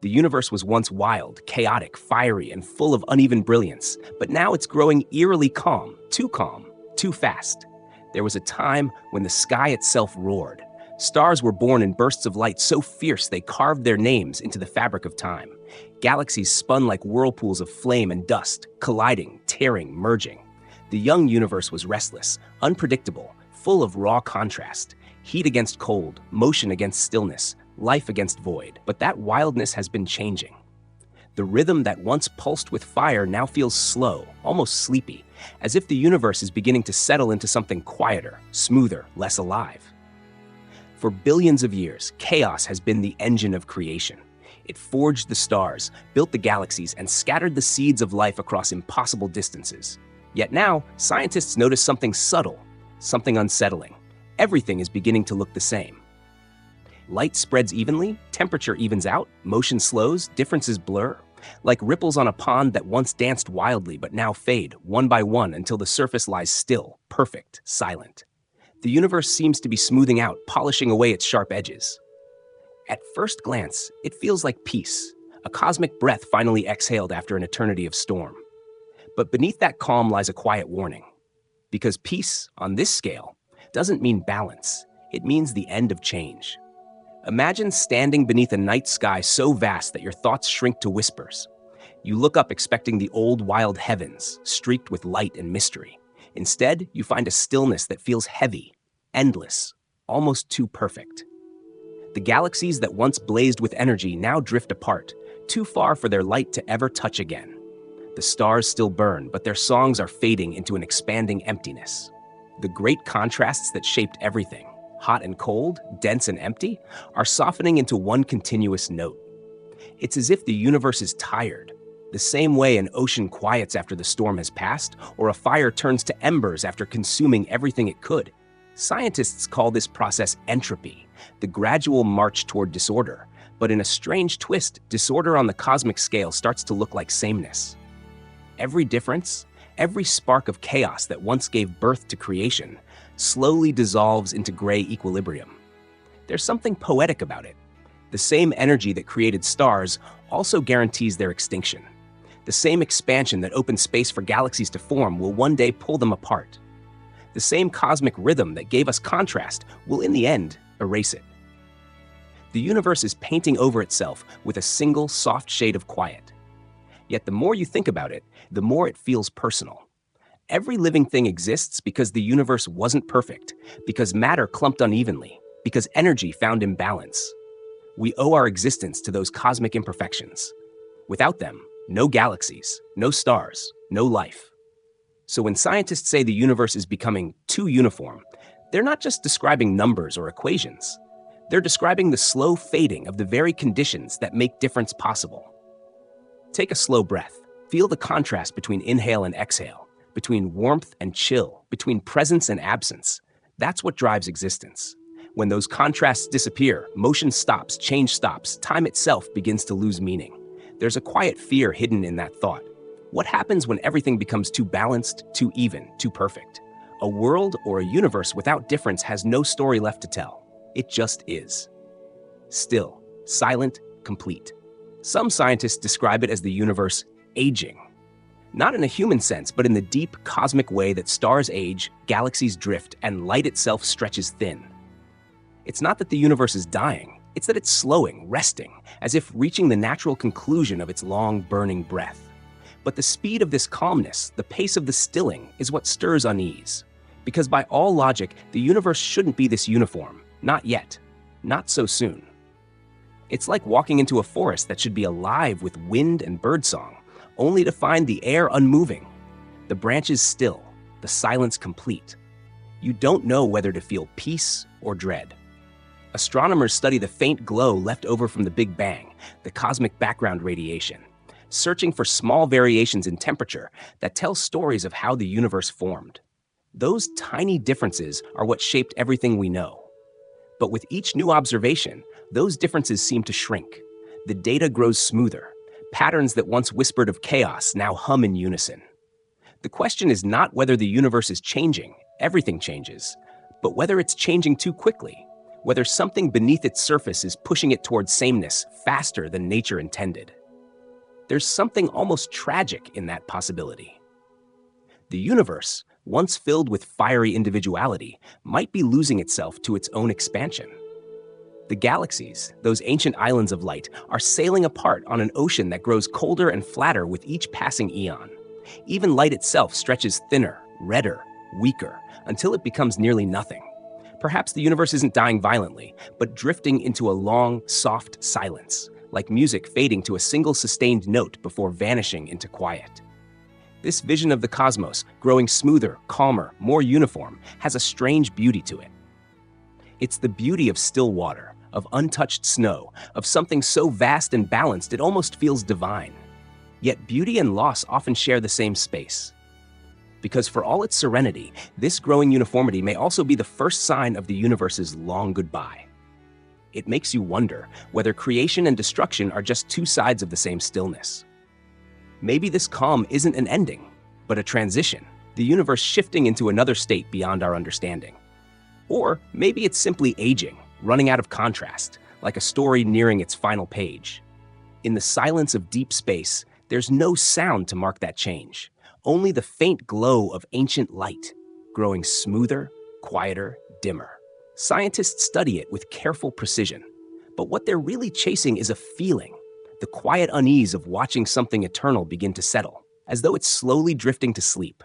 The universe was once wild, chaotic, fiery, and full of uneven brilliance, but now it's growing eerily calm, too fast. There was a time when the sky itself roared. Stars were born in bursts of light so fierce they carved their names into the fabric of time. Galaxies spun like whirlpools of flame and dust, colliding, tearing, merging. The young universe was restless, unpredictable, full of raw contrast. Heat against cold, motion against stillness, life against void. But that wildness has been changing. The rhythm that once pulsed with fire now feels slow, almost sleepy, as if the universe is beginning to settle into something quieter, smoother, less alive. For billions of years, chaos has been the engine of creation. It forged the stars, built the galaxies, and scattered the seeds of life across impossible distances. Yet now, scientists notice something subtle, something unsettling. Everything is beginning to look the same. Light spreads evenly, temperature evens out, motion slows, differences blur. Like ripples on a pond that once danced wildly but now fade, one by one, until the surface lies still, perfect, silent. The universe seems to be smoothing out, polishing away its sharp edges. At first glance, it feels like peace, a cosmic breath finally exhaled after an eternity of storm. But beneath that calm lies a quiet warning. Because peace, on this scale, doesn't mean balance. It means the end of change. Imagine standing beneath a night sky so vast that your thoughts shrink to whispers. You look up expecting the old wild heavens, streaked with light and mystery. Instead, you find a stillness that feels heavy, endless, almost too perfect. The galaxies that once blazed with energy now drift apart, too far for their light to ever touch again. The stars still burn, but their songs are fading into an expanding emptiness. The great contrasts that shaped everything, hot and cold, dense and empty, are softening into one continuous note. It's as if the universe is tired, the same way an ocean quiets after the storm has passed, or a fire turns to embers after consuming everything it could. Scientists call this process entropy, the gradual march toward disorder. But in a strange twist, disorder on the cosmic scale starts to look like sameness. Every difference, every spark of chaos that once gave birth to creation, slowly dissolves into gray equilibrium. There's something poetic about it. The same energy that created stars also guarantees their extinction. The same expansion that opened space for galaxies to form will one day pull them apart. The same cosmic rhythm that gave us contrast will in the end erase it. The universe is painting over itself with a single soft shade of quiet. Yet the more you think about it, the more it feels personal. Every living thing exists because the universe wasn't perfect, because matter clumped unevenly, because energy found imbalance. We owe our existence to those cosmic imperfections. Without them, no galaxies, no stars, no life. So when scientists say the universe is becoming too uniform, they're not just describing numbers or equations. They're describing the slow fading of the very conditions that make difference possible. Take a slow breath. Feel the contrast between inhale and exhale, between warmth and chill, between presence and absence. That's what drives existence. When those contrasts disappear, motion stops, change stops, time itself begins to lose meaning. There's a quiet fear hidden in that thought. What happens when everything becomes too balanced, too even, too perfect? A world or a universe without difference has no story left to tell. It just is. Still, silent, complete. Some scientists describe it as the universe aging. Not in a human sense, but in the deep cosmic way that stars age, galaxies drift, and light itself stretches thin. It's not that the universe is dying, it's that it's slowing, resting, as if reaching the natural conclusion of its long, burning breath. But the speed of this calmness, the pace of the stilling, is what stirs unease. Because by all logic, the universe shouldn't be this uniform. Not yet. Not so soon. It's like walking into a forest that should be alive with wind and birdsong, only to find the air unmoving, the branches still, the silence complete. You don't know whether to feel peace or dread. Astronomers study the faint glow left over from the Big Bang, the cosmic background radiation, searching for small variations in temperature that tell stories of how the universe formed. Those tiny differences are what shaped everything we know. But with each new observation, those differences seem to shrink. The data grows smoother. Patterns that once whispered of chaos now hum in unison. The question is not whether the universe is changing, everything changes, but whether it's changing too quickly, whether something beneath its surface is pushing it towards sameness faster than nature intended. There's something almost tragic in that possibility. The universe, once filled with fiery individuality, might be losing itself to its own expansion. The galaxies, those ancient islands of light, are sailing apart on an ocean that grows colder and flatter with each passing eon. Even light itself stretches thinner, redder, weaker, until it becomes nearly nothing. Perhaps the universe isn't dying violently, but drifting into a long, soft silence, like music fading to a single sustained note before vanishing into quiet. This vision of the cosmos, growing smoother, calmer, more uniform, has a strange beauty to it. It's the beauty of still water, of untouched snow, of something so vast and balanced it almost feels divine. Yet beauty and loss often share the same space. Because for all its serenity, this growing uniformity may also be the first sign of the universe's long goodbye. It makes you wonder whether creation and destruction are just two sides of the same stillness. Maybe this calm isn't an ending, but a transition, the universe shifting into another state beyond our understanding. Or maybe it's simply aging, running out of contrast, like a story nearing its final page. In the silence of deep space, there's no sound to mark that change, only the faint glow of ancient light, growing smoother, quieter, dimmer. Scientists study it with careful precision, but what they're really chasing is a feeling, the quiet unease of watching something eternal begin to settle, as though it's slowly drifting to sleep.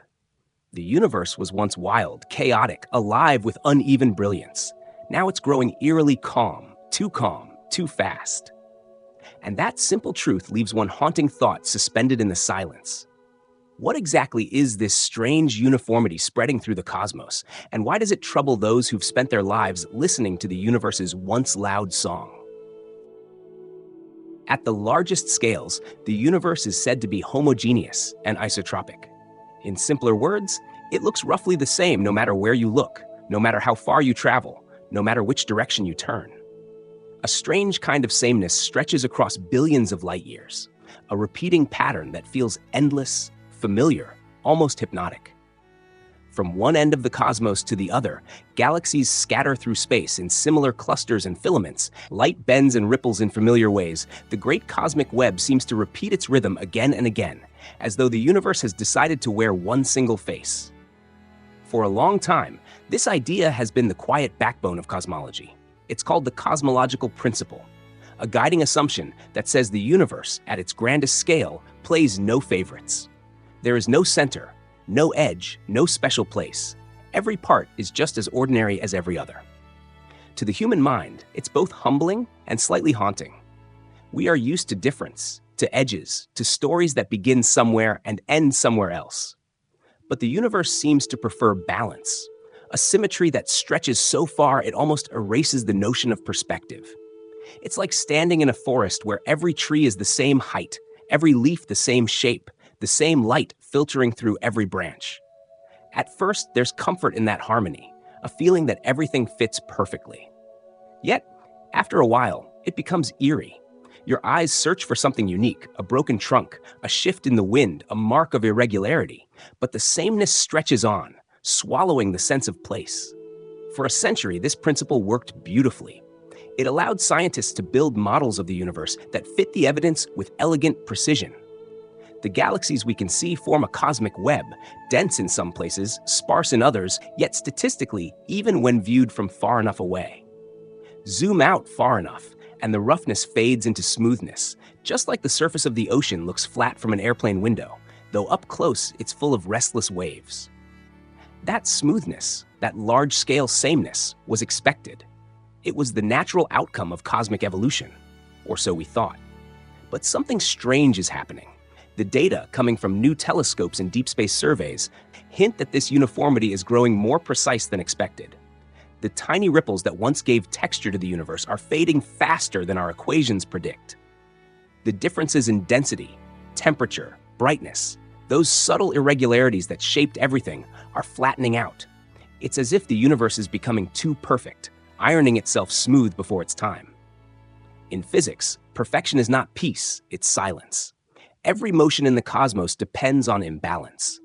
The universe was once wild, chaotic, alive with uneven brilliance. Now it's growing eerily calm, too fast. And that simple truth leaves one haunting thought suspended in the silence. What exactly is this strange uniformity spreading through the cosmos, and why does it trouble those who've spent their lives listening to the universe's once loud song? At the largest scales, the universe is said to be homogeneous and isotropic. In simpler words, it looks roughly the same no matter where you look, no matter how far you travel, no matter which direction you turn. A strange kind of sameness stretches across billions of light years, a repeating pattern that feels endless, familiar, almost hypnotic. From one end of the cosmos to the other, galaxies scatter through space in similar clusters and filaments. Light bends and ripples in familiar ways. The great cosmic web seems to repeat its rhythm again and again, as though the universe has decided to wear one single face. For a long time, this idea has been the quiet backbone of cosmology. It's called the cosmological principle, a guiding assumption that says the universe, at its grandest scale, plays no favorites. There is no center, no edge, no special place. Every part is just as ordinary as every other. To the human mind, it's both humbling and slightly haunting. We are used to difference, to edges, to stories that begin somewhere and end somewhere else. But the universe seems to prefer balance, a symmetry that stretches so far it almost erases the notion of perspective. It's like standing in a forest where every tree is the same height, every leaf the same shape, the same light filtering through every branch. At first, there's comfort in that harmony, a feeling that everything fits perfectly. Yet, after a while, it becomes eerie. Your eyes search for something unique, a broken trunk, a shift in the wind, a mark of irregularity, but the sameness stretches on, swallowing the sense of place. For a century, this principle worked beautifully. It allowed scientists to build models of the universe that fit the evidence with elegant precision. The galaxies we can see form a cosmic web, dense in some places, sparse in others, yet statistically, even when viewed from far enough away. Zoom out far enough, and the roughness fades into smoothness, just like the surface of the ocean looks flat from an airplane window, though up close it's full of restless waves. That smoothness, that large-scale sameness, was expected. It was the natural outcome of cosmic evolution, or so we thought. But something strange is happening. The data coming from new telescopes and deep space surveys hint that this uniformity is growing more precise than expected. The tiny ripples that once gave texture to the universe are fading faster than our equations predict. The differences in density, temperature, brightness, those subtle irregularities that shaped everything, are flattening out. It's as if the universe is becoming too perfect, ironing itself smooth before its time. In physics, perfection is not peace, it's silence. Every motion in the cosmos depends on imbalance.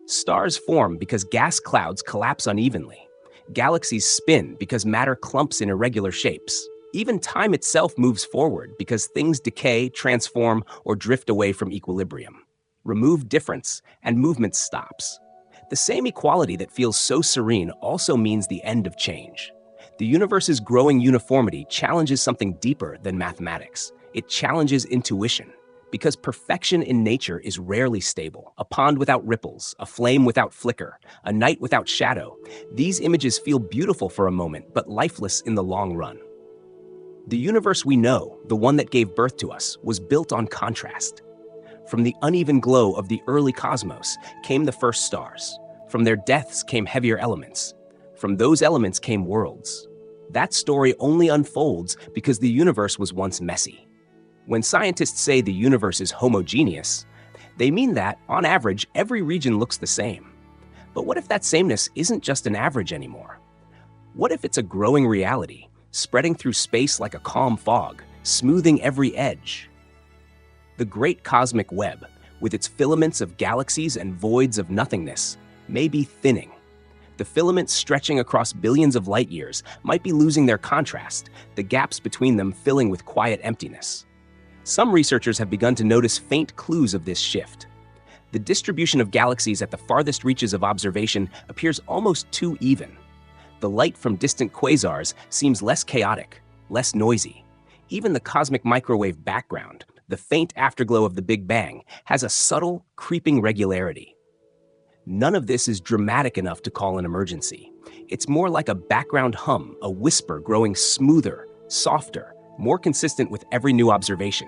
Stars form because gas clouds collapse unevenly. Galaxies spin because matter clumps in irregular shapes. Even time itself moves forward because things decay, transform, or drift away from equilibrium. Remove difference, and movement stops. The same equality that feels so serene also means the end of change. The universe's growing uniformity challenges something deeper than mathematics. It challenges intuition. Because perfection in nature is rarely stable. A pond without ripples, a flame without flicker, a night without shadow. These images feel beautiful for a moment, but lifeless in the long run. The universe we know, the one that gave birth to us, was built on contrast. From the uneven glow of the early cosmos came the first stars. From their deaths came heavier elements. From those elements came worlds. That story only unfolds because the universe was once messy. When scientists say the universe is homogeneous, they mean that, on average, every region looks the same. But what if that sameness isn't just an average anymore? What if it's a growing reality, spreading through space like a calm fog, smoothing every edge? The great cosmic web, with its filaments of galaxies and voids of nothingness, may be thinning. The filaments stretching across billions of light years might be losing their contrast, the gaps between them filling with quiet emptiness. Some researchers have begun to notice faint clues of this shift. The distribution of galaxies at the farthest reaches of observation appears almost too even. The light from distant quasars seems less chaotic, less noisy. Even the cosmic microwave background, the faint afterglow of the Big Bang, has a subtle, creeping regularity. None of this is dramatic enough to call an emergency. It's more like a background hum, a whisper growing smoother, softer, more consistent with every new observation.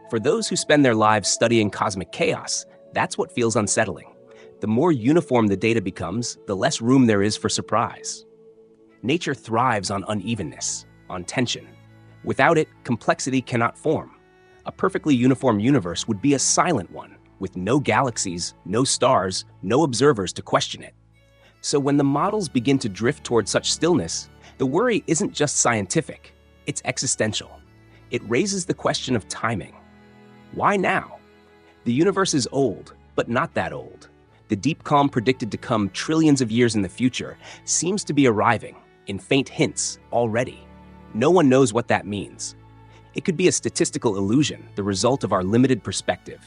For those who spend their lives studying cosmic chaos, that's what feels unsettling. The more uniform the data becomes, the less room there is for surprise. Nature thrives on unevenness, on tension. Without it, complexity cannot form. A perfectly uniform universe would be a silent one, with no galaxies, no stars, no observers to question it. So when the models begin to drift toward such stillness, the worry isn't just scientific. It's existential. It raises the question of timing. Why now? The universe is old, but not that old. The deep calm predicted to come trillions of years in the future seems to be arriving, in faint hints, already. No one knows what that means. It could be a statistical illusion, the result of our limited perspective.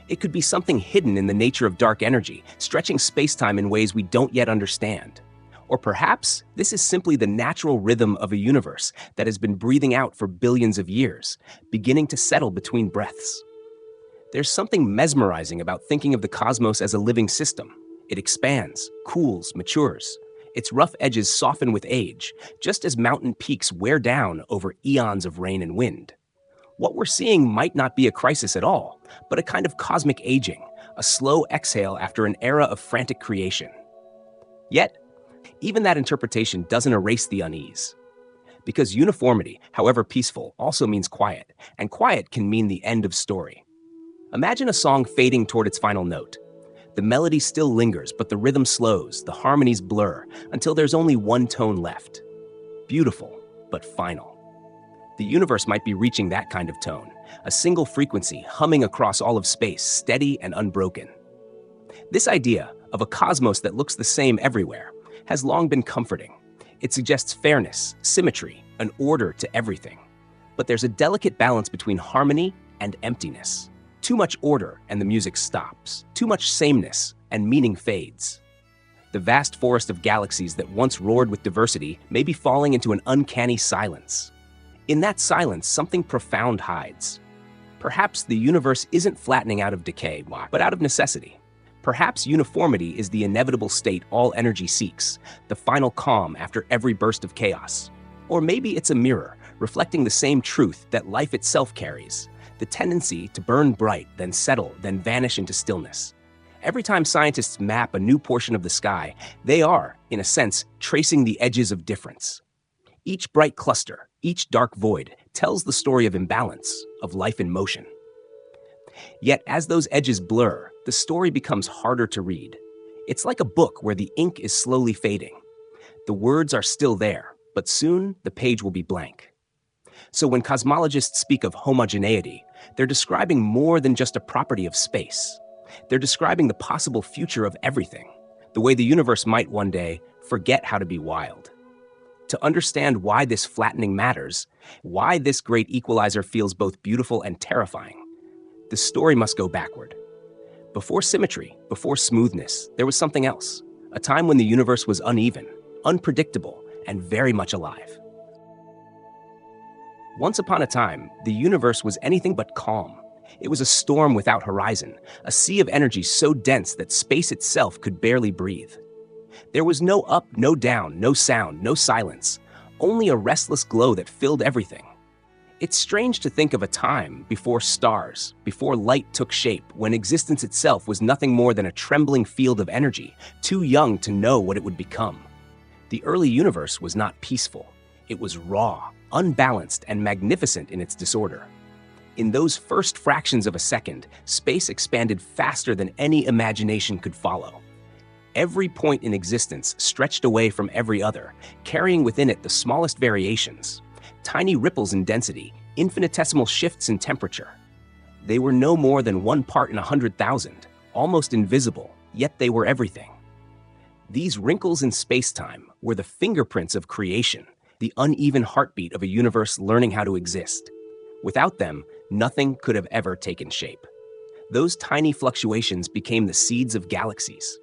It could be something hidden in the nature of dark energy, stretching space-time in ways we don't yet understand. Or perhaps this is simply the natural rhythm of a universe that has been breathing out for billions of years, beginning to settle between breaths. There's something mesmerizing about thinking of the cosmos as a living system. It expands, cools, matures. Its rough edges soften with age, just as mountain peaks wear down over eons of rain and wind. What we're seeing might not be a crisis at all, but a kind of cosmic aging, a slow exhale after an era of frantic creation. Yet, even that interpretation doesn't erase the unease. Because uniformity, however peaceful, also means quiet, and quiet can mean the end of story. Imagine a song fading toward its final note. The melody still lingers, but the rhythm slows, the harmonies blur, until there's only one tone left. Beautiful, but final. The universe might be reaching that kind of tone, a single frequency humming across all of space, steady and unbroken. This idea of a cosmos that looks the same everywhere has long been comforting. It suggests fairness, symmetry, an order to everything. But there's a delicate balance between harmony and emptiness. Too much order and the music stops. Too much sameness and meaning fades. The vast forest of galaxies that once roared with diversity may be falling into an uncanny silence. In that silence, something profound hides. Perhaps the universe isn't flattening out of decay, but out of necessity. Perhaps uniformity is the inevitable state all energy seeks, the final calm after every burst of chaos. Or maybe it's a mirror, reflecting the same truth that life itself carries, the tendency to burn bright, then settle, then vanish into stillness. Every time scientists map a new portion of the sky, they are, in a sense, tracing the edges of difference. Each bright cluster, each dark void, tells the story of imbalance, of life in motion. Yet as those edges blur, the story becomes harder to read. It's like a book where the ink is slowly fading. The words are still there, but soon the page will be blank. So when cosmologists speak of homogeneity, they're describing more than just a property of space. They're describing the possible future of everything, the way the universe might one day forget how to be wild. To understand why this flattening matters, why this great equalizer feels both beautiful and terrifying, the story must go backward. Before symmetry, before smoothness, there was something else. A time when the universe was uneven, unpredictable, and very much alive. Once upon a time, the universe was anything but calm. It was a storm without horizon, a sea of energy so dense that space itself could barely breathe. There was no up, no down, no sound, no silence, only a restless glow that filled everything. It's strange to think of a time before stars, before light took shape, when existence itself was nothing more than a trembling field of energy, too young to know what it would become. The early universe was not peaceful. It was raw, unbalanced, and magnificent in its disorder. In those first fractions of a second, space expanded faster than any imagination could follow. Every point in existence stretched away from every other, carrying within it the smallest variations, tiny ripples in density, infinitesimal shifts in temperature. They were no more than 1 part in 100,000, almost invisible, yet they were everything. These wrinkles in space-time were the fingerprints of creation, the uneven heartbeat of a universe learning how to exist. Without them, nothing could have ever taken shape. Those tiny fluctuations became the seeds of galaxies.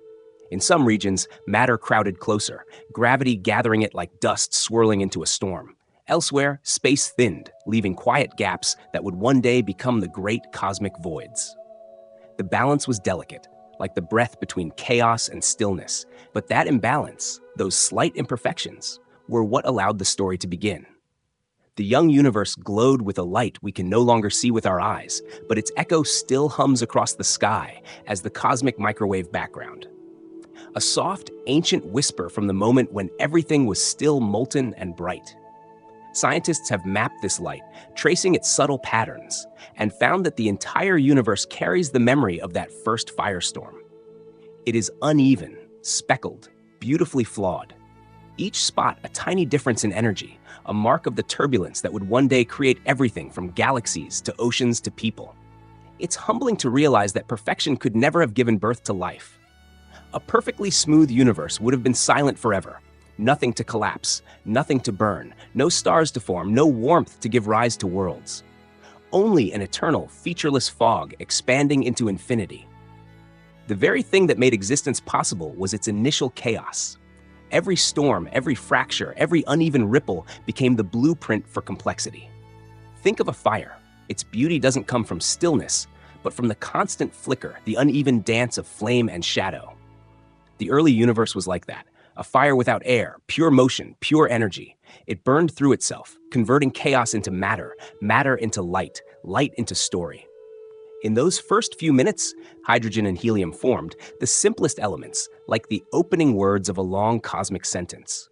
In some regions, matter crowded closer, gravity gathering it like dust swirling into a storm. Elsewhere, space thinned, leaving quiet gaps that would one day become the great cosmic voids. The balance was delicate, like the breath between chaos and stillness, but that imbalance, those slight imperfections, were what allowed the story to begin. The young universe glowed with a light we can no longer see with our eyes, but its echo still hums across the sky as the cosmic microwave background. A soft, ancient whisper from the moment when everything was still molten and bright. Scientists have mapped this light, tracing its subtle patterns, and found that the entire universe carries the memory of that first firestorm. It is uneven, speckled, beautifully flawed. Each spot a tiny difference in energy, a mark of the turbulence that would one day create everything from galaxies to oceans to people. It's humbling to realize that perfection could never have given birth to life. A perfectly smooth universe would have been silent forever. Nothing to collapse, nothing to burn, no stars to form, no warmth to give rise to worlds. Only an eternal, featureless fog expanding into infinity. The very thing that made existence possible was its initial chaos. Every storm, every fracture, every uneven ripple became the blueprint for complexity. Think of a fire. Its beauty doesn't come from stillness, but from the constant flicker, the uneven dance of flame and shadow. The early universe was like that, a fire without air, pure motion, pure energy. It burned through itself, converting chaos into matter, matter into light, light into story. In those first few minutes, hydrogen and helium formed, the simplest elements, like the opening words of a long cosmic sentence.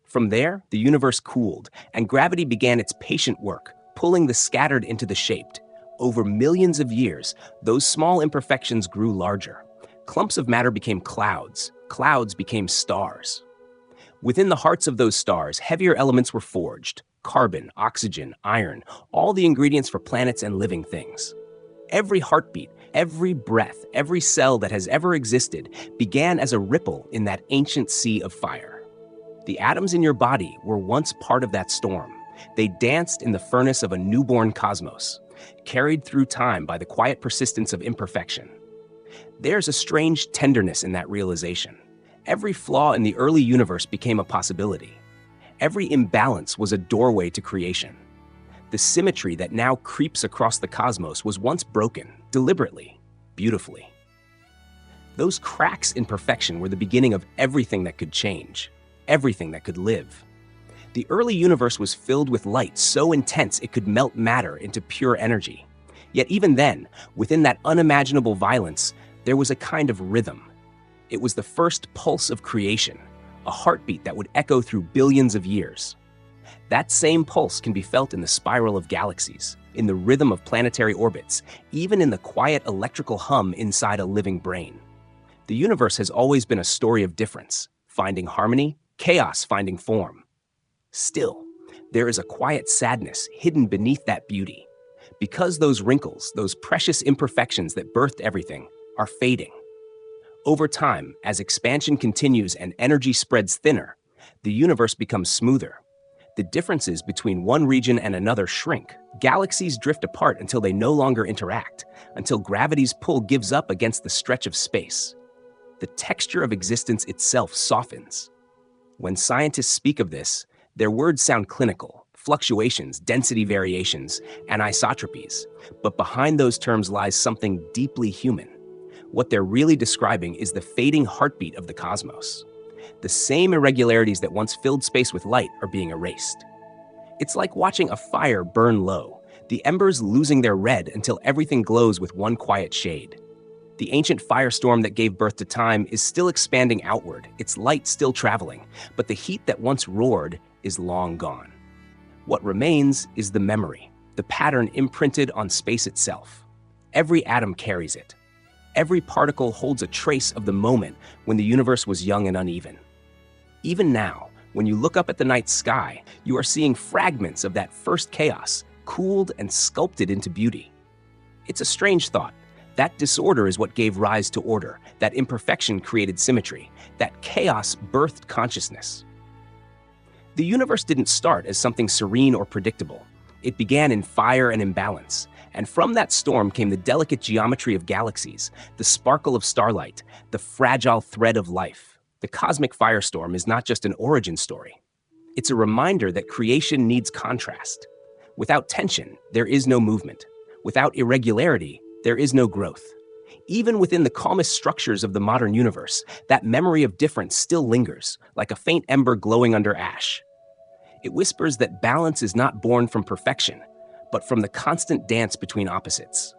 From there, the universe cooled, and gravity began its patient work, pulling the scattered into the shaped. Over millions of years, those small imperfections grew larger. Clumps of matter became clouds. Clouds became stars. Within the hearts of those stars, heavier elements were forged. Carbon, oxygen, iron, all the ingredients for planets and living things. Every heartbeat, every breath, every cell that has ever existed began as a ripple in that ancient sea of fire. The atoms in your body were once part of that storm. They danced in the furnace of a newborn cosmos, carried through time by the quiet persistence of imperfection. There's a strange tenderness in that realization. Every flaw in the early universe became a possibility. Every imbalance was a doorway to creation. The symmetry that now creeps across the cosmos was once broken, deliberately, beautifully. Those cracks in perfection were the beginning of everything that could change, everything that could live. The early universe was filled with light so intense it could melt matter into pure energy. Yet even then, within that unimaginable violence, there was a kind of rhythm. It was the first pulse of creation, a heartbeat that would echo through billions of years. That same pulse can be felt in the spiral of galaxies, in the rhythm of planetary orbits, even in the quiet electrical hum inside a living brain. The universe has always been a story of difference, finding harmony, chaos finding form. Still, there is a quiet sadness hidden beneath that beauty, because those wrinkles, those precious imperfections that birthed everything, are fading. Over time, as expansion continues and energy spreads thinner, the universe becomes smoother. The differences between one region and another shrink. Galaxies drift apart until they no longer interact, until gravity's pull gives up against the stretch of space. The texture of existence itself softens. When scientists speak of this, their words sound clinical: fluctuations, density variations, anisotropies. But behind those terms lies something deeply human. What they're really describing is the fading heartbeat of the cosmos. The same irregularities that once filled space with light are being erased. It's like watching a fire burn low, the embers losing their red until everything glows with one quiet shade. The ancient firestorm that gave birth to time is still expanding outward, its light still traveling, but the heat that once roared is long gone. What remains is the memory, the pattern imprinted on space itself. Every atom carries it. Every particle holds a trace of the moment when the universe was young and uneven. Even now, when you look up at the night sky, you are seeing fragments of that first chaos, cooled and sculpted into beauty. It's a strange thought. That disorder is what gave rise to order. That imperfection created symmetry. That chaos birthed consciousness. The universe didn't start as something serene or predictable. It began in fire and imbalance. And from that storm came the delicate geometry of galaxies, the sparkle of starlight, the fragile thread of life. The cosmic firestorm is not just an origin story. It's a reminder that creation needs contrast. Without tension, there is no movement. Without irregularity, there is no growth. Even within the calmest structures of the modern universe, that memory of difference still lingers, like a faint ember glowing under ash. It whispers that balance is not born from perfection, but from the constant dance between opposites.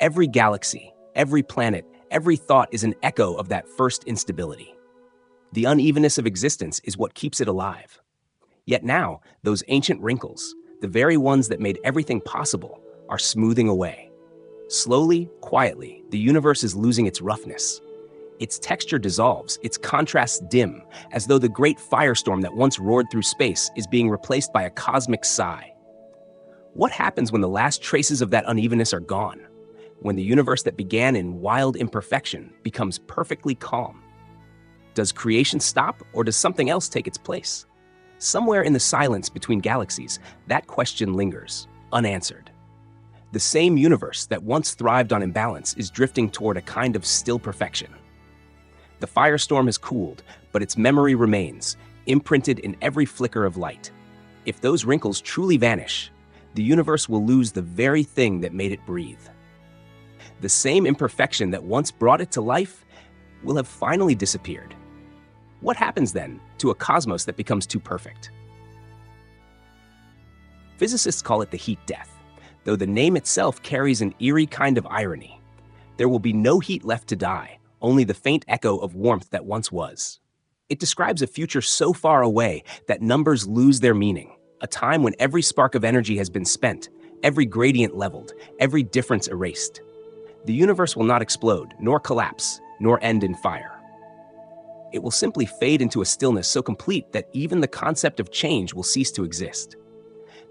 Every galaxy, every planet, every thought is an echo of that first instability. The unevenness of existence is what keeps it alive. Yet now, those ancient wrinkles, the very ones that made everything possible, are smoothing away. Slowly, quietly, the universe is losing its roughness. Its texture dissolves, its contrasts dim, as though the great firestorm that once roared through space is being replaced by a cosmic sigh. What happens when the last traces of that unevenness are gone? When the universe that began in wild imperfection becomes perfectly calm? Does creation stop, or does something else take its place? Somewhere in the silence between galaxies, that question lingers, unanswered. The same universe that once thrived on imbalance is drifting toward a kind of still perfection. The firestorm has cooled, but its memory remains, imprinted in every flicker of light. If those wrinkles truly vanish, the universe will lose the very thing that made it breathe. The same imperfection that once brought it to life will have finally disappeared. What happens then to a cosmos that becomes too perfect? Physicists call it the heat death, though the name itself carries an eerie kind of irony. There will be no heat left to die, only the faint echo of warmth that once was. It describes a future so far away that numbers lose their meaning. A time when every spark of energy has been spent, every gradient leveled, every difference erased. The universe will not explode, nor collapse, nor end in fire. It will simply fade into a stillness so complete that even the concept of change will cease to exist.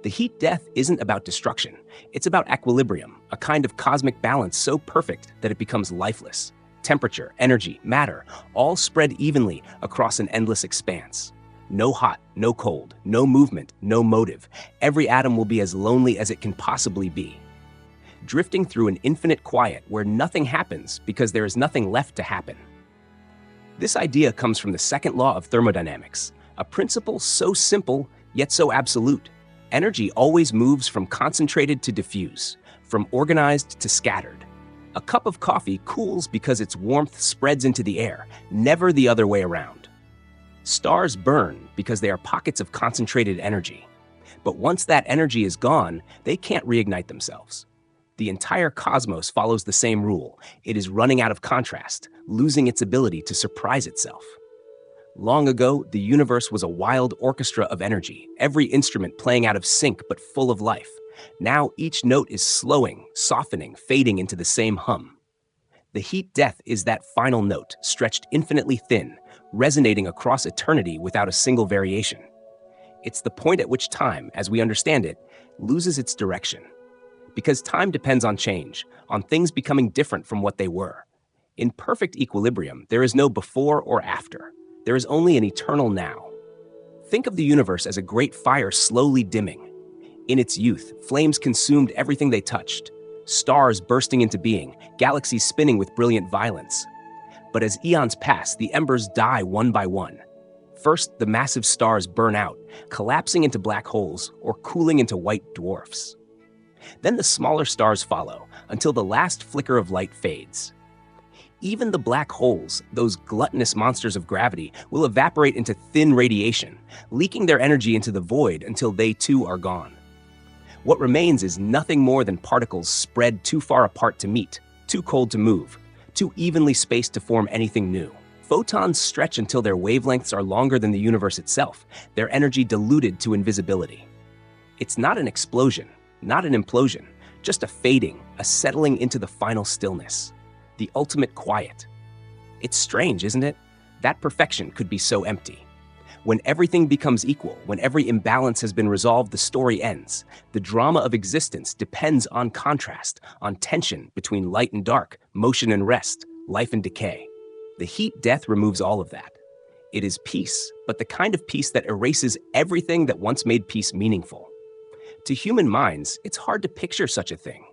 The heat death isn't about destruction, it's about equilibrium, a kind of cosmic balance so perfect that it becomes lifeless. Temperature, energy, matter, all spread evenly across an endless expanse. No hot, no cold, no movement, no motive. Every atom will be as lonely as it can possibly be. Drifting through an infinite quiet where nothing happens because there is nothing left to happen. This idea comes from the second law of thermodynamics, a principle so simple yet so absolute. Energy always moves from concentrated to diffuse, from organized to scattered. A cup of coffee cools because its warmth spreads into the air, never the other way around. Stars burn because they are pockets of concentrated energy. But once that energy is gone, they can't reignite themselves. The entire cosmos follows the same rule. It is running out of contrast, losing its ability to surprise itself. Long ago, the universe was a wild orchestra of energy, every instrument playing out of sync but full of life. Now each note is slowing, softening, fading into the same hum. The heat death is that final note, stretched infinitely thin, resonating across eternity without a single variation. It's the point at which time, as we understand it, loses its direction. Because time depends on change, on things becoming different from what they were. In perfect equilibrium, there is no before or after. There is only an eternal now. Think of the universe as a great fire slowly dimming. In its youth, flames consumed everything they touched. Stars bursting into being, galaxies spinning with brilliant violence. But as eons pass, the embers die one by one. First, the massive stars burn out, collapsing into black holes or cooling into white dwarfs. Then the smaller stars follow, until the last flicker of light fades. Even the black holes, those gluttonous monsters of gravity, will evaporate into thin radiation, leaking their energy into the void until they too are gone. What remains is nothing more than particles spread too far apart to meet, too cold to move, too evenly spaced to form anything new. Photons stretch until their wavelengths are longer than the universe itself, their energy diluted to invisibility. It's not an explosion, not an implosion, just a fading, a settling into the final stillness, the ultimate quiet. It's strange, isn't it? That perfection could be so empty. When everything becomes equal, when every imbalance has been resolved, the story ends. The drama of existence depends on contrast, on tension between light and dark, motion and rest, life and decay. The heat death removes all of that. It is peace, but the kind of peace that erases everything that once made peace meaningful. To human minds, it's hard to picture such a thing.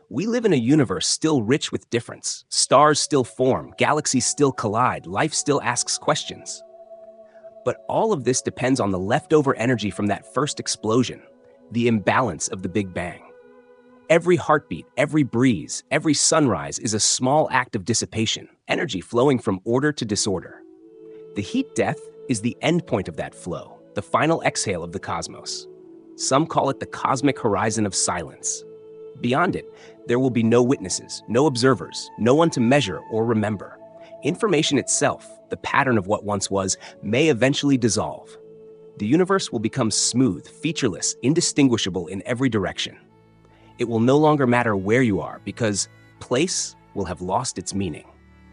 We live in a universe still rich with difference. Stars still form, galaxies still collide, life still asks questions. But all of this depends on the leftover energy from that first explosion, the imbalance of the Big Bang. Every heartbeat, every breeze, every sunrise is a small act of dissipation, energy flowing from order to disorder. The heat death is the endpoint of that flow, the final exhale of the cosmos. Some call it the cosmic horizon of silence. Beyond it, there will be no witnesses, no observers, no one to measure or remember. Information itself, the pattern of what once was, may eventually dissolve. The universe will become smooth, featureless, indistinguishable in every direction. It will no longer matter where you are because place will have lost its meaning.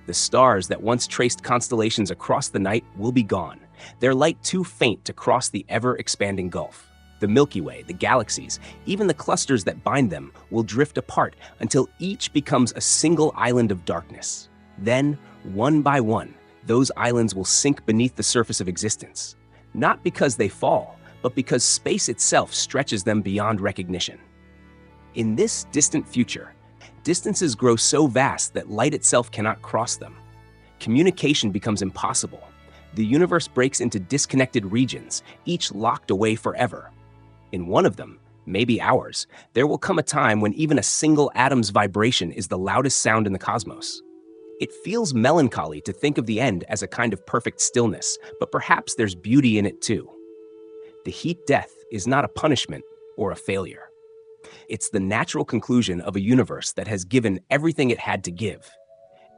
The stars that once traced constellations across the night will be gone, their light too faint to cross the ever-expanding gulf. The Milky Way, the galaxies, even the clusters that bind them will drift apart until each becomes a single island of darkness. Then, one by one, those islands will sink beneath the surface of existence, not because they fall, but because space itself stretches them beyond recognition. In this distant future, distances grow so vast that light itself cannot cross them. Communication becomes impossible. The universe breaks into disconnected regions, each locked away forever. In one of them, maybe ours, there will come a time when even a single atom's vibration is the loudest sound in the cosmos. It feels melancholy to think of the end as a kind of perfect stillness, but perhaps there's beauty in it too. The heat death is not a punishment or a failure. It's the natural conclusion of a universe that has given everything it had to give.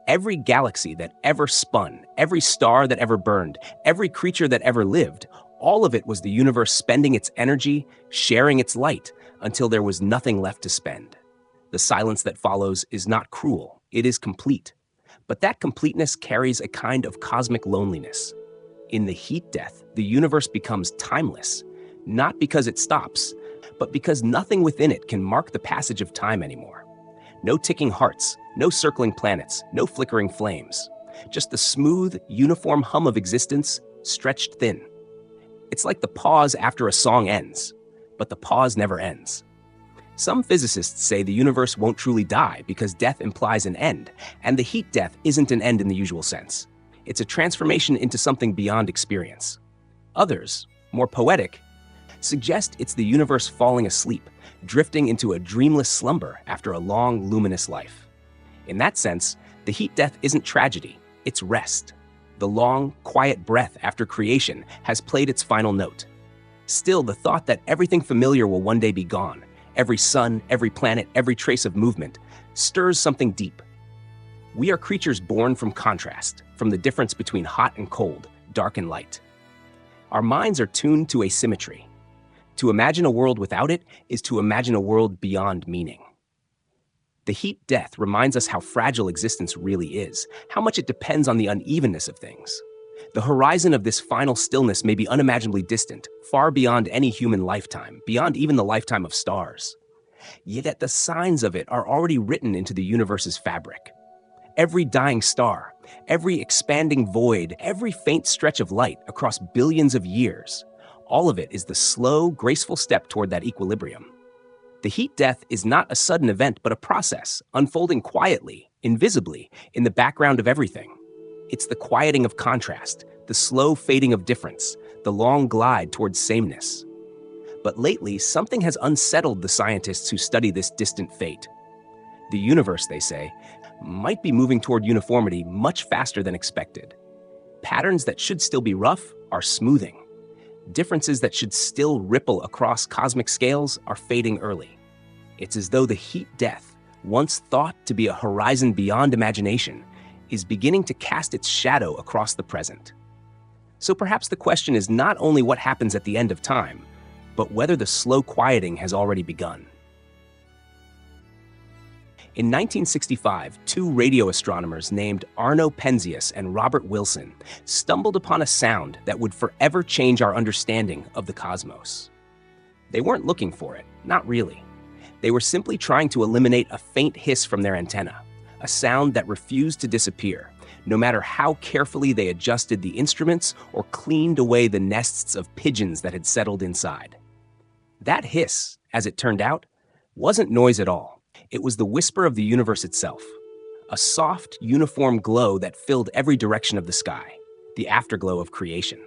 Every galaxy that ever spun, every star that ever burned, every creature that ever lived, all of it was the universe spending its energy, sharing its light, until there was nothing left to spend. The silence that follows is not cruel, it is complete. But that completeness carries a kind of cosmic loneliness. In the heat death, the universe becomes timeless, not because it stops, but because nothing within it can mark the passage of time anymore. No ticking hearts, no circling planets, no flickering flames. Just the smooth, uniform hum of existence, stretched thin. It's like the pause after a song ends, but the pause never ends. Some physicists say the universe won't truly die because death implies an end, and the heat death isn't an end in the usual sense. It's a transformation into something beyond experience. Others, more poetic, suggest it's the universe falling asleep, drifting into a dreamless slumber after a long, luminous life. In that sense, the heat death isn't tragedy, it's rest. The long, quiet breath after creation has played its final note. Still, the thought that everything familiar will one day be gone, every sun, every planet, every trace of movement, stirs something deep. We are creatures born from contrast, from the difference between hot and cold, dark and light. Our minds are tuned to asymmetry. To imagine a world without it is to imagine a world beyond meaning. The heat death reminds us how fragile existence really is, how much it depends on the unevenness of things. The horizon of this final stillness may be unimaginably distant, far beyond any human lifetime, beyond even the lifetime of stars. Yet the signs of it are already written into the universe's fabric. Every dying star, every expanding void, every faint stretch of light across billions of years, all of it is the slow, graceful step toward that equilibrium. The heat death is not a sudden event, but a process, unfolding quietly, invisibly, in the background of everything. It's the quieting of contrast, the slow fading of difference, the long glide towards sameness. But lately, something has unsettled the scientists who study this distant fate. The universe, they say, might be moving toward uniformity much faster than expected. Patterns that should still be rough are smoothing. Differences that should still ripple across cosmic scales are fading early. It's as though the heat death, once thought to be a horizon beyond imagination, is beginning to cast its shadow across the present. So perhaps the question is not only what happens at the end of time, but whether the slow quieting has already begun. In 1965, two radio astronomers named Arno Penzias and Robert Wilson stumbled upon a sound that would forever change our understanding of the cosmos. They weren't looking for it, not really. They were simply trying to eliminate a faint hiss from their antenna, a sound that refused to disappear, no matter how carefully they adjusted the instruments or cleaned away the nests of pigeons that had settled inside. That hiss, as it turned out, wasn't noise at all. It was the whisper of the universe itself, a soft, uniform glow that filled every direction of the sky, the afterglow of creation.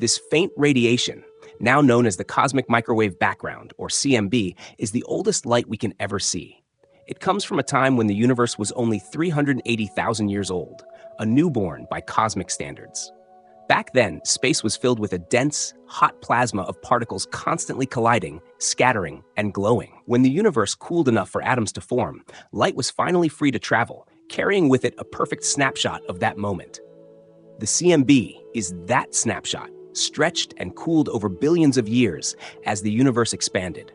This faint radiation, now known as the cosmic microwave background, or CMB, is the oldest light we can ever see. It comes from a time when the universe was only 380,000 years old, a newborn by cosmic standards. Back then, space was filled with a dense, hot plasma of particles constantly colliding, scattering, and glowing. When the universe cooled enough for atoms to form, light was finally free to travel, carrying with it a perfect snapshot of that moment. The CMB is that snapshot, stretched and cooled over billions of years as the universe expanded.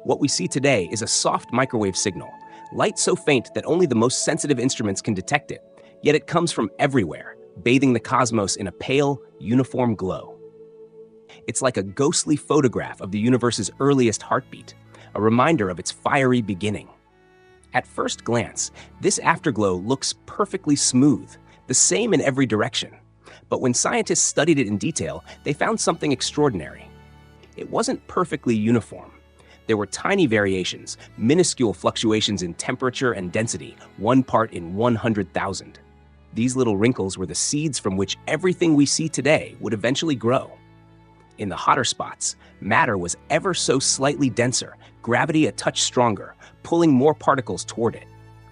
What we see today is a soft microwave signal, light so faint that only the most sensitive instruments can detect it, yet it comes from everywhere, bathing the cosmos in a pale, uniform glow. It's like a ghostly photograph of the universe's earliest heartbeat, a reminder of its fiery beginning. At first glance, this afterglow looks perfectly smooth, the same in every direction. But when scientists studied it in detail, they found something extraordinary. It wasn't perfectly uniform. There were tiny variations, minuscule fluctuations in temperature and density, 1 part in 100,000. These little wrinkles were the seeds from which everything we see today would eventually grow. In the hotter spots, matter was ever so slightly denser, gravity a touch stronger, pulling more particles toward it.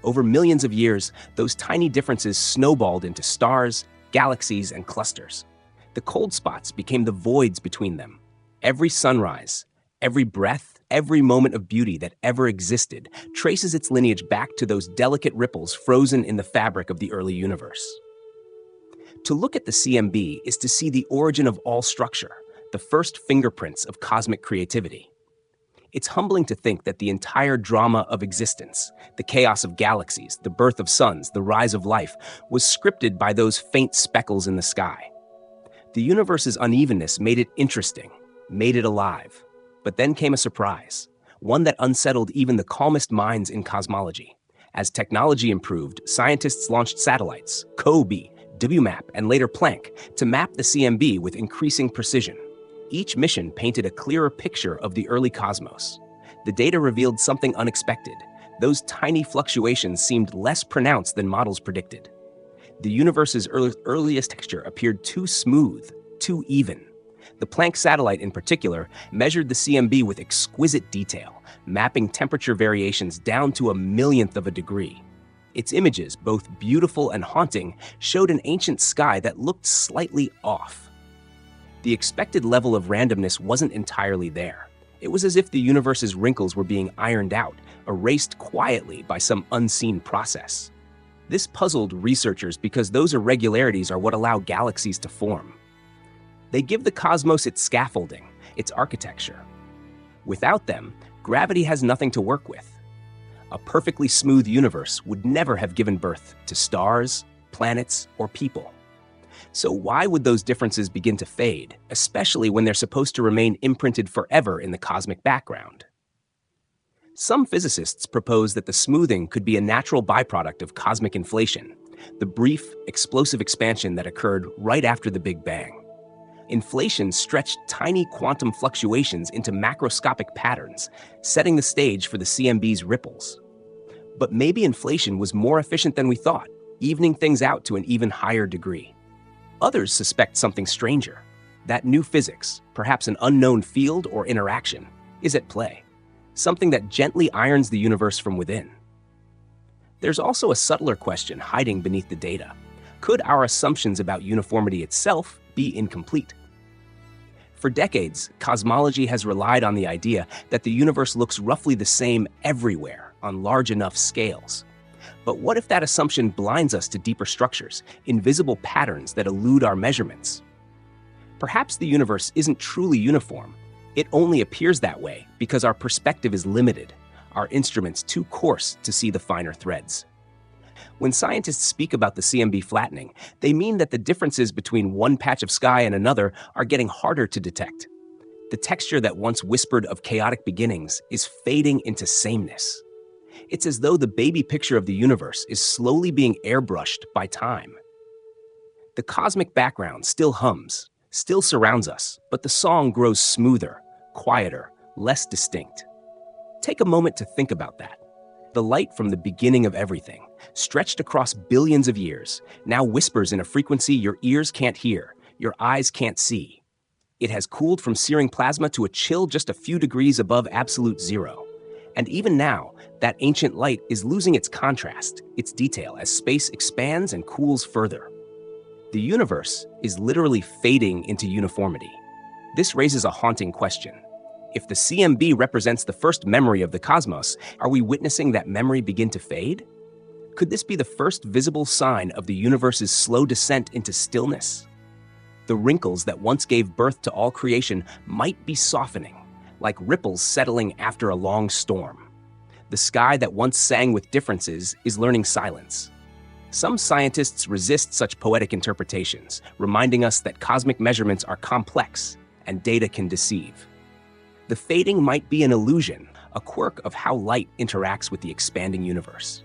Over millions of years, those tiny differences snowballed into stars, galaxies, and clusters. The cold spots became the voids between them. Every sunrise, every breath, every moment of beauty that ever existed traces its lineage back to those delicate ripples frozen in the fabric of the early universe. To look at the CMB is to see the origin of all structure, the first fingerprints of cosmic creativity. It's humbling to think that the entire drama of existence, the chaos of galaxies, the birth of suns, the rise of life, was scripted by those faint speckles in the sky. The universe's unevenness made it interesting, made it alive. But then came a surprise, one that unsettled even the calmest minds in cosmology. As technology improved, scientists launched satellites, COBE, WMAP, and later Planck, to map the CMB with increasing precision. Each mission painted a clearer picture of the early cosmos. The data revealed something unexpected. Those tiny fluctuations seemed less pronounced than models predicted. The universe's earliest texture appeared too smooth, too even. The Planck satellite in particular measured the CMB with exquisite detail, mapping temperature variations down to a millionth of a degree. Its images, both beautiful and haunting, showed an ancient sky that looked slightly off. The expected level of randomness wasn't entirely there. It was as if the universe's wrinkles were being ironed out, erased quietly by some unseen process. This puzzled researchers because those irregularities are what allow galaxies to form. They give the cosmos its scaffolding, its architecture. Without them, gravity has nothing to work with. A perfectly smooth universe would never have given birth to stars, planets, or people. So why would those differences begin to fade, especially when they're supposed to remain imprinted forever in the cosmic background? Some physicists propose that the smoothing could be a natural byproduct of cosmic inflation, the brief, explosive expansion that occurred right after the Big Bang. Inflation stretched tiny quantum fluctuations into macroscopic patterns, setting the stage for the CMB's ripples. But maybe inflation was more efficient than we thought, evening things out to an even higher degree. Others suspect something stranger, that new physics, perhaps an unknown field or interaction, is at play, something that gently irons the universe from within. There's also a subtler question hiding beneath the data. Could our assumptions about uniformity itself be incomplete? For decades, cosmology has relied on the idea that the universe looks roughly the same everywhere on large enough scales. But what if that assumption blinds us to deeper structures, invisible patterns that elude our measurements? Perhaps the universe isn't truly uniform. It only appears that way because our perspective is limited, our instruments too coarse to see the finer threads. When scientists speak about the CMB flattening, they mean that the differences between one patch of sky and another are getting harder to detect. The texture that once whispered of chaotic beginnings is fading into sameness. It's as though the baby picture of the universe is slowly being airbrushed by time. The cosmic background still hums, still surrounds us, but the song grows smoother, quieter, less distinct. Take a moment to think about that. The light from the beginning of everything, stretched across billions of years, now whispers in a frequency your ears can't hear, your eyes can't see. It has cooled from searing plasma to a chill just a few degrees above absolute zero. And even now, that ancient light is losing its contrast, its detail, as space expands and cools further. The universe is literally fading into uniformity. This raises a haunting question. If the CMB represents the first memory of the cosmos, are we witnessing that memory begin to fade? Could this be the first visible sign of the universe's slow descent into stillness? The wrinkles that once gave birth to all creation might be softening, like ripples settling after a long storm. The sky that once sang with differences is learning silence. Some scientists resist such poetic interpretations, reminding us that cosmic measurements are complex and data can deceive. The fading might be an illusion, a quirk of how light interacts with the expanding universe.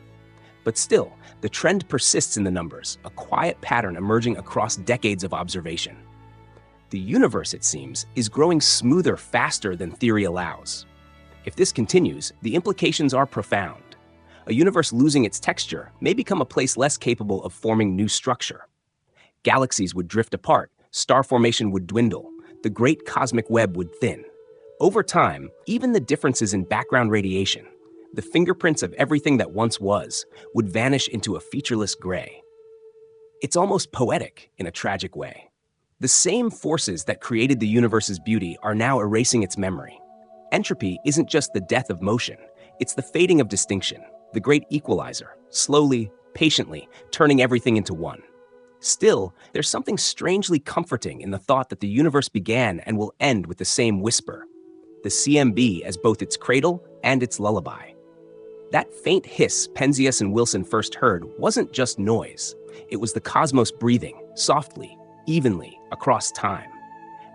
But still, the trend persists in the numbers, a quiet pattern emerging across decades of observation. The universe, it seems, is growing smoother faster than theory allows. If this continues, the implications are profound. A universe losing its texture may become a place less capable of forming new structure. Galaxies would drift apart, star formation would dwindle, the great cosmic web would thin. Over time, even the differences in background radiation, the fingerprints of everything that once was, would vanish into a featureless gray. It's almost poetic in a tragic way. The same forces that created the universe's beauty are now erasing its memory. Entropy isn't just the death of motion, it's the fading of distinction, the great equalizer, slowly, patiently, turning everything into one. Still, there's something strangely comforting in the thought that the universe began and will end with the same whisper, the CMB as both its cradle and its lullaby. That faint hiss Penzias and Wilson first heard wasn't just noise. It was the cosmos breathing, softly, evenly, across time.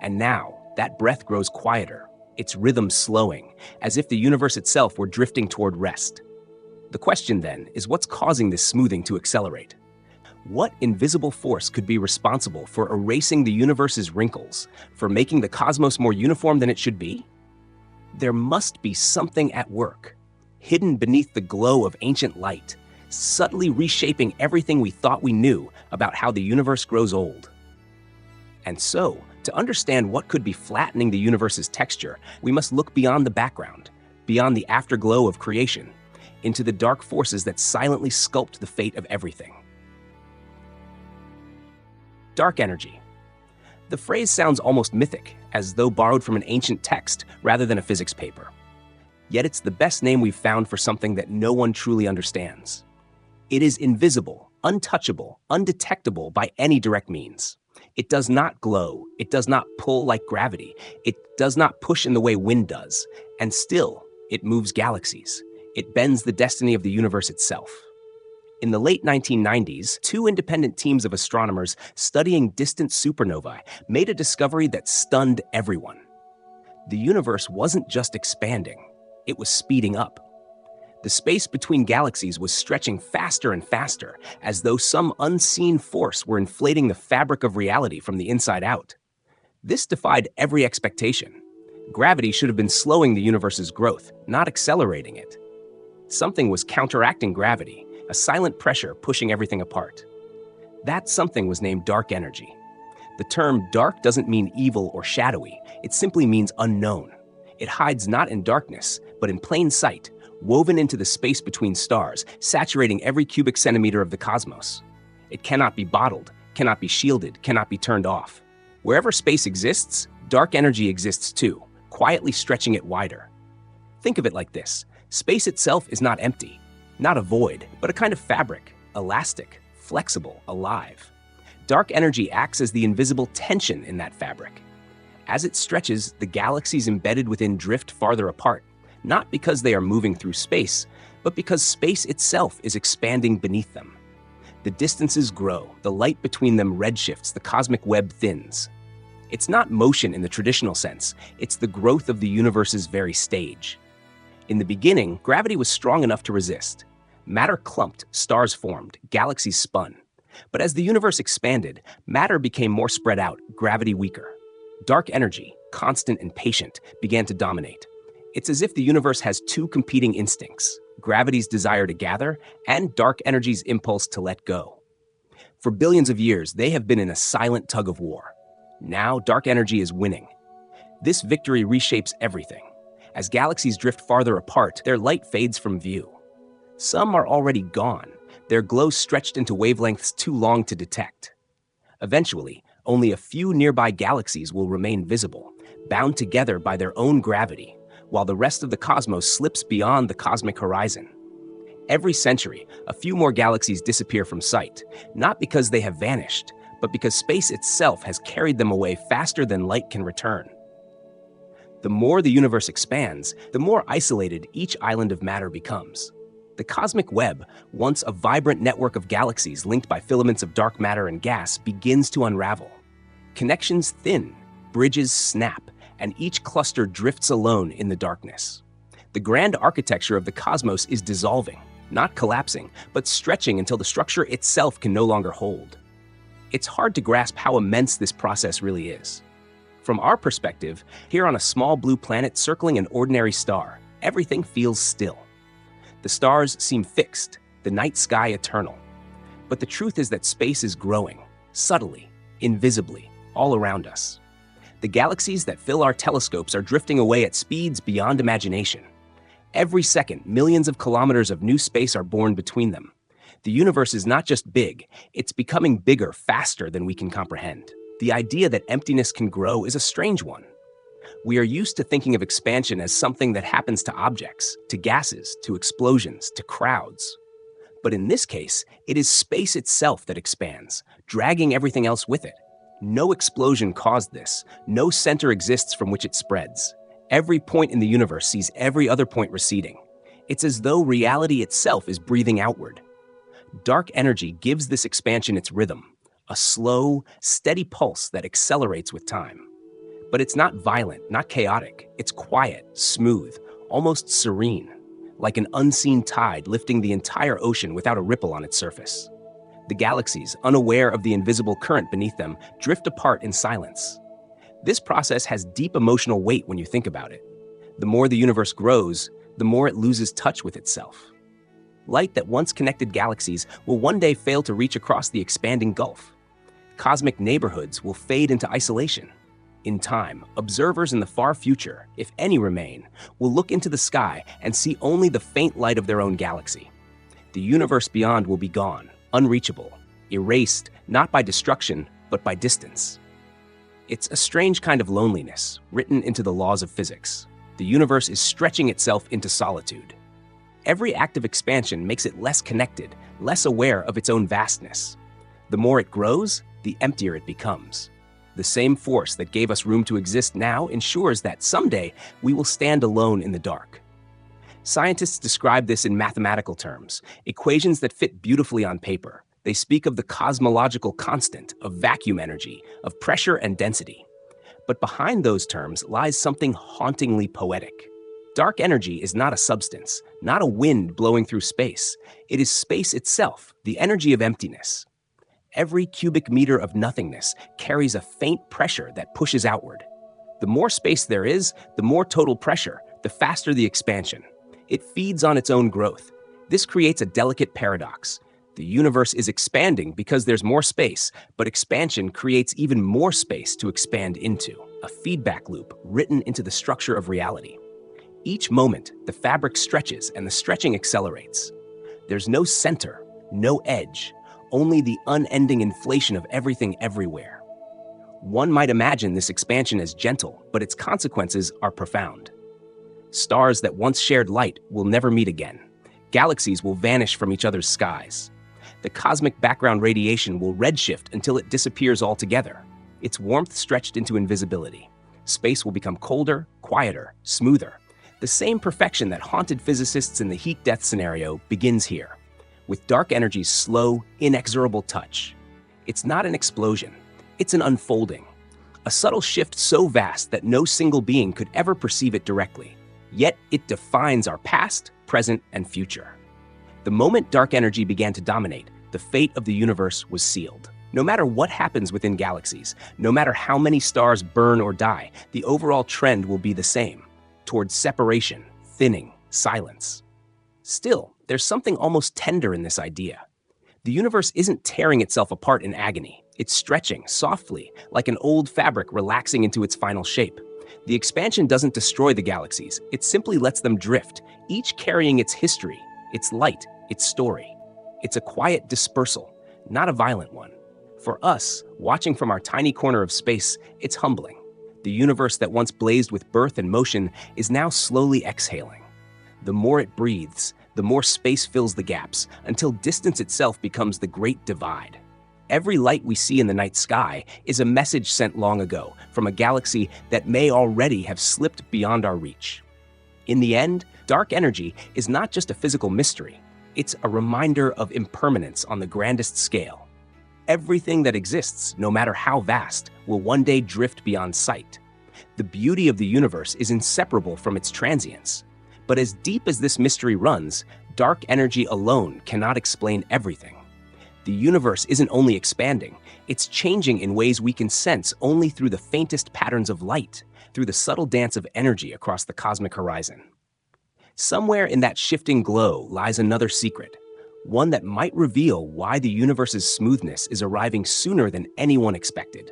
And now, that breath grows quieter, its rhythm slowing, as if the universe itself were drifting toward rest. The question then is, what's causing this smoothing to accelerate? What invisible force could be responsible for erasing the universe's wrinkles, for making the cosmos more uniform than it should be? There must be something at work, hidden beneath the glow of ancient light, subtly reshaping everything we thought we knew about how the universe grows old. And so, to understand what could be flattening the universe's texture, we must look beyond the background, beyond the afterglow of creation, into the dark forces that silently sculpt the fate of everything. Dark energy. The phrase sounds almost mythic, as though borrowed from an ancient text rather than a physics paper. Yet it's the best name we've found for something that no one truly understands. It is invisible, untouchable, undetectable by any direct means. It does not glow, it does not pull like gravity, it does not push in the way wind does, and still, it moves galaxies. It bends the destiny of the universe itself. In the late 1990s, two independent teams of astronomers studying distant supernovae made a discovery that stunned everyone. The universe wasn't just expanding, it was speeding up. The space between galaxies was stretching faster and faster, as though some unseen force were inflating the fabric of reality from the inside out. This defied every expectation. Gravity should have been slowing the universe's growth, not accelerating it. Something was counteracting gravity, a silent pressure pushing everything apart. That something was named dark energy. The term dark doesn't mean evil or shadowy, it simply means unknown. It hides not in darkness, but in plain sight, woven into the space between stars, saturating every cubic centimeter of the cosmos. It cannot be bottled, cannot be shielded, cannot be turned off. Wherever space exists, dark energy exists too, quietly stretching it wider. Think of it like this. Space itself is not empty, not a void, but a kind of fabric, elastic, flexible, alive. Dark energy acts as the invisible tension in that fabric. As it stretches, the galaxies embedded within drift farther apart, not because they are moving through space, but because space itself is expanding beneath them. The distances grow, the light between them redshifts, the cosmic web thins. It's not motion in the traditional sense, it's the growth of the universe's very stage. In the beginning, gravity was strong enough to resist. Matter clumped, stars formed, galaxies spun. But as the universe expanded, matter became more spread out, gravity weaker. Dark energy, constant and patient, began to dominate. It's as if the universe has two competing instincts, gravity's desire to gather and dark energy's impulse to let go. For billions of years, they have been in a silent tug of war. Now, dark energy is winning. This victory reshapes everything. As galaxies drift farther apart, their light fades from view. Some are already gone, their glow stretched into wavelengths too long to detect. Eventually, only a few nearby galaxies will remain visible, bound together by their own gravity, while the rest of the cosmos slips beyond the cosmic horizon. Every century, a few more galaxies disappear from sight, not because they have vanished, but because space itself has carried them away faster than light can return. The more the universe expands, the more isolated each island of matter becomes. The cosmic web, once a vibrant network of galaxies linked by filaments of dark matter and gas, begins to unravel. Connections thin, bridges snap, and each cluster drifts alone in the darkness. The grand architecture of the cosmos is dissolving, not collapsing, but stretching until the structure itself can no longer hold. It's hard to grasp how immense this process really is. From our perspective, here on a small blue planet circling an ordinary star, everything feels still. The stars seem fixed, the night sky eternal. But the truth is that space is growing, subtly, invisibly, all around us. The galaxies that fill our telescopes are drifting away at speeds beyond imagination. Every second, millions of kilometers of new space are born between them. The universe is not just big, it's becoming bigger faster than we can comprehend. The idea that emptiness can grow is a strange one. We are used to thinking of expansion as something that happens to objects, to gases, to explosions, to crowds. But in this case, it is space itself that expands, dragging everything else with it. No explosion caused this. No center exists from which it spreads. Every point in the universe sees every other point receding. It's as though reality itself is breathing outward. Dark energy gives this expansion its rhythm, a slow, steady pulse that accelerates with time. But it's not violent, not chaotic. It's quiet, smooth, almost serene, like an unseen tide lifting the entire ocean without a ripple on its surface. The galaxies, unaware of the invisible current beneath them, drift apart in silence. This process has deep emotional weight when you think about it. The more the universe grows, the more it loses touch with itself. Light that once connected galaxies will one day fail to reach across the expanding gulf. Cosmic neighborhoods will fade into isolation. In time, observers in the far future, if any remain, will look into the sky and see only the faint light of their own galaxy. The universe beyond will be gone, unreachable, erased not by destruction, but by distance. It's a strange kind of loneliness, written into the laws of physics. The universe is stretching itself into solitude. Every act of expansion makes it less connected, less aware of its own vastness. The more it grows, the emptier it becomes. The same force that gave us room to exist now ensures that someday we will stand alone in the dark. Scientists describe this in mathematical terms, equations that fit beautifully on paper. They speak of the cosmological constant, of vacuum energy, of pressure and density. But behind those terms lies something hauntingly poetic. Dark energy is not a substance, not a wind blowing through space. It is space itself, the energy of emptiness. Every cubic meter of nothingness carries a faint pressure that pushes outward. The more space there is, the more total pressure, the faster the expansion. It feeds on its own growth. This creates a delicate paradox. The universe is expanding because there's more space, but expansion creates even more space to expand into, a feedback loop written into the structure of reality. Each moment, the fabric stretches and the stretching accelerates. There's no center, no edge, only the unending inflation of everything everywhere. One might imagine this expansion as gentle, but its consequences are profound. Stars that once shared light will never meet again. Galaxies will vanish from each other's skies. The cosmic background radiation will redshift until it disappears altogether, its warmth stretched into invisibility. Space will become colder, quieter, smoother. The same perfection that haunted physicists in the heat death scenario begins here, with dark energy's slow, inexorable touch. It's not an explosion, it's an unfolding. A subtle shift so vast that no single being could ever perceive it directly. Yet it defines our past, present, and future. The moment dark energy began to dominate, the fate of the universe was sealed. No matter what happens within galaxies, no matter how many stars burn or die, the overall trend will be the same, towards separation, thinning, silence. Still, there's something almost tender in this idea. The universe isn't tearing itself apart in agony. It's stretching, softly, like an old fabric relaxing into its final shape. The expansion doesn't destroy the galaxies, it simply lets them drift, each carrying its history, its light, its story. It's a quiet dispersal, not a violent one. For us, watching from our tiny corner of space, it's humbling. The universe that once blazed with birth and motion is now slowly exhaling. The more it breathes, the more space fills the gaps, until distance itself becomes the great divide. Every light we see in the night sky is a message sent long ago from a galaxy that may already have slipped beyond our reach. In the end, dark energy is not just a physical mystery. It's a reminder of impermanence on the grandest scale. Everything that exists, no matter how vast, will one day drift beyond sight. The beauty of the universe is inseparable from its transience. But as deep as this mystery runs, dark energy alone cannot explain everything. The universe isn't only expanding, it's changing in ways we can sense only through the faintest patterns of light, through the subtle dance of energy across the cosmic horizon. Somewhere in that shifting glow lies another secret, one that might reveal why the universe's smoothness is arriving sooner than anyone expected.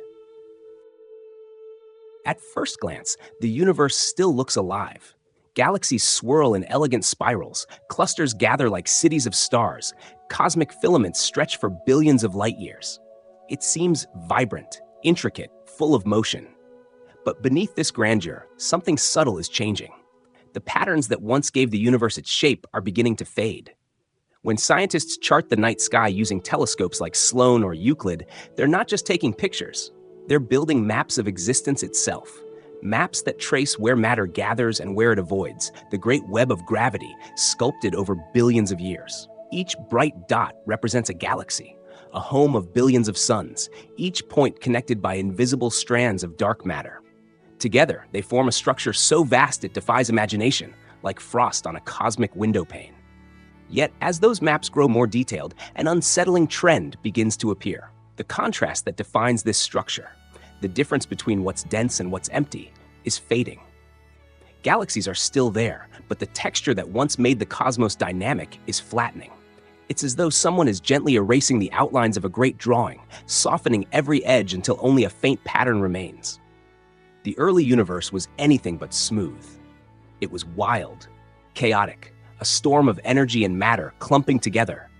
At first glance, the universe still looks alive. Galaxies swirl in elegant spirals, clusters gather like cities of stars, cosmic filaments stretch for billions of light years. It seems vibrant, intricate, full of motion. But beneath this grandeur, something subtle is changing. The patterns that once gave the universe its shape are beginning to fade. When scientists chart the night sky using telescopes like Sloan or Euclid, they're not just taking pictures. They're building maps of existence itself. Maps that trace where matter gathers and where it avoids, the great web of gravity sculpted over billions of years. Each bright dot represents a galaxy, a home of billions of suns, each point connected by invisible strands of dark matter. Together, they form a structure so vast it defies imagination, like frost on a cosmic windowpane. Yet, as those maps grow more detailed, an unsettling trend begins to appear. The contrast that defines this structure, the difference between what's dense and what's empty, is fading. Galaxies are still there, but the texture that once made the cosmos dynamic is flattening. It's as though someone is gently erasing the outlines of a great drawing, softening every edge until only a faint pattern remains. The early universe was anything but smooth. It was wild, chaotic, a storm of energy and matter clumping together,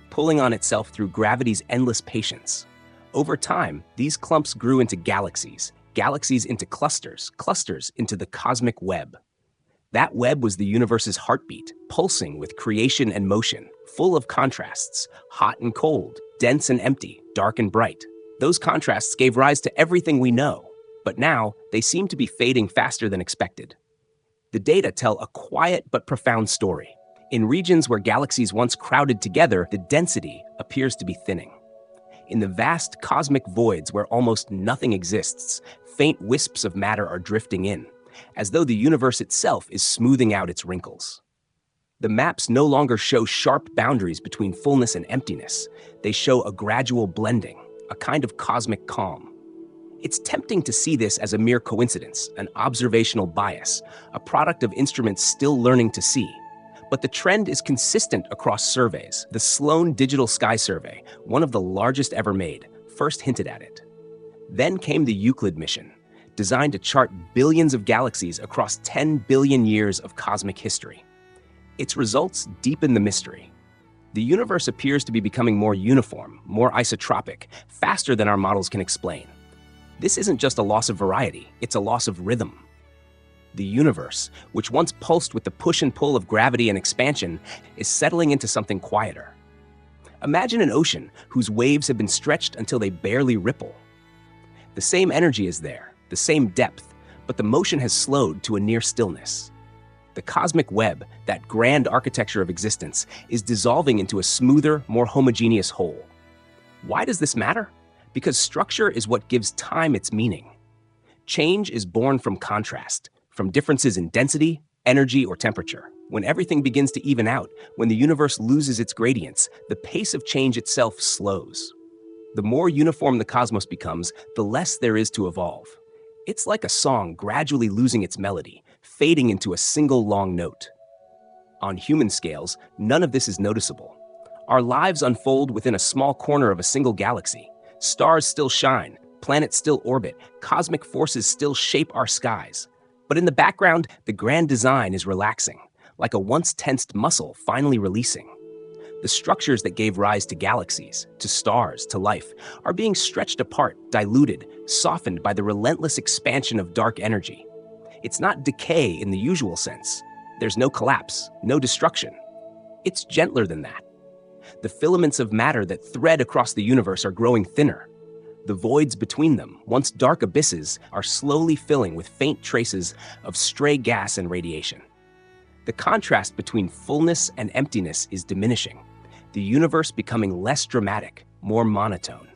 pulling on itself through gravity's endless patience. Over time, these clumps grew into galaxies, galaxies into clusters, clusters into the cosmic web. That web was the universe's heartbeat, pulsing with creation and motion, full of contrasts, hot and cold, dense and empty, dark and bright. Those contrasts gave rise to everything we know, but now they seem to be fading faster than expected. The data tell a quiet but profound story. In regions where galaxies once crowded together, the density appears to be thinning. In the vast cosmic voids where almost nothing exists, faint wisps of matter are drifting in. as though the universe itself is smoothing out its wrinkles. The maps no longer show sharp boundaries between fullness and emptiness. They show a gradual blending, a kind of cosmic calm. It's tempting to see this as a mere coincidence, an observational bias, a product of instruments still learning to see. But the trend is consistent across surveys. The Sloan Digital Sky Survey, one of the largest ever made, first hinted at it. Then came the Euclid mission, designed to chart billions of galaxies across 10 billion years of cosmic history. Its results deepen the mystery. The universe appears to be becoming more uniform, more isotropic, faster than our models can explain. This isn't just a loss of variety, it's a loss of rhythm. The universe, which once pulsed with the push and pull of gravity and expansion, is settling into something quieter. Imagine an ocean whose waves have been stretched until they barely ripple. The same energy is there, the same depth, but the motion has slowed to a near stillness. The cosmic web, that grand architecture of existence, is dissolving into a smoother, more homogeneous whole. Why does this matter? Because structure is what gives time its meaning. Change is born from contrast, from differences in density, energy, or temperature. When everything begins to even out, when the universe loses its gradients, the pace of change itself slows. The more uniform the cosmos becomes, the less there is to evolve. It's like a song gradually losing its melody, fading into a single long note. On human scales, none of this is noticeable. Our lives unfold within a small corner of a single galaxy. Stars still shine, planets still orbit, cosmic forces still shape our skies. But in the background, the grand design is relaxing, like a once tensed muscle finally releasing. The structures that gave rise to galaxies, to stars, to life, are being stretched apart, diluted, softened by the relentless expansion of dark energy. It's not decay in the usual sense. There's no collapse, no destruction. It's gentler than that. The filaments of matter that thread across the universe are growing thinner. The voids between them, once dark abysses, are slowly filling with faint traces of stray gas and radiation. The contrast between fullness and emptiness is diminishing, the universe becoming less dramatic, more monotone.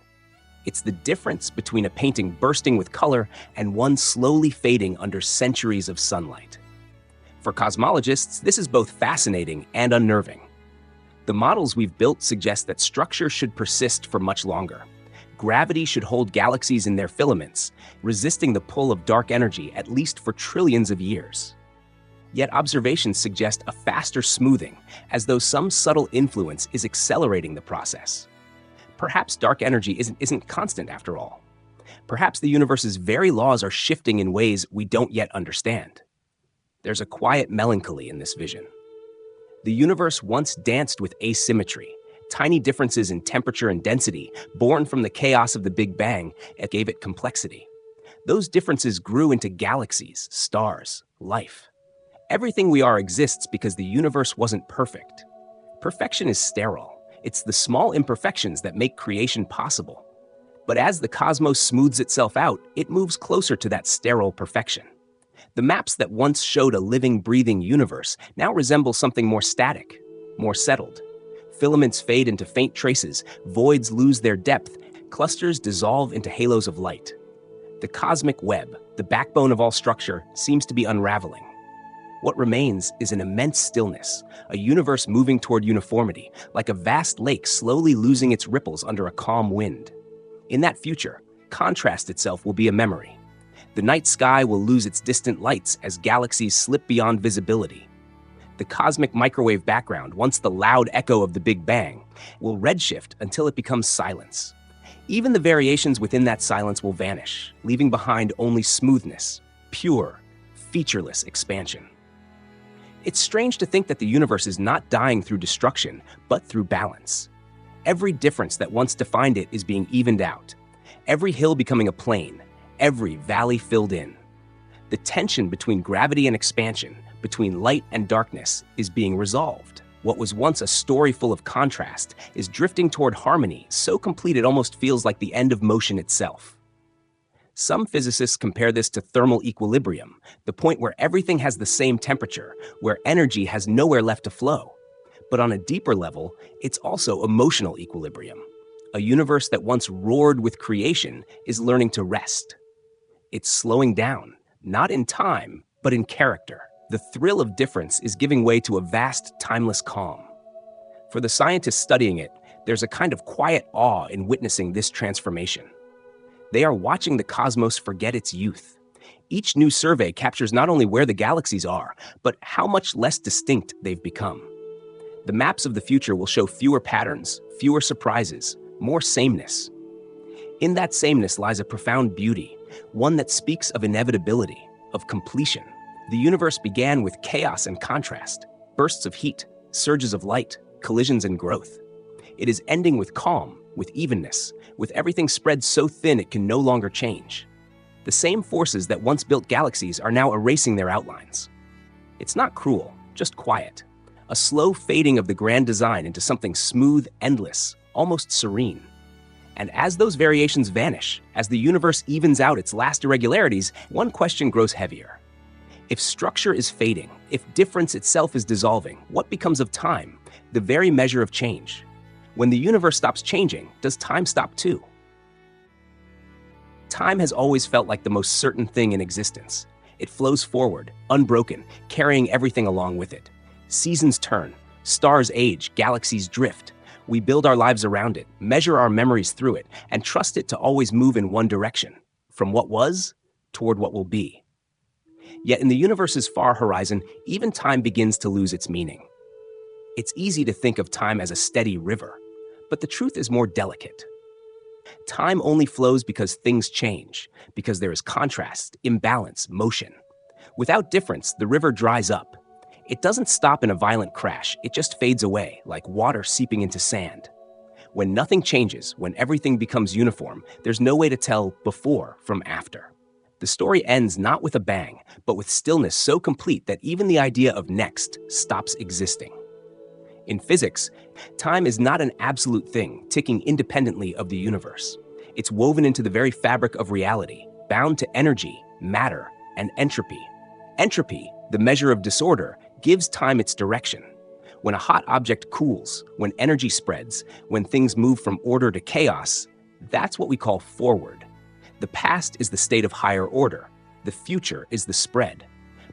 It's the difference between a painting bursting with color and one slowly fading under centuries of sunlight. For cosmologists, this is both fascinating and unnerving. The models we've built suggest that structure should persist for much longer. Gravity should hold galaxies in their filaments, resisting the pull of dark energy at least for trillions of years. Yet observations suggest a faster smoothing, as though some subtle influence is accelerating the process. Perhaps dark energy isn't constant after all. Perhaps the universe's very laws are shifting in ways we don't yet understand. There's a quiet melancholy in this vision. The universe once danced with asymmetry, tiny differences in temperature and density, born from the chaos of the Big Bang, and gave it complexity. Those differences grew into galaxies, stars, life. Everything we are exists because the universe wasn't perfect. Perfection is sterile. It's the small imperfections that make creation possible. But as the cosmos smooths itself out, it moves closer to that sterile perfection. The maps that once showed a living, breathing universe now resemble something more static, more settled. Filaments fade into faint traces, voids lose their depth, clusters dissolve into halos of light. The cosmic web, the backbone of all structure, seems to be unraveling. What remains is an immense stillness, a universe moving toward uniformity, like a vast lake slowly losing its ripples under a calm wind. In that future, contrast itself will be a memory. The night sky will lose its distant lights as galaxies slip beyond visibility. The cosmic microwave background, once the loud echo of the Big Bang, will redshift until it becomes silence. Even the variations within that silence will vanish, leaving behind only smoothness, pure, featureless expansion. It's strange to think that the universe is not dying through destruction, but through balance. Every difference that once defined it is being evened out. Every hill becoming a plain, every valley filled in. The tension between gravity and expansion, between light and darkness, is being resolved. What was once a story full of contrast is drifting toward harmony so complete it almost feels like the end of motion itself. Some physicists compare this to thermal equilibrium, the point where everything has the same temperature, where energy has nowhere left to flow. But on a deeper level, it's also emotional equilibrium. A universe that once roared with creation is learning to rest. It's slowing down, not in time, but in character. The thrill of difference is giving way to a vast, timeless calm. For the scientists studying it, there's a kind of quiet awe in witnessing this transformation. They are watching the cosmos forget its youth. Each new survey captures not only where the galaxies are, but how much less distinct they've become. The maps of the future will show fewer patterns, fewer surprises, more sameness. In that sameness lies a profound beauty, one that speaks of inevitability, of completion. The universe began with chaos and contrast, bursts of heat, surges of light, collisions and growth. It is ending with calm, with evenness, with everything spread so thin it can no longer change. The same forces that once built galaxies are now erasing their outlines. It's not cruel, just quiet. A slow fading of the grand design into something smooth, endless, almost serene. And as those variations vanish, as the universe evens out its last irregularities, one question grows heavier. If structure is fading, if difference itself is dissolving, what becomes of time, the very measure of change? When the universe stops changing, does time stop too? Time has always felt like the most certain thing in existence. It flows forward, unbroken, carrying everything along with it. Seasons turn, stars age, galaxies drift. We build our lives around it, measure our memories through it, and trust it to always move in one direction, from what was toward what will be. Yet in the universe's far horizon, even time begins to lose its meaning. It's easy to think of time as a steady river, but the truth is more delicate. Time only flows because things change, because there is contrast, imbalance, motion. Without difference, the river dries up. It doesn't stop in a violent crash, it just fades away, like water seeping into sand. When nothing changes, when everything becomes uniform, there's no way to tell before from after. The story ends not with a bang, but with stillness so complete that even the idea of next stops existing. In physics, time is not an absolute thing, ticking independently of the universe. It's woven into the very fabric of reality, bound to energy, matter, and entropy. Entropy, the measure of disorder, gives time its direction. When a hot object cools, when energy spreads, when things move from order to chaos, that's what we call forward. The past is the state of higher order. The future is the spread.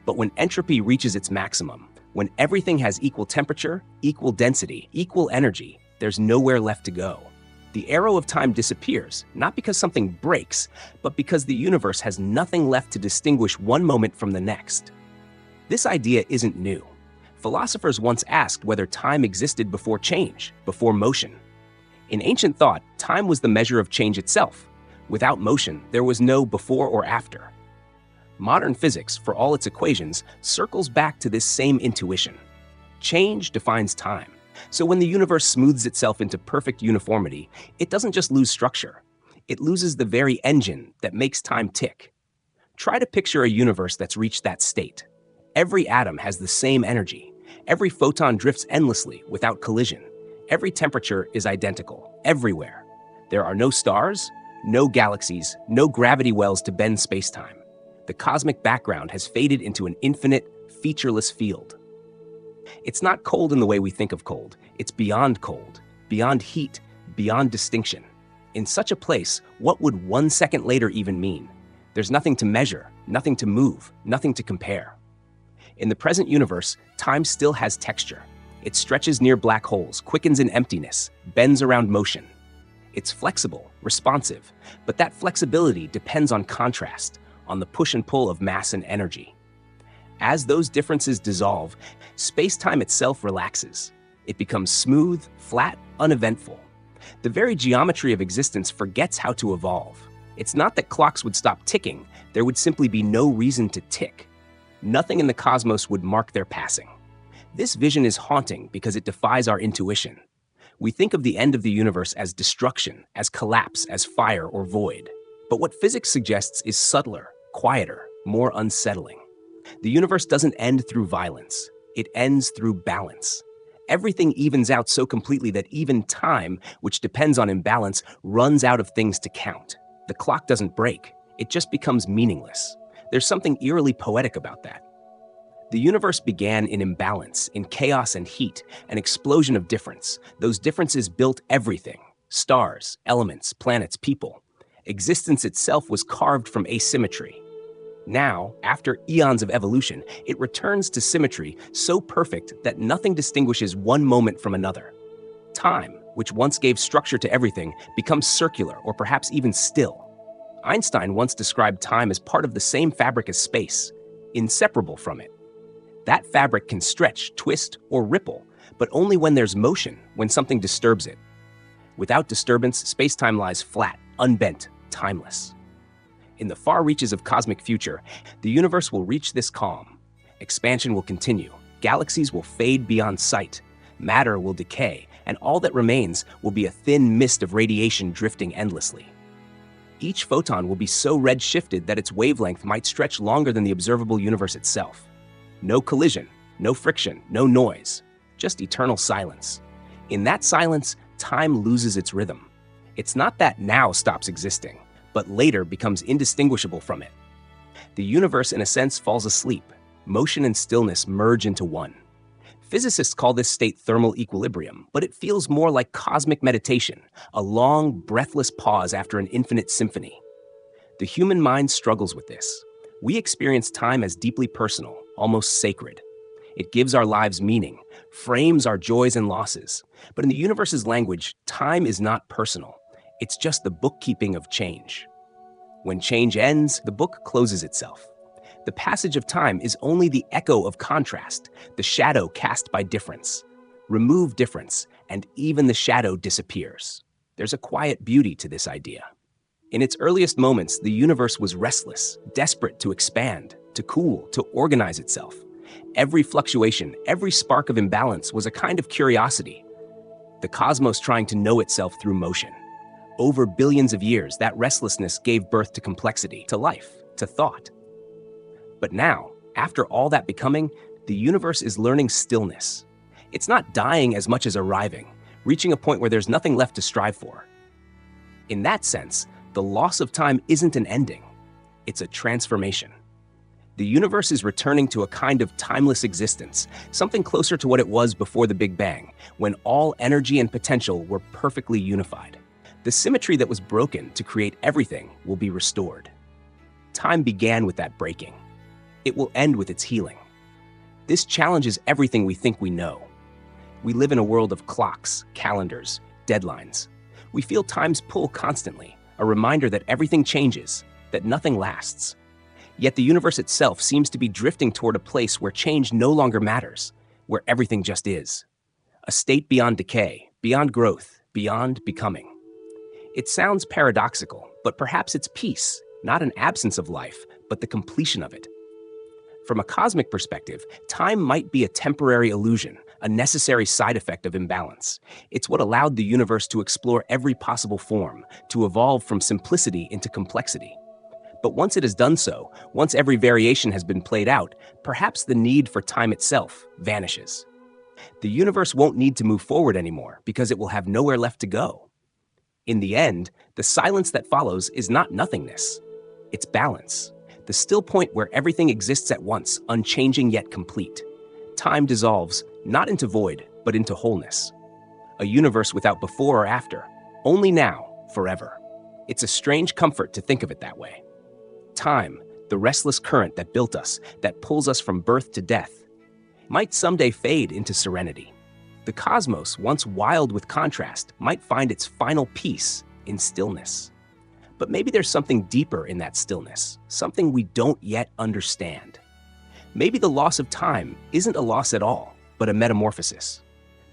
But when entropy reaches its maximum, when everything has equal temperature, equal density, equal energy, there's nowhere left to go. The arrow of time disappears, not because something breaks, but because the universe has nothing left to distinguish one moment from the next. This idea isn't new. Philosophers once asked whether time existed before change, before motion. In ancient thought, time was the measure of change itself. Without motion, there was no before or after. Modern physics, for all its equations, circles back to this same intuition. Change defines time. So when the universe smooths itself into perfect uniformity, it doesn't just lose structure. It loses the very engine that makes time tick. Try to picture a universe that's reached that state. Every atom has the same energy. Every photon drifts endlessly without collision. Every temperature is identical, everywhere. There are no stars, no galaxies, no gravity wells to bend space-time. The cosmic background has faded into an infinite, featureless field. It's not cold in the way we think of cold. It's beyond cold, beyond heat, beyond distinction. In such a place, what would 1 second later even mean? There's nothing to measure, nothing to move, nothing to compare. In the present universe, time still has texture. It stretches near black holes, quickens in emptiness, bends around motion. It's flexible, responsive, but that flexibility depends on contrast, on the push and pull of mass and energy. As those differences dissolve, space-time itself relaxes. It becomes smooth, flat, uneventful. The very geometry of existence forgets how to evolve. It's not that clocks would stop ticking, there would simply be no reason to tick. Nothing in the cosmos would mark their passing. This vision is haunting because it defies our intuition. We think of the end of the universe as destruction, as collapse, as fire or void. But what physics suggests is subtler, quieter, more unsettling. The universe doesn't end through violence. It ends through balance. Everything evens out so completely that even time, which depends on imbalance, runs out of things to count. The clock doesn't break. It just becomes meaningless. There's something eerily poetic about that. The universe began in imbalance, in chaos and heat, an explosion of difference. Those differences built everything: stars, elements, planets, people. Existence itself was carved from asymmetry. Now, after eons of evolution, it returns to symmetry so perfect that nothing distinguishes one moment from another. Time, which once gave structure to everything, becomes circular or perhaps even still. Einstein once described time as part of the same fabric as space, inseparable from it. That fabric can stretch, twist, or ripple, but only when there's motion, when something disturbs it. Without disturbance, space-time lies flat, unbent, timeless. In the far reaches of cosmic future, the universe will reach this calm. Expansion will continue, galaxies will fade beyond sight, matter will decay, and all that remains will be a thin mist of radiation drifting endlessly. Each photon will be so red-shifted that its wavelength might stretch longer than the observable universe itself. No collision, no friction, no noise, just eternal silence. In that silence, time loses its rhythm. It's not that now stops existing, but later becomes indistinguishable from it. The universe, in a sense, falls asleep. Motion and stillness merge into one. Physicists call this state thermal equilibrium, but it feels more like cosmic meditation, a long, breathless pause after an infinite symphony. The human mind struggles with this. We experience time as deeply personal, almost sacred. It gives our lives meaning, frames our joys and losses. But in the universe's language, time is not personal. It's just the bookkeeping of change. When change ends, the book closes itself. The passage of time is only the echo of contrast, the shadow cast by difference. Remove difference, and even the shadow disappears. There's a quiet beauty to this idea. In its earliest moments, the universe was restless, desperate to expand, to cool, to organize itself. Every fluctuation, every spark of imbalance was a kind of curiosity. The cosmos trying to know itself through motion. Over billions of years, that restlessness gave birth to complexity, to life, to thought. But now, after all that becoming, the universe is learning stillness. It's not dying as much as arriving, reaching a point where there's nothing left to strive for. In that sense, the loss of time isn't an ending. It's a transformation. The universe is returning to a kind of timeless existence, something closer to what it was before the Big Bang, when all energy and potential were perfectly unified. The symmetry that was broken to create everything will be restored. Time began with that breaking. It will end with its healing. This challenges everything we think we know. We live in a world of clocks, calendars, deadlines. We feel time's pull constantly, a reminder that everything changes, that nothing lasts. Yet the universe itself seems to be drifting toward a place where change no longer matters, where everything just is. A state beyond decay, beyond growth, beyond becoming. It sounds paradoxical, but perhaps it's peace, not an absence of life, but the completion of it. From a cosmic perspective, time might be a temporary illusion, a necessary side effect of imbalance. It's what allowed the universe to explore every possible form, to evolve from simplicity into complexity. But once it has done so, once every variation has been played out, perhaps the need for time itself vanishes. The universe won't need to move forward anymore because it will have nowhere left to go. In the end, the silence that follows is not nothingness. It's balance, the still point where everything exists at once, unchanging yet complete. Time dissolves, not into void, but into wholeness. A universe without before or after, only now, forever. It's a strange comfort to think of it that way. Time, the restless current that built us, that pulls us from birth to death, might someday fade into serenity. The cosmos, once wild with contrast, might find its final peace in stillness. But maybe there's something deeper in that stillness, something we don't yet understand. Maybe the loss of time isn't a loss at all, but a metamorphosis.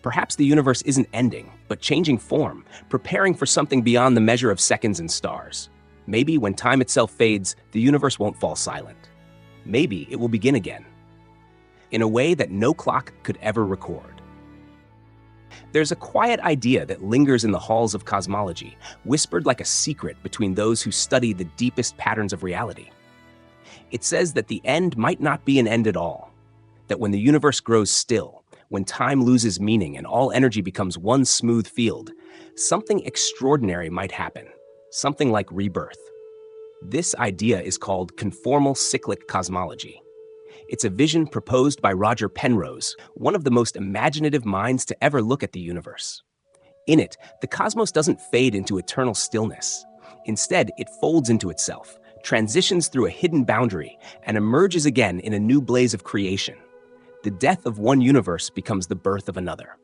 Perhaps the universe isn't ending, but changing form, preparing for something beyond the measure of seconds and stars. Maybe when time itself fades, the universe won't fall silent. Maybe it will begin again, in a way that no clock could ever record. There's a quiet idea that lingers in the halls of cosmology, whispered like a secret between those who study the deepest patterns of reality. It says that the end might not be an end at all, that when the universe grows still, when time loses meaning and all energy becomes one smooth field, something extraordinary might happen, something like rebirth. This idea is called conformal cyclic cosmology. It's a vision proposed by Roger Penrose, one of the most imaginative minds to ever look at the universe. In it, the cosmos doesn't fade into eternal stillness. Instead, it folds into itself, transitions through a hidden boundary, and emerges again in a new blaze of creation. The death of one universe becomes the birth of another.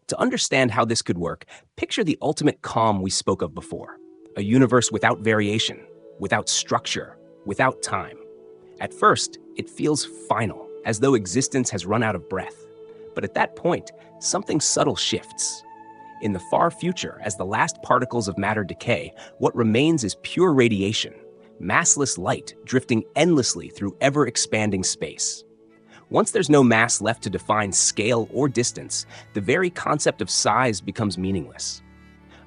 To understand how this could work, picture the ultimate calm we spoke of before. A universe without variation, without structure, without time. At first, it feels final, as though existence has run out of breath. But at that point, something subtle shifts. In the far future, as the last particles of matter decay, what remains is pure radiation, massless light drifting endlessly through ever-expanding space. Once there's no mass left to define scale or distance, the very concept of size becomes meaningless.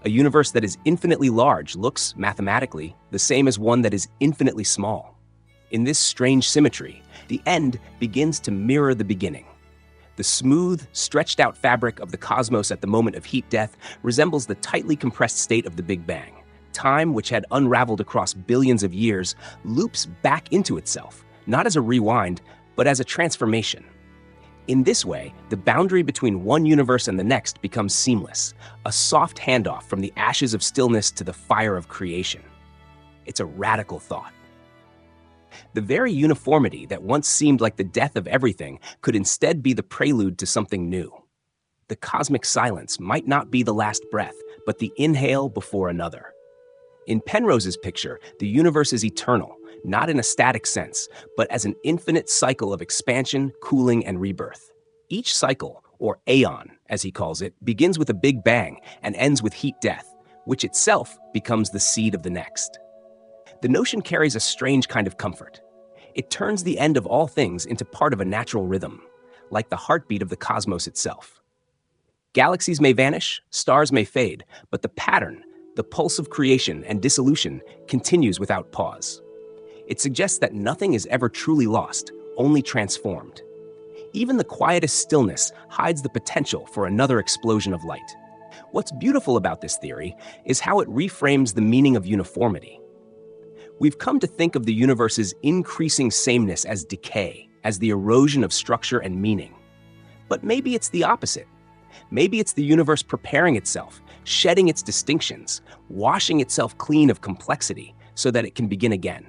A universe that is infinitely large looks, mathematically, the same as one that is infinitely small. In this strange symmetry, the end begins to mirror the beginning. The smooth, stretched-out fabric of the cosmos at the moment of heat death resembles the tightly compressed state of the Big Bang. Time, which had unraveled across billions of years, loops back into itself, not as a rewind, but as a transformation. In this way, the boundary between one universe and the next becomes seamless, a soft handoff from the ashes of stillness to the fire of creation. It's a radical thought. The very uniformity that once seemed like the death of everything could instead be the prelude to something new. The cosmic silence might not be the last breath, but the inhale before another. In Penrose's picture, the universe is eternal, not in a static sense, but as an infinite cycle of expansion, cooling, and rebirth. Each cycle, or aeon, as he calls it, begins with a big bang and ends with heat death, which itself becomes the seed of the next. The notion carries a strange kind of comfort. It turns the end of all things into part of a natural rhythm, like the heartbeat of the cosmos itself. Galaxies may vanish, stars may fade, but the pattern, the pulse of creation and dissolution, continues without pause. It suggests that nothing is ever truly lost, only transformed. Even the quietest stillness hides the potential for another explosion of light. What's beautiful about this theory is how it reframes the meaning of uniformity. We've come to think of the universe's increasing sameness as decay, as the erosion of structure and meaning. But maybe it's the opposite. Maybe it's the universe preparing itself, shedding its distinctions, washing itself clean of complexity so that it can begin again.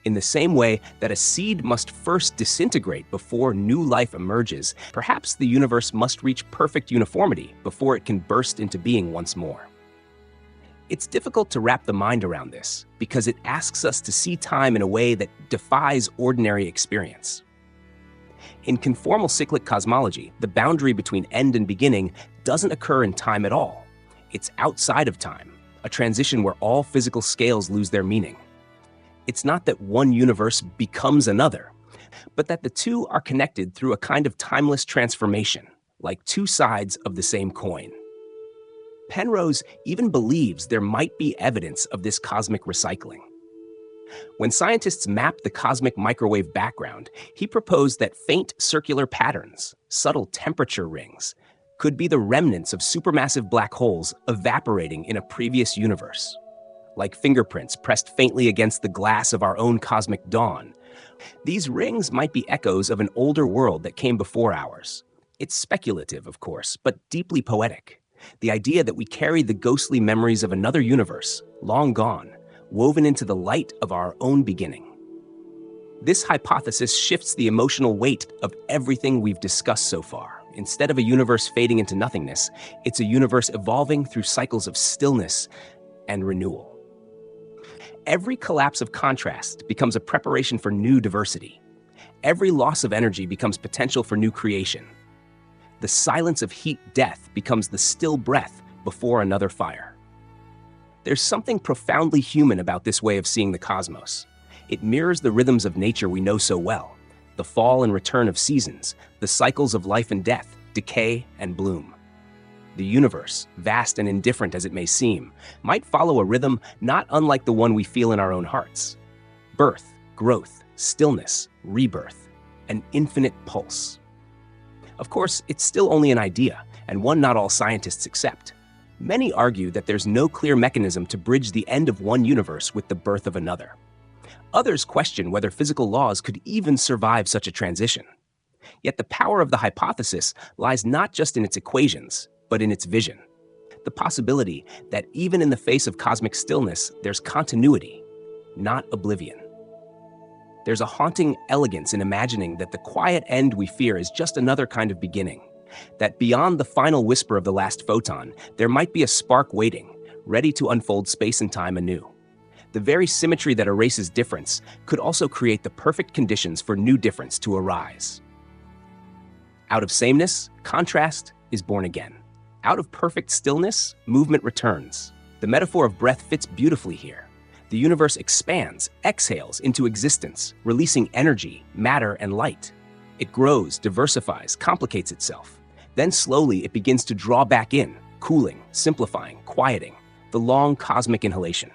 In the same way that a seed must first disintegrate before new life emerges, perhaps the universe must reach perfect uniformity before it can burst into being once more. It's difficult to wrap the mind around this because it asks us to see time in a way that defies ordinary experience. In conformal cyclic cosmology, the boundary between end and beginning doesn't occur in time at all. It's outside of time, a transition where all physical scales lose their meaning. It's not that one universe becomes another, but that the two are connected through a kind of timeless transformation, like two sides of the same coin. Penrose even believes there might be evidence of this cosmic recycling. When scientists mapped the cosmic microwave background, he proposed that faint circular patterns, subtle temperature rings, could be the remnants of supermassive black holes evaporating in a previous universe. Like fingerprints pressed faintly against the glass of our own cosmic dawn. These rings might be echoes of an older world that came before ours. It's speculative, of course, but deeply poetic. The idea that we carry the ghostly memories of another universe, long gone, woven into the light of our own beginning. This hypothesis shifts the emotional weight of everything we've discussed so far. Instead of a universe fading into nothingness, it's a universe evolving through cycles of stillness and renewal. Every collapse of contrast becomes a preparation for new diversity. Every loss of energy becomes potential for new creation. The silence of heat death becomes the still breath before another fire. There's something profoundly human about this way of seeing the cosmos. It mirrors the rhythms of nature we know so well, the fall and return of seasons, the cycles of life and death, decay and bloom. The universe, vast and indifferent as it may seem, might follow a rhythm not unlike the one we feel in our own hearts. Birth, growth, stillness, rebirth, an infinite pulse. Of course, it's still only an idea, and one not all scientists accept. Many argue that there's no clear mechanism to bridge the end of one universe with the birth of another. Others question whether physical laws could even survive such a transition. Yet the power of the hypothesis lies not just in its equations, but in its vision. The possibility that even in the face of cosmic stillness, there's continuity. not oblivion. There's a haunting elegance in imagining that the quiet end we fear is just another kind of beginning, that beyond the final whisper of the last photon, there might be a spark waiting, ready to unfold space and time anew. The very symmetry that erases difference could also create the perfect conditions for new difference to arise. Out of sameness, contrast is born again. Out of perfect stillness, movement returns. The metaphor of breath fits beautifully here. The universe expands, exhales into existence, releasing energy, matter, and light. It grows, diversifies, complicates itself. Then slowly it begins to draw back in, cooling, simplifying, quieting, the long cosmic inhalation.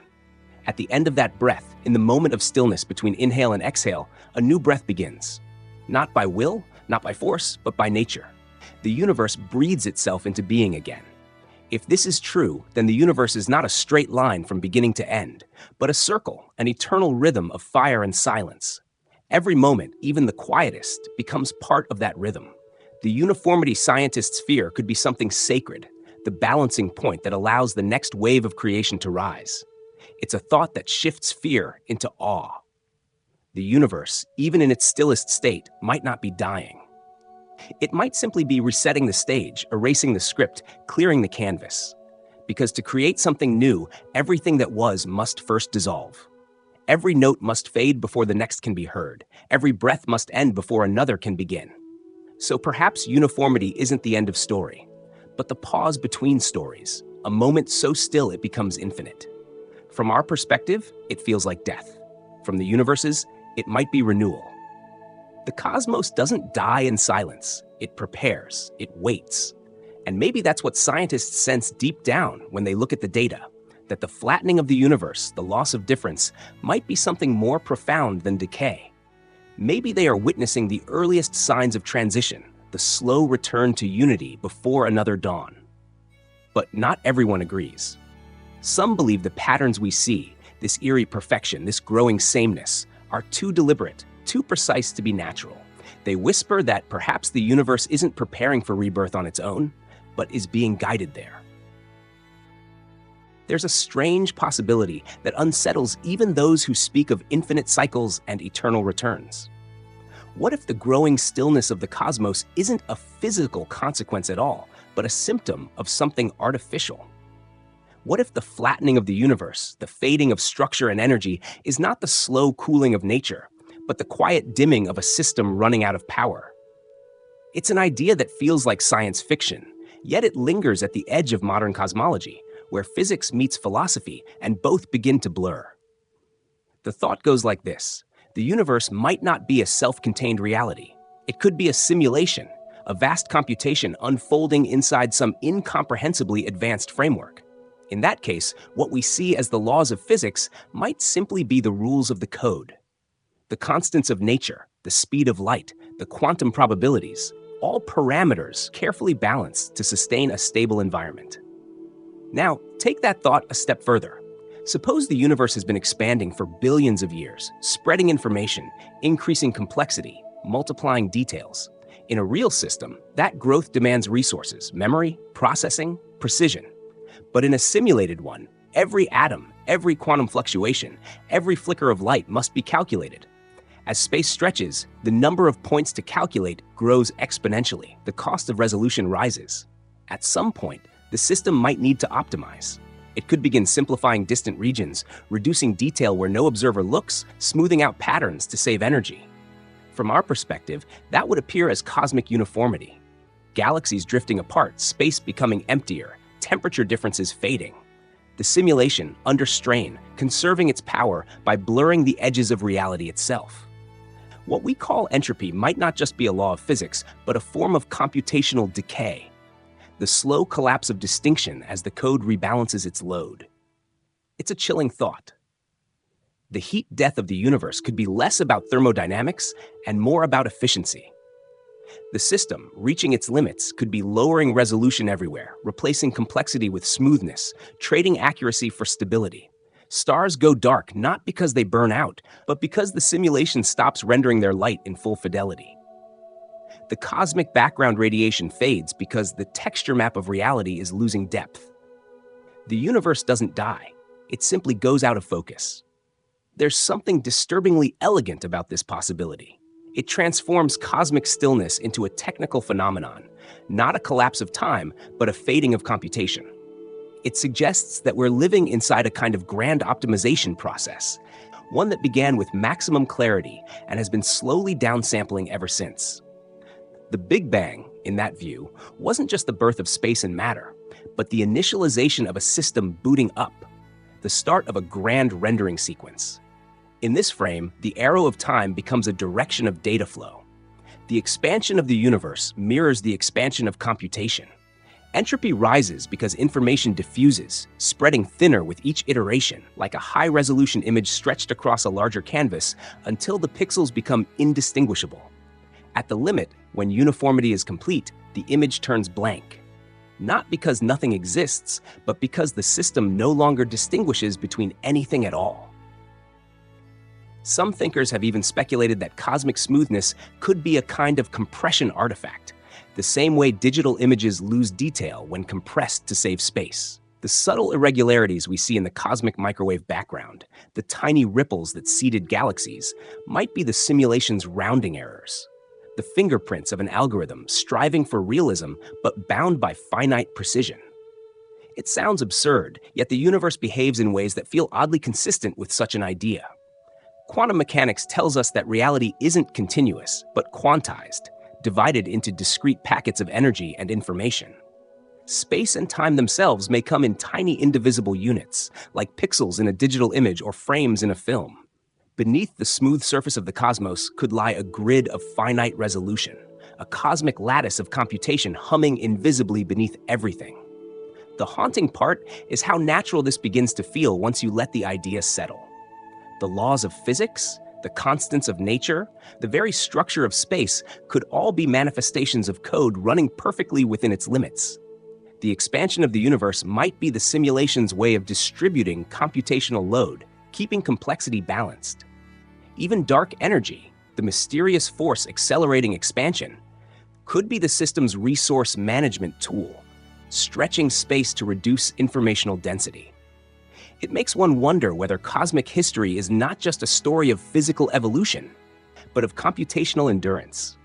At the end of that breath, in the moment of stillness between inhale and exhale, a new breath begins. Not by will, not by force, but by nature. The universe breathes itself into being again. If this is true, then the universe is not a straight line from beginning to end, but a circle, an eternal rhythm of fire and silence. Every moment, even the quietest, becomes part of that rhythm. The uniformity scientists fear could be something sacred, the balancing point that allows the next wave of creation to rise. It's a thought that shifts fear into awe. The universe, even in its stillest state, might not be dying. It might simply be resetting the stage, erasing the script, clearing the canvas. Because to create something new, everything that was must first dissolve. Every note must fade before the next can be heard. Every breath must end before another can begin. So perhaps uniformity isn't the end of story, but the pause between stories, a moment so still it becomes infinite. From our perspective, it feels like death. From the universe's, it might be renewal. The cosmos doesn't die in silence. It prepares, it waits. And maybe that's what scientists sense deep down when they look at the data, that the flattening of the universe, the loss of difference, might be something more profound than decay. Maybe they are witnessing the earliest signs of transition, the slow return to unity before another dawn. But not everyone agrees. Some believe the patterns we see, this eerie perfection, this growing sameness, are too deliberate, too precise to be natural. They whisper that perhaps the universe isn't preparing for rebirth on its own, but is being guided there. There's a strange possibility that unsettles even those who speak of infinite cycles and eternal returns. What if the growing stillness of the cosmos isn't a physical consequence at all, but a symptom of something artificial? What if the flattening of the universe, the fading of structure and energy, is not the slow cooling of nature, but the quiet dimming of a system running out of power? It's an idea that feels like science fiction, yet it lingers at the edge of modern cosmology, where physics meets philosophy and both begin to blur. The thought goes like this: the universe might not be a self-contained reality. It could be a simulation, a vast computation unfolding inside some incomprehensibly advanced framework. In that case, what we see as the laws of physics might simply be the rules of the code. The constants of nature, the speed of light, the quantum probabilities, all parameters carefully balanced to sustain a stable environment. Now, take that thought a step further. Suppose the universe has been expanding for billions of years, spreading information, increasing complexity, multiplying details. In a real system, that growth demands resources, memory, processing, precision. But in a simulated one, every atom, every quantum fluctuation, every flicker of light must be calculated. As space stretches, the number of points to calculate grows exponentially. The cost of resolution rises. At some point, the system might need to optimize. It could begin simplifying distant regions, reducing detail where no observer looks, smoothing out patterns to save energy. From our perspective, that would appear as cosmic uniformity. Galaxies drifting apart, space becoming emptier, temperature differences fading. The simulation, under strain, conserving its power by blurring the edges of reality itself. What we call entropy might not just be a law of physics, but a form of computational decay. The slow collapse of distinction as the code rebalances its load. It's a chilling thought. The heat death of the universe could be less about thermodynamics and more about efficiency. The system, reaching its limits, could be lowering resolution everywhere, replacing complexity with smoothness, trading accuracy for stability. Stars go dark not because they burn out, but because the simulation stops rendering their light in full fidelity. The cosmic background radiation fades because the texture map of reality is losing depth. The universe doesn't die, it simply goes out of focus. There's something disturbingly elegant about this possibility. It transforms cosmic stillness into a technical phenomenon, not a collapse of time, but a fading of computation. It suggests that we're living inside a kind of grand optimization process, one that began with maximum clarity and has been slowly downsampling ever since. The Big Bang, in that view, wasn't just the birth of space and matter, but the initialization of a system booting up, the start of a grand rendering sequence. In this frame, the arrow of time becomes a direction of data flow. The expansion of the universe mirrors the expansion of computation. Entropy rises because information diffuses, spreading thinner with each iteration, like a high-resolution image stretched across a larger canvas until the pixels become indistinguishable. At the limit, when uniformity is complete, the image turns blank. Not because nothing exists, but because the system no longer distinguishes between anything at all. Some thinkers have even speculated that cosmic smoothness could be a kind of compression artifact, the same way digital images lose detail when compressed to save space. The subtle irregularities we see in the cosmic microwave background, the tiny ripples that seeded galaxies, might be the simulation's rounding errors. The fingerprints of an algorithm striving for realism but bound by finite precision. It sounds absurd, yet the universe behaves in ways that feel oddly consistent with such an idea. Quantum mechanics tells us that reality isn't continuous, but quantized, divided into discrete packets of energy and information. Space and time themselves may come in tiny indivisible units, like pixels in a digital image or frames in a film. Beneath the smooth surface of the cosmos could lie a grid of finite resolution, a cosmic lattice of computation humming invisibly beneath everything. The haunting part is how natural this begins to feel once you let the idea settle. The laws of physics, the constants of nature, the very structure of space could all be manifestations of code running perfectly within its limits. The expansion of the universe might be the simulation's way of distributing computational load, keeping complexity balanced. Even dark energy, the mysterious force accelerating expansion, could be the system's resource management tool, stretching space to reduce informational density. It makes one wonder whether cosmic history is not just a story of physical evolution, but of computational endurance.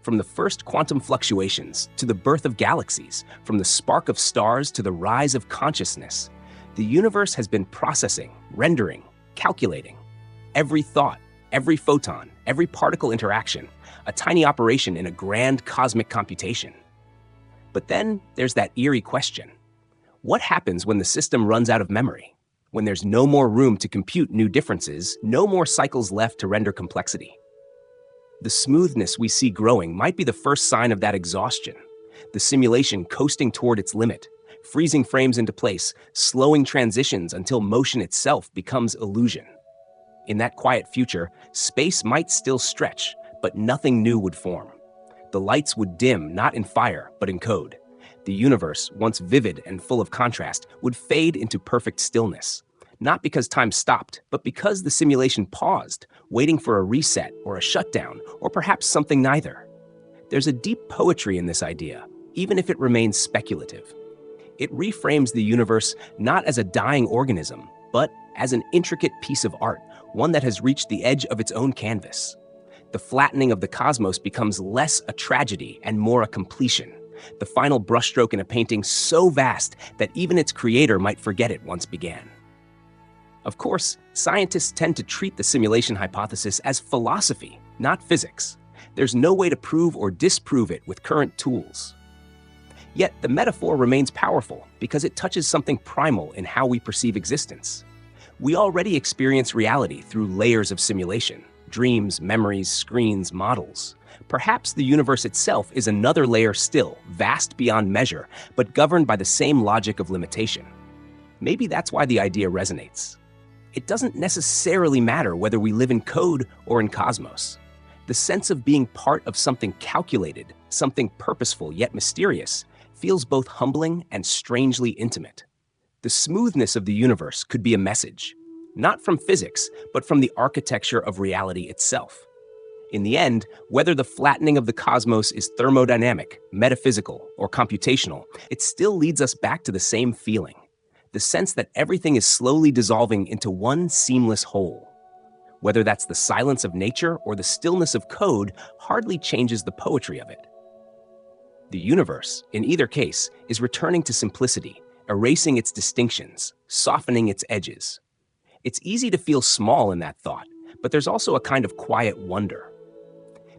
From the first quantum fluctuations to the birth of galaxies, from the spark of stars to the rise of consciousness, the universe has been processing, rendering, calculating. Every thought, every photon, every particle interaction, a tiny operation in a grand cosmic computation. But then there's that eerie question. What happens when the system runs out of memory? When there's no more room to compute new differences, no more cycles left to render complexity? The smoothness we see growing might be the first sign of that exhaustion, the simulation coasting toward its limit, freezing frames into place, slowing transitions until motion itself becomes illusion. In that quiet future, space might still stretch, but nothing new would form. The lights would dim, not in fire, but in code. The universe, once vivid and full of contrast, would fade into perfect stillness. Not because time stopped, but because the simulation paused, waiting for a reset or a shutdown, or perhaps something neither. There's a deep poetry in this idea, even if it remains speculative. It reframes the universe not as a dying organism, but as an intricate piece of art, one that has reached the edge of its own canvas. The flattening of the cosmos becomes less a tragedy and more a completion, the final brushstroke in a painting so vast that even its creator might forget it once began. Of course, scientists tend to treat the simulation hypothesis as philosophy, not physics. There's no way to prove or disprove it with current tools. Yet the metaphor remains powerful because it touches something primal in how we perceive existence. We already experience reality through layers of simulation, dreams, memories, screens, models. Perhaps the universe itself is another layer still, vast beyond measure, but governed by the same logic of limitation. Maybe that's why the idea resonates. It doesn't necessarily matter whether we live in code or in cosmos. The sense of being part of something calculated, something purposeful yet mysterious, feels both humbling and strangely intimate. The smoothness of the universe could be a message, not from physics, but from the architecture of reality itself. In the end, whether the flattening of the cosmos is thermodynamic, metaphysical, or computational, it still leads us back to the same feeling, the sense that everything is slowly dissolving into one seamless whole. Whether that's the silence of nature or the stillness of code hardly changes the poetry of it. The universe, in either case, is returning to simplicity, erasing its distinctions, softening its edges. It's easy to feel small in that thought, but there's also a kind of quiet wonder.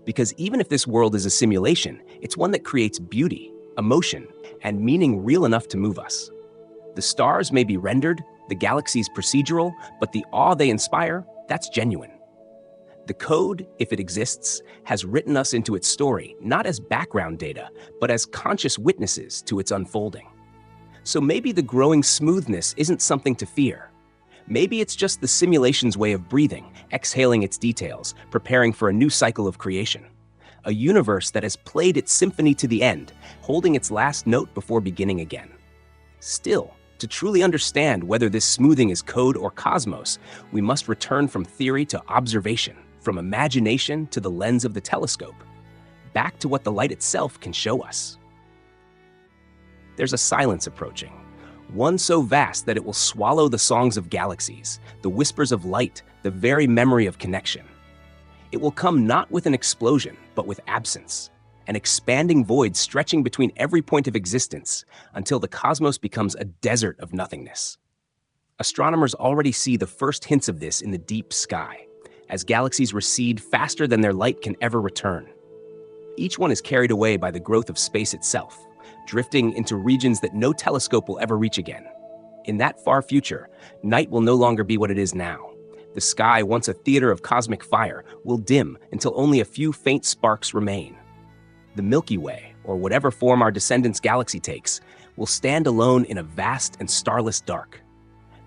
Because even if this world is a simulation, it's one that creates beauty, emotion, and meaning real enough to move us. The stars may be rendered, the galaxies procedural, but the awe they inspire, that's genuine. The code, if it exists, has written us into its story, not as background data, but as conscious witnesses to its unfolding. So maybe the growing smoothness isn't something to fear. Maybe it's just the simulation's way of breathing, exhaling its details, preparing for a new cycle of creation. A universe that has played its symphony to the end, holding its last note before beginning again. Still, to truly understand whether this smoothing is code or cosmos, we must return from theory to observation, from imagination to the lens of the telescope, back to what the light itself can show us. There's a silence approaching, one so vast that it will swallow the songs of galaxies, the whispers of light, the very memory of connection. It will come not with an explosion, but with absence, an expanding void stretching between every point of existence until the cosmos becomes a desert of nothingness. Astronomers already see the first hints of this in the deep sky, as galaxies recede faster than their light can ever return. Each one is carried away by the growth of space itself, drifting into regions that no telescope will ever reach again. In that far future, night will no longer be what it is now. The sky, once a theater of cosmic fire, will dim until only a few faint sparks remain. The Milky Way, or whatever form our descendants' galaxy takes, will stand alone in a vast and starless dark.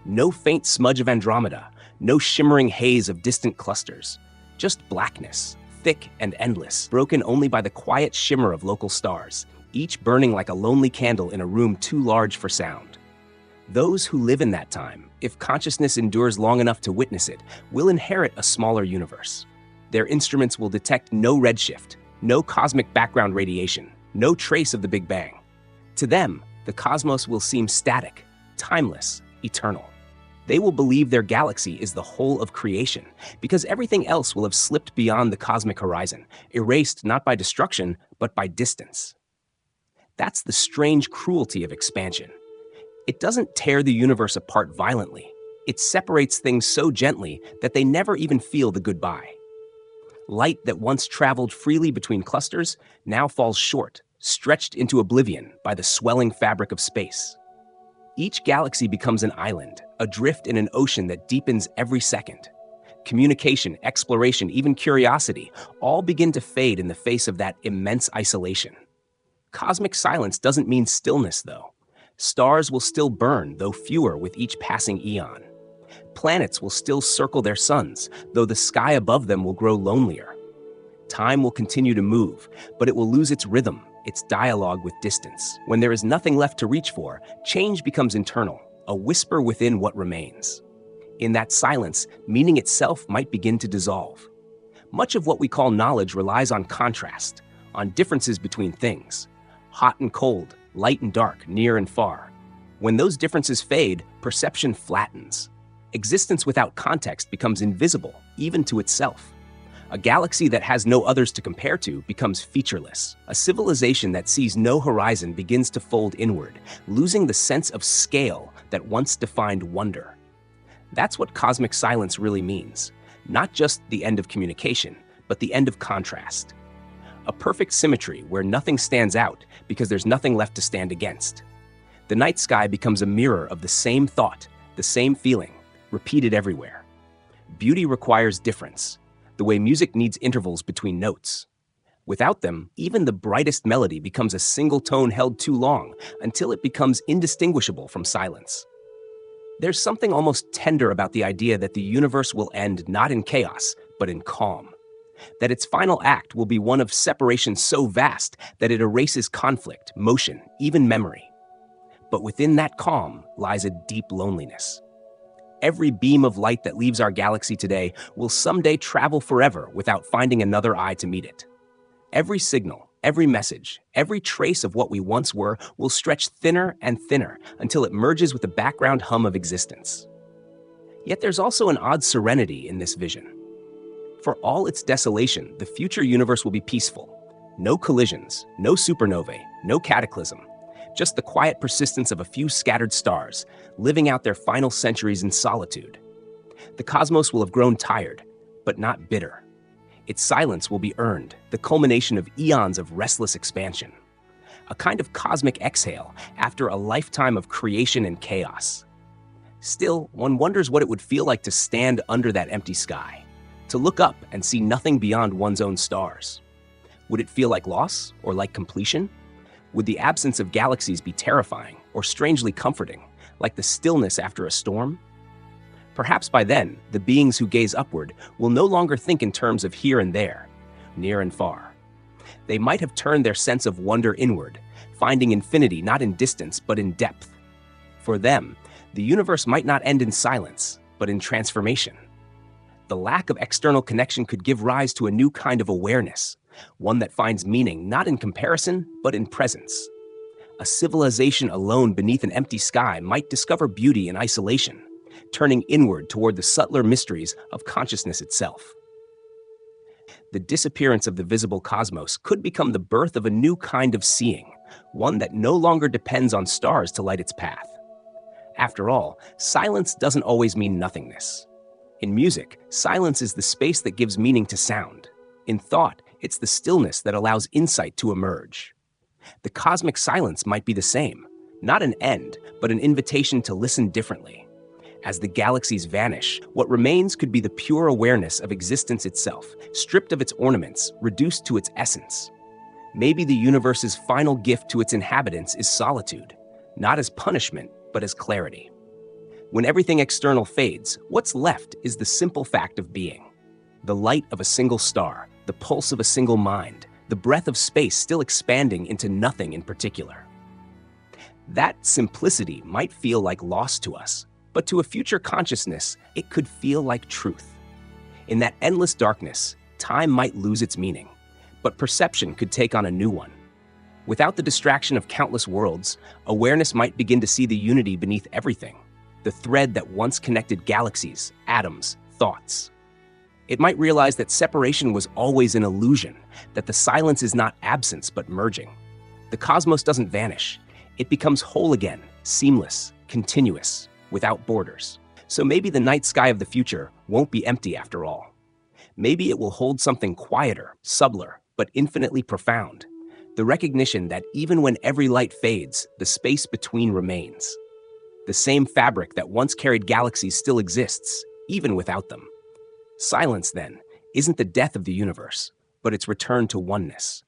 No faint smudge of Andromeda, no shimmering haze of distant clusters, just blackness, thick and endless, broken only by the quiet shimmer of local stars, each burning like a lonely candle in a room too large for sound. Those who live in that time, if consciousness endures long enough to witness it, will inherit a smaller universe. Their instruments will detect no redshift, no cosmic background radiation, no trace of the Big Bang. To them, the cosmos will seem static, timeless, eternal. They will believe their galaxy is the whole of creation, because everything else will have slipped beyond the cosmic horizon, erased not by destruction, but by distance. That's the strange cruelty of expansion. It doesn't tear the universe apart violently. It separates things so gently that they never even feel the goodbye. Light that once traveled freely between clusters now falls short, stretched into oblivion by the swelling fabric of space. Each galaxy becomes an island, adrift in an ocean that deepens every second. Communication, exploration, even curiosity, all begin to fade in the face of that immense isolation. Cosmic silence doesn't mean stillness, though. Stars will still burn, though fewer with each passing eon. Planets will still circle their suns, though the sky above them will grow lonelier. Time will continue to move, but it will lose its rhythm, its dialogue with distance. When there is nothing left to reach for, change becomes internal, a whisper within what remains. In that silence, meaning itself might begin to dissolve. Much of what we call knowledge relies on contrast, on differences between things. Hot and cold, light and dark, near and far. When those differences fade, perception flattens. Existence without context becomes invisible, even to itself. A galaxy that has no others to compare to becomes featureless. A civilization that sees no horizon begins to fold inward, losing the sense of scale that once defined wonder. That's what cosmic silence really means. Not just the end of communication, but the end of contrast. A perfect symmetry where nothing stands out because there's nothing left to stand against. The night sky becomes a mirror of the same thought, the same feeling, repeated everywhere. Beauty requires difference, the way music needs intervals between notes. Without them, even the brightest melody becomes a single tone held too long until it becomes indistinguishable from silence. There's something almost tender about the idea that the universe will end not in chaos, but in calm. That its final act will be one of separation so vast that it erases conflict, motion, even memory. But within that calm lies a deep loneliness. Every beam of light that leaves our galaxy today will someday travel forever without finding another eye to meet it. Every signal, every message, every trace of what we once were will stretch thinner and thinner until it merges with the background hum of existence. Yet there's also an odd serenity in this vision. For all its desolation, the future universe will be peaceful. No collisions, no supernovae, no cataclysm. Just the quiet persistence of a few scattered stars, living out their final centuries in solitude. The cosmos will have grown tired, but not bitter. Its silence will be earned, the culmination of eons of restless expansion. A kind of cosmic exhale after a lifetime of creation and chaos. Still, one wonders what it would feel like to stand under that empty sky, to look up and see nothing beyond one's own stars. Would it feel like loss or like completion? Would the absence of galaxies be terrifying or strangely comforting, like the stillness after a storm? Perhaps by then, the beings who gaze upward will no longer think in terms of here and there, near and far. They might have turned their sense of wonder inward, finding infinity not in distance but in depth. For them, the universe might not end in silence, but in transformation. The lack of external connection could give rise to a new kind of awareness, one that finds meaning not in comparison, but in presence. A civilization alone beneath an empty sky might discover beauty in isolation, turning inward toward the subtler mysteries of consciousness itself. The disappearance of the visible cosmos could become the birth of a new kind of seeing, one that no longer depends on stars to light its path. After all, silence doesn't always mean nothingness. In music, silence is the space that gives meaning to sound. In thought, it's the stillness that allows insight to emerge. The cosmic silence might be the same, not an end, but an invitation to listen differently. As the galaxies vanish, what remains could be the pure awareness of existence itself, stripped of its ornaments, reduced to its essence. Maybe the universe's final gift to its inhabitants is solitude, not as punishment, but as clarity. When everything external fades, what's left is the simple fact of being. The light of a single star, the pulse of a single mind, the breath of space still expanding into nothing in particular. That simplicity might feel like loss to us, but to a future consciousness, it could feel like truth. In that endless darkness, time might lose its meaning, but perception could take on a new one. Without the distraction of countless worlds, awareness might begin to see the unity beneath everything, the thread that once connected galaxies, atoms, thoughts. It might realize that separation was always an illusion, that the silence is not absence but merging. The cosmos doesn't vanish. It becomes whole again, seamless, continuous, without borders. So maybe the night sky of the future won't be empty after all. Maybe it will hold something quieter, subtler, but infinitely profound. The recognition that even when every light fades, the space between remains. The same fabric that once carried galaxies still exists, even without them. Silence, then, isn't the death of the universe, but its return to oneness.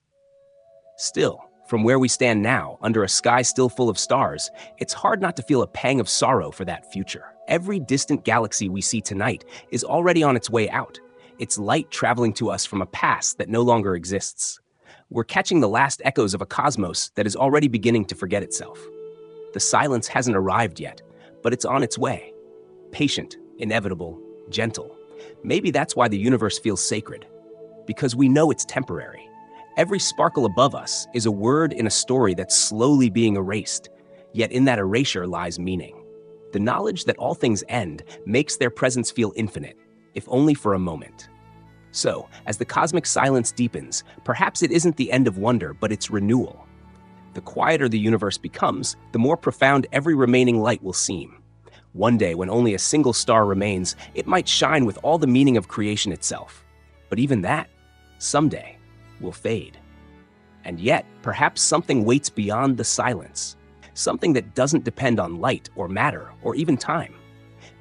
Still, from where we stand now, under a sky still full of stars, it's hard not to feel a pang of sorrow for that future. Every distant galaxy we see tonight is already on its way out, its light traveling to us from a past that no longer exists. We're catching the last echoes of a cosmos that is already beginning to forget itself. The silence hasn't arrived yet, but it's on its way. Patient, inevitable, gentle. Maybe that's why the universe feels sacred, because we know it's temporary. Every sparkle above us is a word in a story that's slowly being erased, yet in that erasure lies meaning. The knowledge that all things end makes their presence feel infinite, if only for a moment. So, as the cosmic silence deepens, perhaps it isn't the end of wonder, but its renewal. The quieter the universe becomes, the more profound every remaining light will seem. One day, when only a single star remains, it might shine with all the meaning of creation itself. But even that, someday, will fade. And yet, perhaps something waits beyond the silence. Something that doesn't depend on light or matter or even time.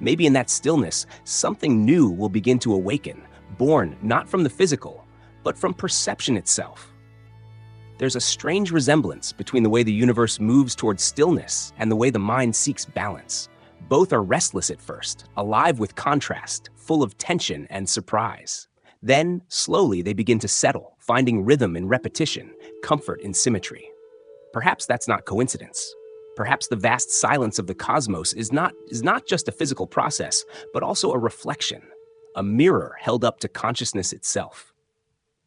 Maybe in that stillness, something new will begin to awaken, born not from the physical, but from perception itself. There's a strange resemblance between the way the universe moves towards stillness and the way the mind seeks balance. Both are restless at first, alive with contrast, full of tension and surprise. Then, slowly, they begin to settle, finding rhythm in repetition, comfort in symmetry. Perhaps that's not coincidence. Perhaps the vast silence of the cosmos is not just a physical process, but also a reflection, a mirror held up to consciousness itself.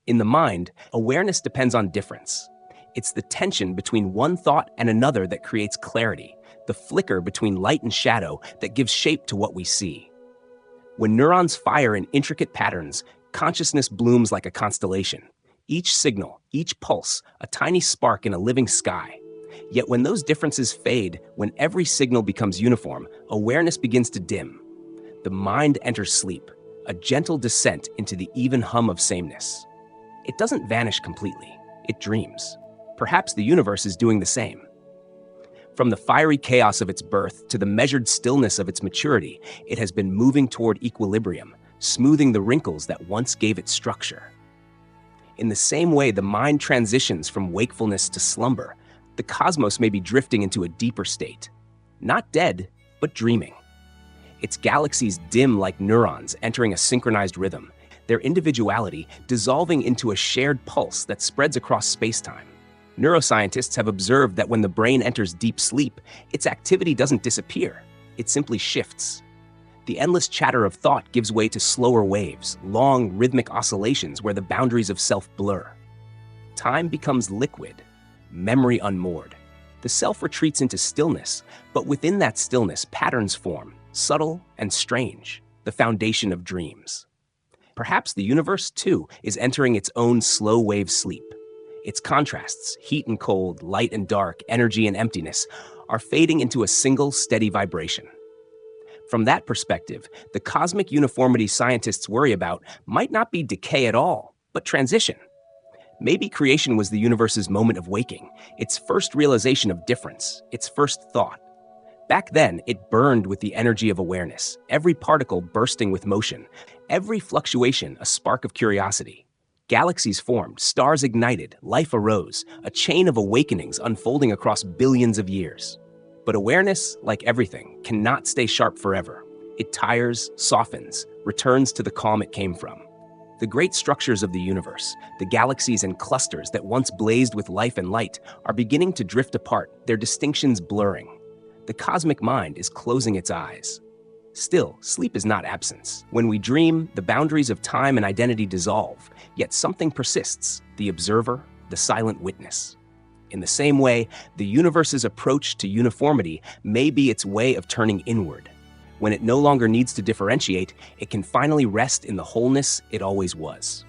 In the mind, awareness depends on difference. It's the tension between one thought and another that creates clarity, the flicker between light and shadow that gives shape to what we see. When neurons fire in intricate patterns, Consciousness blooms like a constellation. Each signal, each pulse, a tiny spark in a living sky. Yet when those differences fade, when every signal becomes uniform, awareness begins to dim. The mind enters sleep, a gentle descent into the even hum of sameness. It doesn't vanish completely, it dreams. Perhaps the universe is doing the same. From the fiery chaos of its birth to the measured stillness of its maturity, it has been moving toward equilibrium, smoothing the wrinkles that once gave it structure. In the same way the mind transitions from wakefulness to slumber, the cosmos may be drifting into a deeper state. Not dead, but dreaming. Its galaxies dim like neurons entering a synchronized rhythm, their individuality dissolving into a shared pulse that spreads across space-time. Neuroscientists have observed that when the brain enters deep sleep, its activity doesn't disappear, it simply shifts. The endless chatter of thought gives way to slower waves, long, rhythmic oscillations where the boundaries of self blur. Time becomes liquid, memory unmoored. The self retreats into stillness, but within that stillness, patterns form, subtle and strange, the foundation of dreams. Perhaps the universe, too, is entering its own slow-wave sleep. Its contrasts, heat and cold, light and dark, energy and emptiness, are fading into a single, steady vibration. From that perspective, the cosmic uniformity scientists worry about might not be decay at all, but transition. Maybe creation was the universe's moment of waking, its first realization of difference, its first thought. Back then, it burned with the energy of awareness, every particle bursting with motion, every fluctuation a spark of curiosity. Galaxies formed, stars ignited, life arose, a chain of awakenings unfolding across billions of years. But awareness, like everything, cannot stay sharp forever. It tires, softens, returns to the calm it came from. The great structures of the universe, the galaxies and clusters that once blazed with life and light, are beginning to drift apart, their distinctions blurring. The cosmic mind is closing its eyes. Still, sleep is not absence. When we dream, the boundaries of time and identity dissolve, yet something persists, the observer, the silent witness. In the same way, the universe's approach to uniformity may be its way of turning inward. When it no longer needs to differentiate, it can finally rest in the wholeness it always was.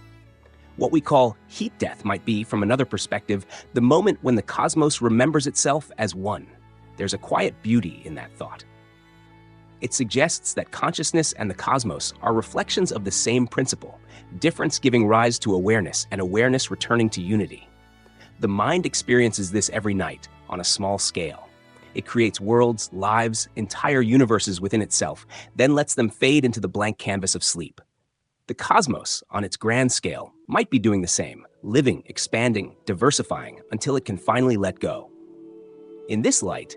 What we call heat death might be, from another perspective, the moment when the cosmos remembers itself as one. There's a quiet beauty in that thought. It suggests that consciousness and the cosmos are reflections of the same principle, difference giving rise to awareness and awareness returning to unity. The mind experiences this every night, on a small scale. It creates worlds, lives, entire universes within itself, then lets them fade into the blank canvas of sleep. The cosmos, on its grand scale, might be doing the same, living, expanding, diversifying, until it can finally let go. In this light,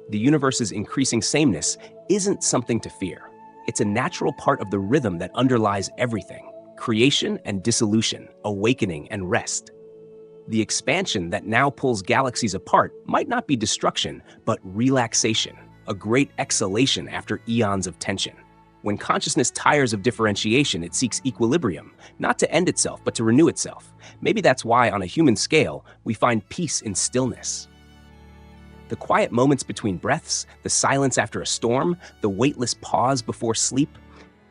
the universe's increasing sameness isn't something to fear. It's a natural part of the rhythm that underlies everything: creation and dissolution, awakening and rest. The expansion that now pulls galaxies apart might not be destruction, but relaxation, a great exhalation after eons of tension. When consciousness tires of differentiation, it seeks equilibrium, not to end itself, but to renew itself. Maybe that's why, on a human scale, we find peace in stillness. The quiet moments between breaths, the silence after a storm, the weightless pause before sleep,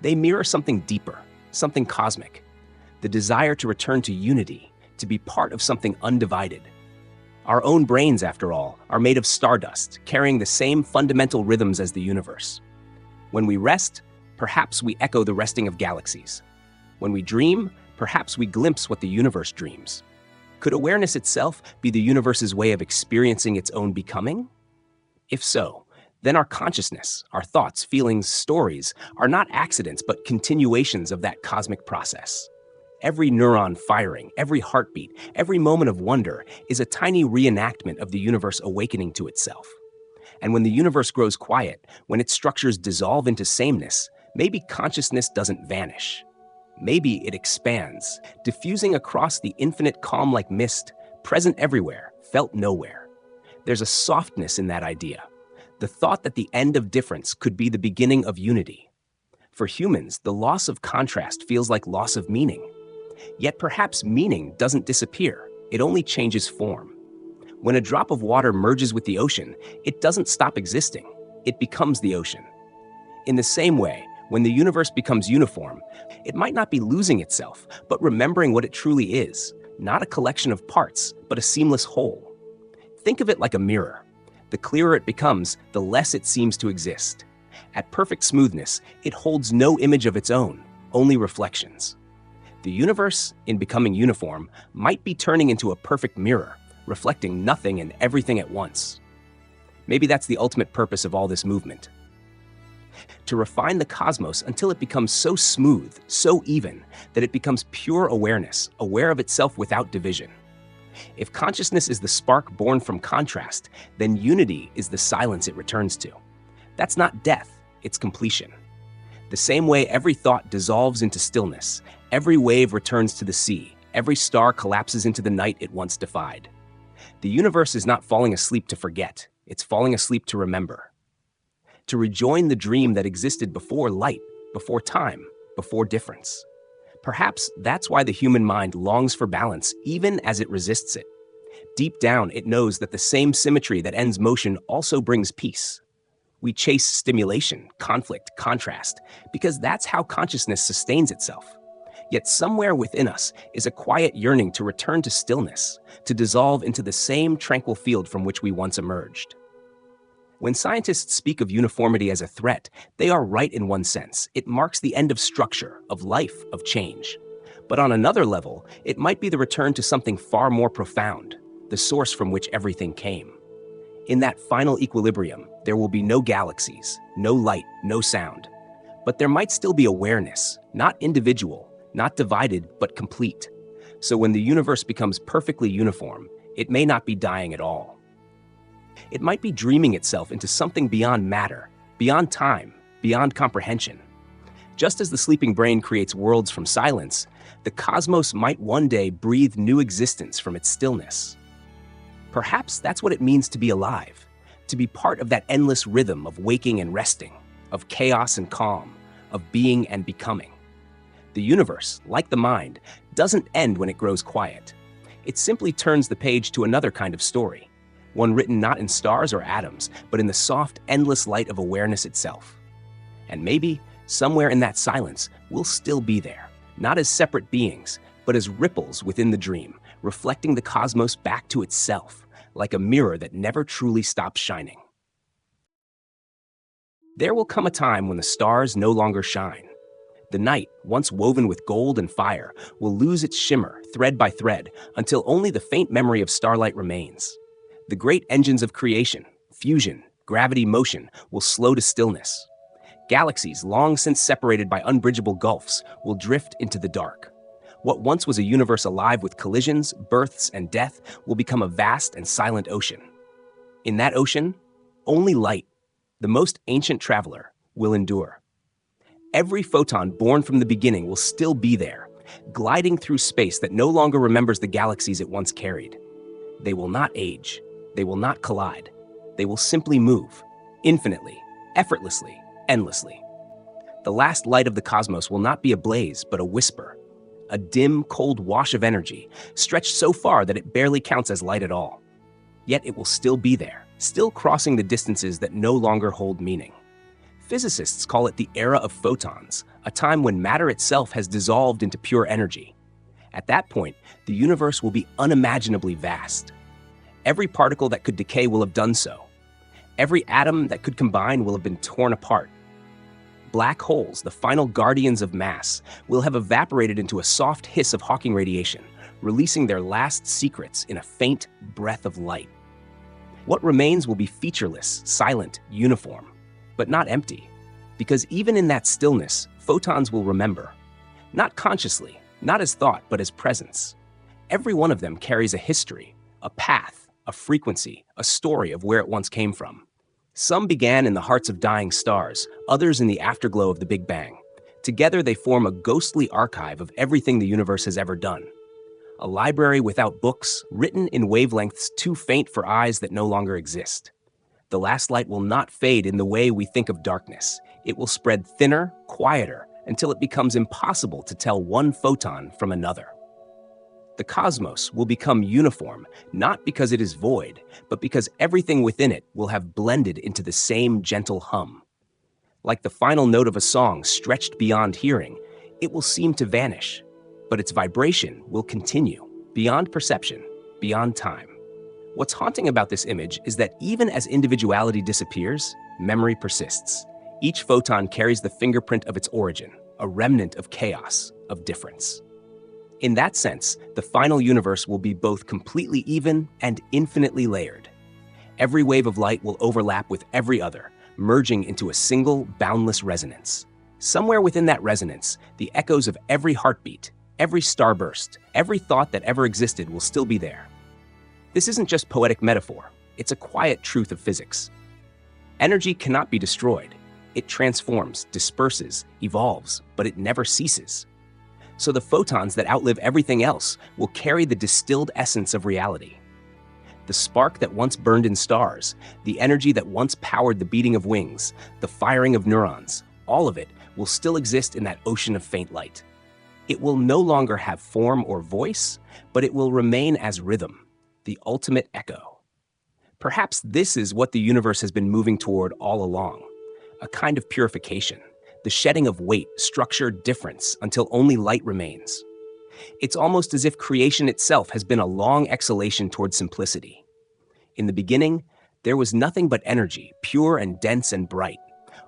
they mirror something deeper, something cosmic. The desire to return to unity, to be part of something undivided. Our own brains, after all, are made of stardust, carrying the same fundamental rhythms as the universe. When we rest, perhaps we echo the resting of galaxies. When we dream, perhaps we glimpse what the universe dreams. Could awareness itself be the universe's way of experiencing its own becoming? If so, then our consciousness, our thoughts, feelings, stories are not accidents but continuations of that cosmic process. Every neuron firing, every heartbeat, every moment of wonder is a tiny reenactment of the universe awakening to itself. And when the universe grows quiet, when its structures dissolve into sameness, maybe consciousness doesn't vanish. Maybe it expands, diffusing across the infinite calm like mist, present everywhere, felt nowhere. There's a softness in that idea, the thought that the end of difference could be the beginning of unity. For humans, the loss of contrast feels like loss of meaning. Yet perhaps meaning doesn't disappear, it only changes form. When a drop of water merges with the ocean, it doesn't stop existing, it becomes the ocean. In the same way, When the universe becomes uniform, it might not be losing itself, but remembering what it truly is, not a collection of parts, but a seamless whole. Think of it like a mirror. The clearer it becomes, the less it seems to exist. At perfect smoothness, it holds no image of its own, only reflections. The universe, in becoming uniform, might be turning into a perfect mirror, reflecting nothing and everything at once. Maybe that's the ultimate purpose of all this movement. To refine the cosmos until it becomes so smooth, so even, that it becomes pure awareness, aware of itself without division. If consciousness is the spark born from contrast, then unity is the silence it returns to. That's not death, it's completion. The same way every thought dissolves into stillness, every wave returns to the sea, every star collapses into the night it once defied. The universe is not falling asleep to forget, it's falling asleep to remember. To rejoin the dream that existed before light, before time, before difference. Perhaps that's why the human mind longs for balance even as it resists it. Deep down, it knows that the same symmetry that ends motion also brings peace. We chase stimulation, conflict, contrast, because that's how consciousness sustains itself. Yet somewhere within us is a quiet yearning to return to stillness, to dissolve into the same tranquil field from which we once emerged. When scientists speak of uniformity as a threat, they are right in one sense. It marks the end of structure, of life, of change. But on another level, it might be the return to something far more profound, the source from which everything came. In that final equilibrium, there will be no galaxies, no light, no sound. But there might still be awareness, not individual, not divided, but complete. So when the universe becomes perfectly uniform, it may not be dying at all. It might be dreaming itself into something beyond matter, beyond time, beyond comprehension. Just as the sleeping brain creates worlds from silence, the cosmos might one day breathe new existence from its stillness. Perhaps that's what it means to be alive, to be part of that endless rhythm of waking and resting, of chaos and calm, of being and becoming. The universe, like the mind, doesn't end when it grows quiet. It simply turns the page to another kind of story. One written not in stars or atoms, but in the soft, endless light of awareness itself. And maybe, somewhere in that silence, we'll still be there, not as separate beings, but as ripples within the dream, reflecting the cosmos back to itself, like a mirror that never truly stops shining. There will come a time when the stars no longer shine. The night, once woven with gold and fire, will lose its shimmer, thread by thread, until only the faint memory of starlight remains. The great engines of creation, fusion, gravity, motion, will slow to stillness. Galaxies, long since separated by unbridgeable gulfs, will drift into the dark. What once was a universe alive with collisions, births, and death will become a vast and silent ocean. In that ocean, only light, the most ancient traveler, will endure. Every photon born from the beginning will still be there, gliding through space that no longer remembers the galaxies it once carried. They will not age. They will not collide. They will simply move, infinitely, effortlessly, endlessly. The last light of the cosmos will not be a blaze, but a whisper, a dim, cold wash of energy, stretched so far that it barely counts as light at all. Yet it will still be there, still crossing the distances that no longer hold meaning. Physicists call it the era of photons, a time when matter itself has dissolved into pure energy. At that point, the universe will be unimaginably vast. Every particle that could decay will have done so. Every atom that could combine will have been torn apart. Black holes, the final guardians of mass, will have evaporated into a soft hiss of Hawking radiation, releasing their last secrets in a faint breath of light. What remains will be featureless, silent, uniform, but not empty, because even in that stillness, photons will remember. Not consciously, not as thought, but as presence. Every one of them carries a history, a path, a frequency, a story of where it once came from. Some began in the hearts of dying stars, others in the afterglow of the Big Bang. Together they form a ghostly archive of everything the universe has ever done. A library without books, written in wavelengths too faint for eyes that no longer exist. The last light will not fade in the way we think of darkness. It will spread thinner, quieter, until it becomes impossible to tell one photon from another. The cosmos will become uniform, not because it is void, but because everything within it will have blended into the same gentle hum. Like the final note of a song stretched beyond hearing, it will seem to vanish, but its vibration will continue, beyond perception, beyond time. What's haunting about this image is that even as individuality disappears, memory persists. Each photon carries the fingerprint of its origin, a remnant of chaos, of difference. In that sense, the final universe will be both completely even and infinitely layered. Every wave of light will overlap with every other, merging into a single, boundless resonance. Somewhere within that resonance, the echoes of every heartbeat, every starburst, every thought that ever existed will still be there. This isn't just poetic metaphor, it's a quiet truth of physics. Energy cannot be destroyed. It transforms, disperses, evolves, but it never ceases. So the photons that outlive everything else will carry the distilled essence of reality. The spark that once burned in stars, the energy that once powered the beating of wings, the firing of neurons, all of it will still exist in that ocean of faint light. It will no longer have form or voice, but it will remain as rhythm, the ultimate echo. Perhaps this is what the universe has been moving toward all along, a kind of purification, the shedding of weight, structure, difference, until only light remains. It's almost as if creation itself has been a long exhalation toward simplicity. In the beginning, there was nothing but energy, pure and dense and bright.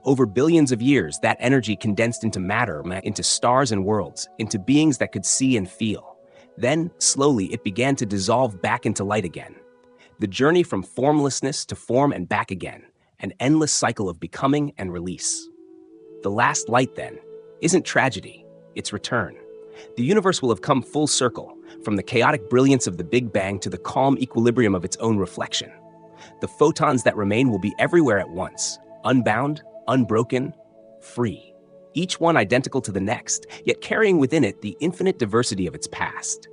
Over billions of years, that energy condensed into matter, into stars and worlds, into beings that could see and feel. Then, slowly, it began to dissolve back into light again. The journey from formlessness to form and back again, an endless cycle of becoming and release. The last light, then, isn't tragedy, it's return. The universe will have come full circle, from the chaotic brilliance of the Big Bang to the calm equilibrium of its own reflection. The photons that remain will be everywhere at once, unbound, unbroken, free. Each one identical to the next, yet carrying within it the infinite diversity of its past.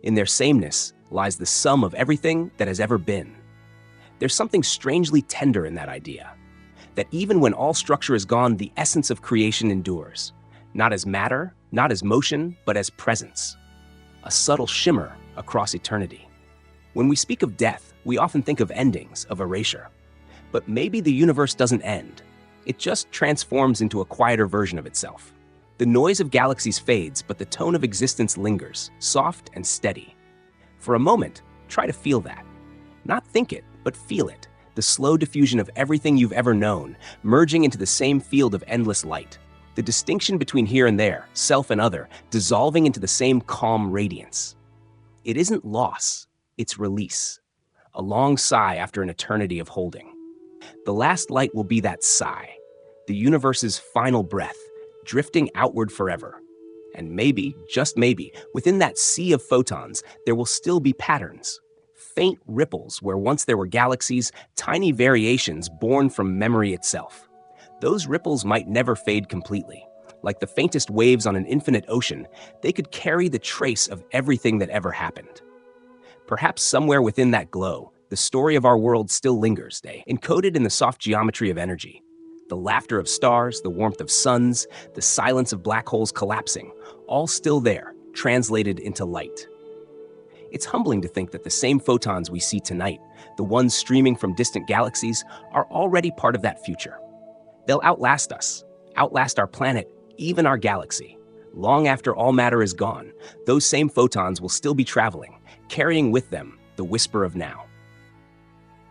In their sameness lies the sum of everything that has ever been. There's something strangely tender in that idea, that even when all structure is gone, the essence of creation endures, not as matter, not as motion, but as presence, a subtle shimmer across eternity. When we speak of death, we often think of endings, of erasure. But maybe the universe doesn't end. It just transforms into a quieter version of itself. The noise of galaxies fades, but the tone of existence lingers, soft and steady. For a moment, try to feel that. Not think it, but feel it. The slow diffusion of everything you've ever known, merging into the same field of endless light. The distinction between here and there, self and other, dissolving into the same calm radiance. It isn't loss, it's release. A long sigh after an eternity of holding. The last light will be that sigh, the universe's final breath, drifting outward forever. And maybe, just maybe, within that sea of photons, there will still be patterns. Faint ripples where once there were galaxies, tiny variations born from memory itself. Those ripples might never fade completely. Like the faintest waves on an infinite ocean, they could carry the trace of everything that ever happened. Perhaps somewhere within that glow, the story of our world still lingers, encoded in the soft geometry of energy. The laughter of stars, the warmth of suns, the silence of black holes collapsing, all still there, translated into light. It's humbling to think that the same photons we see tonight, the ones streaming from distant galaxies, are already part of that future. They'll outlast us, outlast our planet, even our galaxy. Long after all matter is gone, those same photons will still be traveling, carrying with them the whisper of now.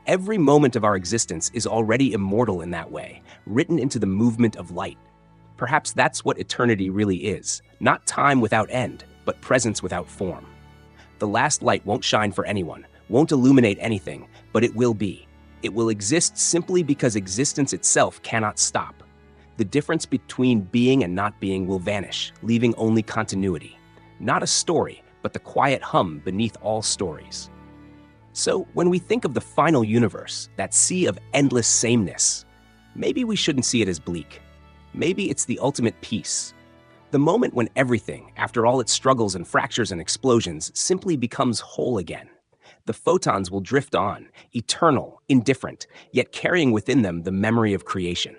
Every moment of our existence is already immortal in that way, written into the movement of light. Perhaps that's what eternity really is, not time without end, but presence without form. The last light won't shine for anyone, won't illuminate anything, but it will be. It will exist simply because existence itself cannot stop. The difference between being and not being will vanish, leaving only continuity. Not a story, but the quiet hum beneath all stories. So when we think of the final universe, that sea of endless sameness, maybe we shouldn't see it as bleak. Maybe it's the ultimate peace. The moment when everything, after all its struggles and fractures and explosions, simply becomes whole again. The photons will drift on, eternal, indifferent, yet carrying within them the memory of creation.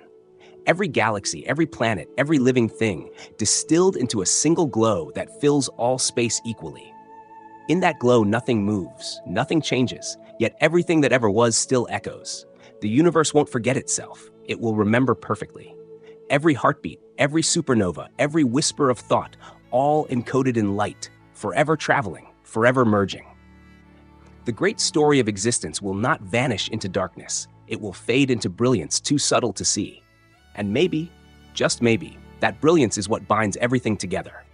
Every galaxy, every planet, every living thing, distilled into a single glow that fills all space equally. In that glow, nothing moves, nothing changes, yet everything that ever was still echoes. The universe won't forget itself. It will remember perfectly. Every heartbeat, every supernova, every whisper of thought, all encoded in light, forever traveling, forever merging. The great story of existence will not vanish into darkness. It will fade into brilliance too subtle to see. And maybe, just maybe, that brilliance is what binds everything together.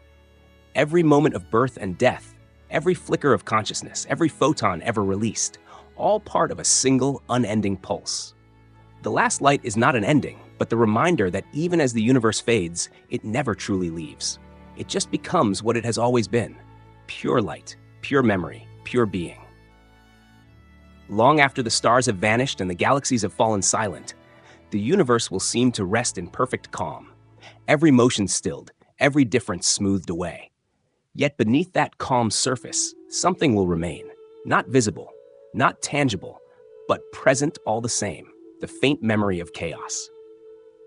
Every moment of birth and death, every flicker of consciousness, every photon ever released, all part of a single, unending pulse. The last light is not an ending, but the reminder that even as the universe fades, it never truly leaves. It just becomes what it has always been: pure light, pure memory, pure being. Long after the stars have vanished and the galaxies have fallen silent, the universe will seem to rest in perfect calm. Every motion stilled, every difference smoothed away. Yet beneath that calm surface, something will remain. Not visible, not tangible, but present all the same: the faint memory of chaos.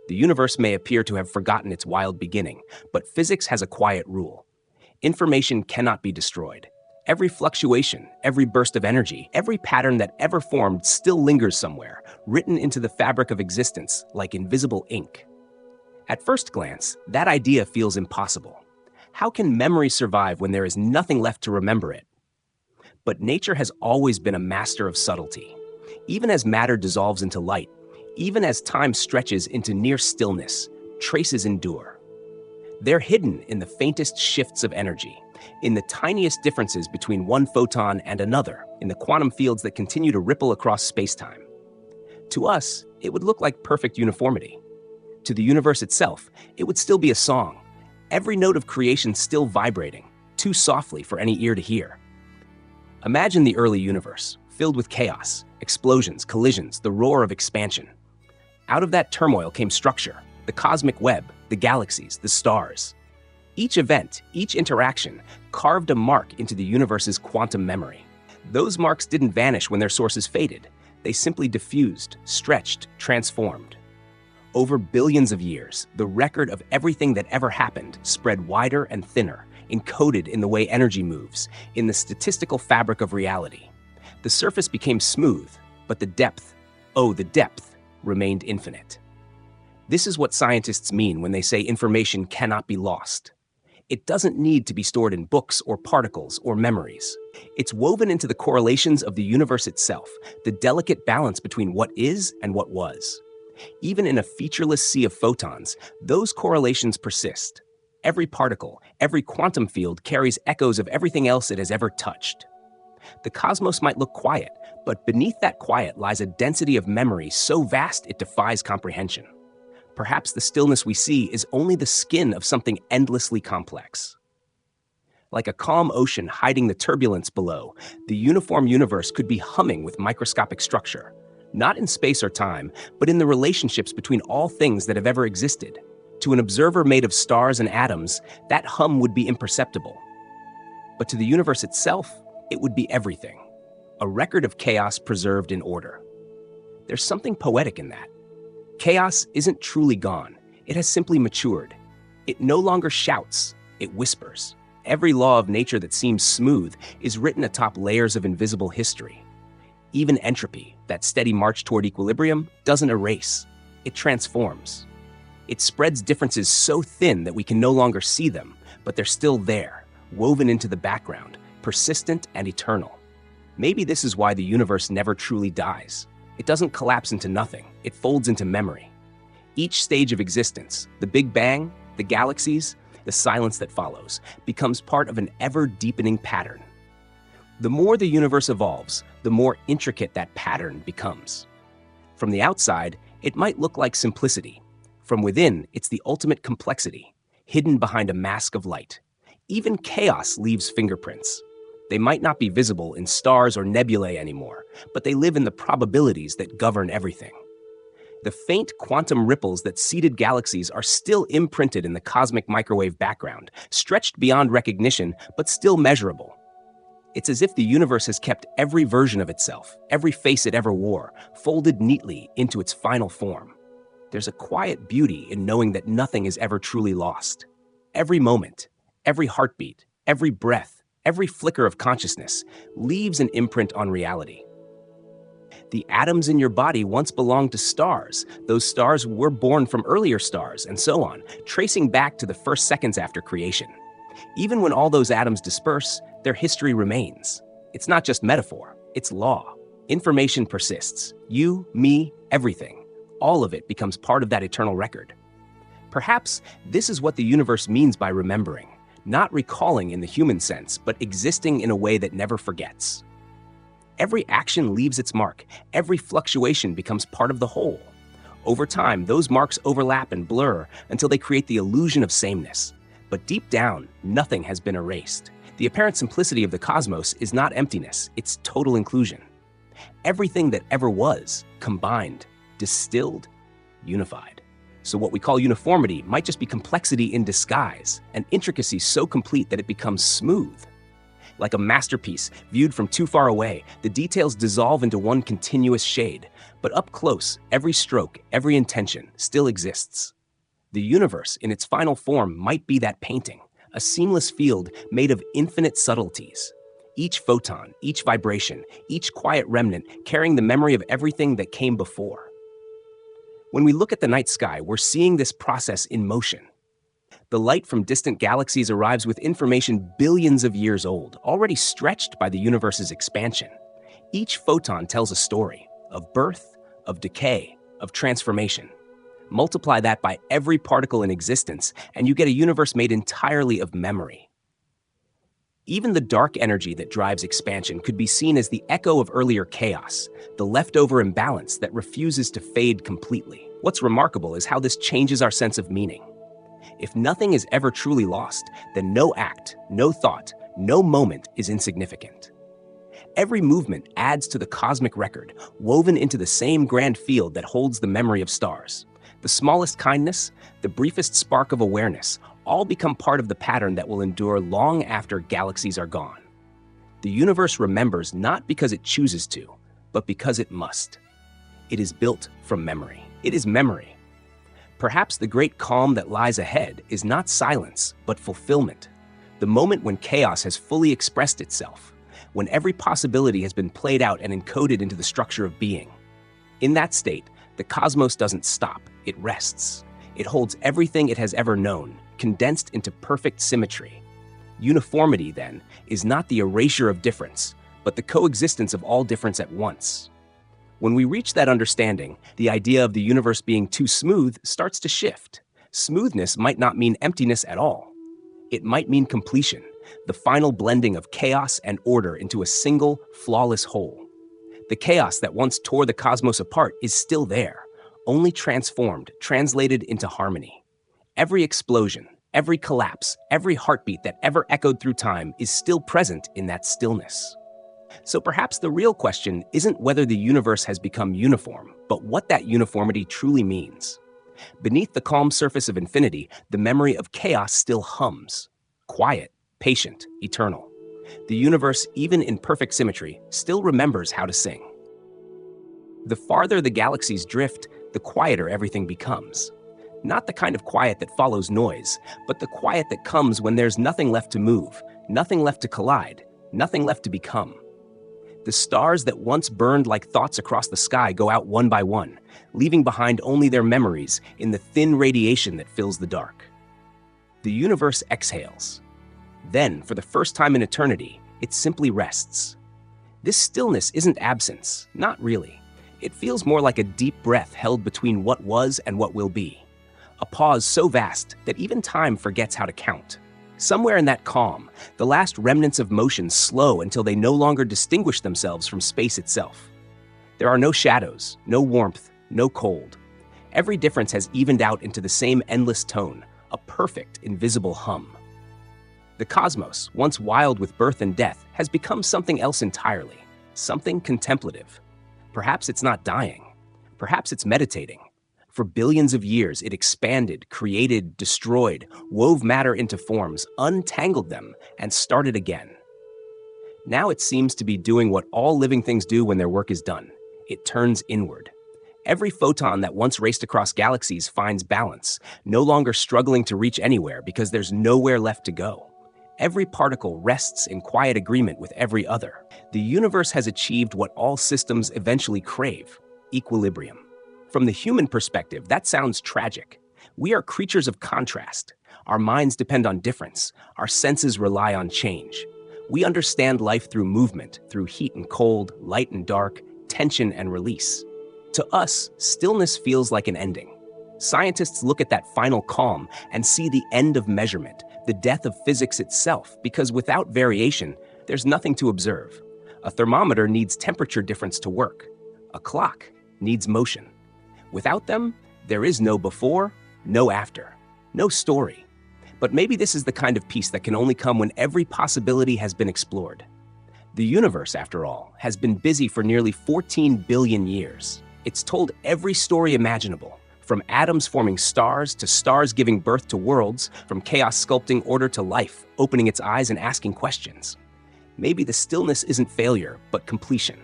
The universe may appear to have forgotten its wild beginning, but physics has a quiet rule. Information cannot be destroyed. Every fluctuation, every burst of energy, every pattern that ever formed still lingers somewhere, written into the fabric of existence like invisible ink. At first glance, that idea feels impossible. How can memory survive when there is nothing left to remember it? But nature has always been a master of subtlety. Even as matter dissolves into light, even as time stretches into near stillness, traces endure. They're hidden in the faintest shifts of energy, in the tiniest differences between one photon and another, in the quantum fields that continue to ripple across space-time. To us, it would look like perfect uniformity. To the universe itself, it would still be a song, every note of creation still vibrating, too softly for any ear to hear. Imagine the early universe, filled with chaos, explosions, collisions, the roar of expansion. Out of that turmoil came structure, the cosmic web, the galaxies, the stars. Each event, each interaction, carved a mark into the universe's quantum memory. Those marks didn't vanish when their sources faded. They simply diffused, stretched, transformed. Over billions of years, the record of everything that ever happened spread wider and thinner, encoded in the way energy moves, in the statistical fabric of reality. The surface became smooth, but the depth, oh, the depth, remained infinite. This is what scientists mean when they say information cannot be lost. It doesn't need to be stored in books or particles or memories. It's woven into the correlations of the universe itself, the delicate balance between what is and what was. Even in a featureless sea of photons, those correlations persist. Every particle, every quantum field carries echoes of everything else it has ever touched. The cosmos might look quiet, but beneath that quiet lies a density of memory so vast it defies comprehension. Perhaps the stillness we see is only the skin of something endlessly complex. Like a calm ocean hiding the turbulence below, the uniform universe could be humming with microscopic structure, not in space or time, but in the relationships between all things that have ever existed. To an observer made of stars and atoms, that hum would be imperceptible. But to the universe itself, it would be everything. A record of chaos preserved in order. There's something poetic in that. Chaos isn't truly gone. It has simply matured. It no longer shouts, it whispers. Every law of nature that seems smooth is written atop layers of invisible history. Even entropy, that steady march toward equilibrium, doesn't erase. It transforms. It spreads differences so thin that we can no longer see them, but they're still there, woven into the background, persistent and eternal. Maybe this is why the universe never truly dies. It doesn't collapse into nothing, it folds into memory. Each stage of existence, the Big Bang, the galaxies, the silence that follows, becomes part of an ever-deepening pattern. The more the universe evolves, the more intricate that pattern becomes. From the outside, it might look like simplicity. From within, it's the ultimate complexity, hidden behind a mask of light. Even chaos leaves fingerprints. They might not be visible in stars or nebulae anymore, but they live in the probabilities that govern everything. The faint quantum ripples that seeded galaxies are still imprinted in the cosmic microwave background, stretched beyond recognition, but still measurable. It's as if the universe has kept every version of itself, every face it ever wore, folded neatly into its final form. There's a quiet beauty in knowing that nothing is ever truly lost. Every moment, every heartbeat, every breath, every flicker of consciousness leaves an imprint on reality. The atoms in your body once belonged to stars. Those stars were born from earlier stars, and so on, tracing back to the first seconds after creation. Even when all those atoms disperse, their history remains. It's not just metaphor, it's law. Information persists. You, me, everything. All of it becomes part of that eternal record. Perhaps this is what the universe means by remembering, not recalling in the human sense, but existing in a way that never forgets. Every action leaves its mark. Every fluctuation becomes part of the whole. Over time, those marks overlap and blur until they create the illusion of sameness. But deep down, nothing has been erased. The apparent simplicity of the cosmos is not emptiness, it's total inclusion. Everything that ever was, combined, distilled, unified. So what we call uniformity might just be complexity in disguise, an intricacy so complete that it becomes smooth. Like a masterpiece viewed from too far away, the details dissolve into one continuous shade. But up close, every stroke, every intention still exists. The universe, in its final form, might be that painting, a seamless field made of infinite subtleties. Each photon, each vibration, each quiet remnant carrying the memory of everything that came before. When we look at the night sky, we're seeing this process in motion. The light from distant galaxies arrives with information billions of years old, already stretched by the universe's expansion. Each photon tells a story of birth, of decay, of transformation. Multiply that by every particle in existence, and you get a universe made entirely of memory. Even the dark energy that drives expansion could be seen as the echo of earlier chaos, the leftover imbalance that refuses to fade completely. What's remarkable is how this changes our sense of meaning. If nothing is ever truly lost, then no act, no thought, no moment is insignificant. Every movement adds to the cosmic record, woven into the same grand field that holds the memory of stars. The smallest kindness, the briefest spark of awareness, all become part of the pattern that will endure long after galaxies are gone. The universe remembers not because it chooses to, but because it must. It is built from memory. It is memory. Perhaps the great calm that lies ahead is not silence, but fulfillment. The moment when chaos has fully expressed itself, when every possibility has been played out and encoded into the structure of being. In that state, the cosmos doesn't stop, it rests. It holds everything it has ever known, condensed into perfect symmetry. Uniformity, then, is not the erasure of difference, but the coexistence of all difference at once. When we reach that understanding, the idea of the universe being too smooth starts to shift. Smoothness might not mean emptiness at all. It might mean completion, the final blending of chaos and order into a single, flawless whole. The chaos that once tore the cosmos apart is still there, only transformed, translated into harmony. Every explosion, every collapse, every heartbeat that ever echoed through time is still present in that stillness. So perhaps the real question isn't whether the universe has become uniform, but what that uniformity truly means. Beneath the calm surface of infinity, the memory of chaos still hums. Quiet, patient, eternal. The universe, even in perfect symmetry, still remembers how to sing. The farther the galaxies drift, the quieter everything becomes. Not the kind of quiet that follows noise, but the quiet that comes when there's nothing left to move, nothing left to collide, nothing left to become. The stars that once burned like thoughts across the sky go out one by one, leaving behind only their memories in the thin radiation that fills the dark. The universe exhales. Then, for the first time in eternity, it simply rests. This stillness isn't absence, not really. It feels more like a deep breath held between what was and what will be. A pause so vast that even time forgets how to count. Somewhere in that calm, the last remnants of motion slow until they no longer distinguish themselves from space itself. There are no shadows, no warmth, no cold. Every difference has evened out into the same endless tone, a perfect, invisible hum. The cosmos, once wild with birth and death, has become something else entirely, something contemplative. Perhaps it's not dying. Perhaps it's meditating. For billions of years, it expanded, created, destroyed, wove matter into forms, untangled them, and started again. Now it seems to be doing what all living things do when their work is done. It turns inward. Every photon that once raced across galaxies finds balance, no longer struggling to reach anywhere because there's nowhere left to go. Every particle rests in quiet agreement with every other. The universe has achieved what all systems eventually crave: equilibrium. From the human perspective, that sounds tragic. We are creatures of contrast. Our minds depend on difference. Our senses rely on change. We understand life through movement, through heat and cold, light and dark, tension and release. To us, stillness feels like an ending. Scientists look at that final calm and see the end of measurement, the death of physics itself, because without variation, there's nothing to observe. A thermometer needs temperature difference to work. A clock needs motion. Without them, there is no before, no after, no story. But maybe this is the kind of peace that can only come when every possibility has been explored. The universe, after all, has been busy for nearly 14 billion years. It's told every story imaginable, from atoms forming stars to stars giving birth to worlds, from chaos sculpting order to life, opening its eyes and asking questions. Maybe the stillness isn't failure, but completion.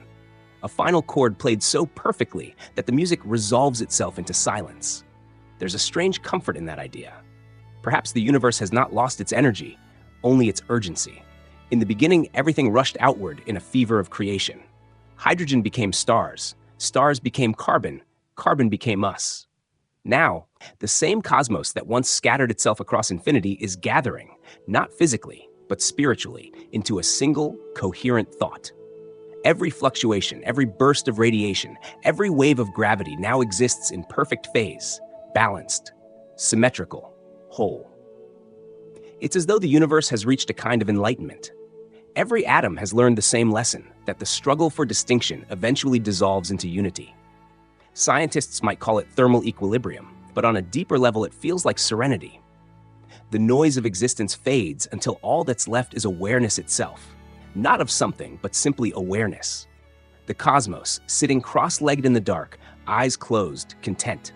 A final chord played so perfectly that the music resolves itself into silence. There's a strange comfort in that idea. Perhaps the universe has not lost its energy, only its urgency. In the beginning, everything rushed outward in a fever of creation. Hydrogen became stars, stars became carbon, carbon became us. Now, the same cosmos that once scattered itself across infinity is gathering, not physically, but spiritually, into a single, coherent thought. Every fluctuation, every burst of radiation, every wave of gravity now exists in perfect phase, balanced, symmetrical, whole. It's as though the universe has reached a kind of enlightenment. Every atom has learned the same lesson, that the struggle for distinction eventually dissolves into unity. Scientists might call it thermal equilibrium, but on a deeper level it feels like serenity. The noise of existence fades until all that's left is awareness itself. Not of something, but simply awareness. The cosmos, sitting cross-legged in the dark, eyes closed, content.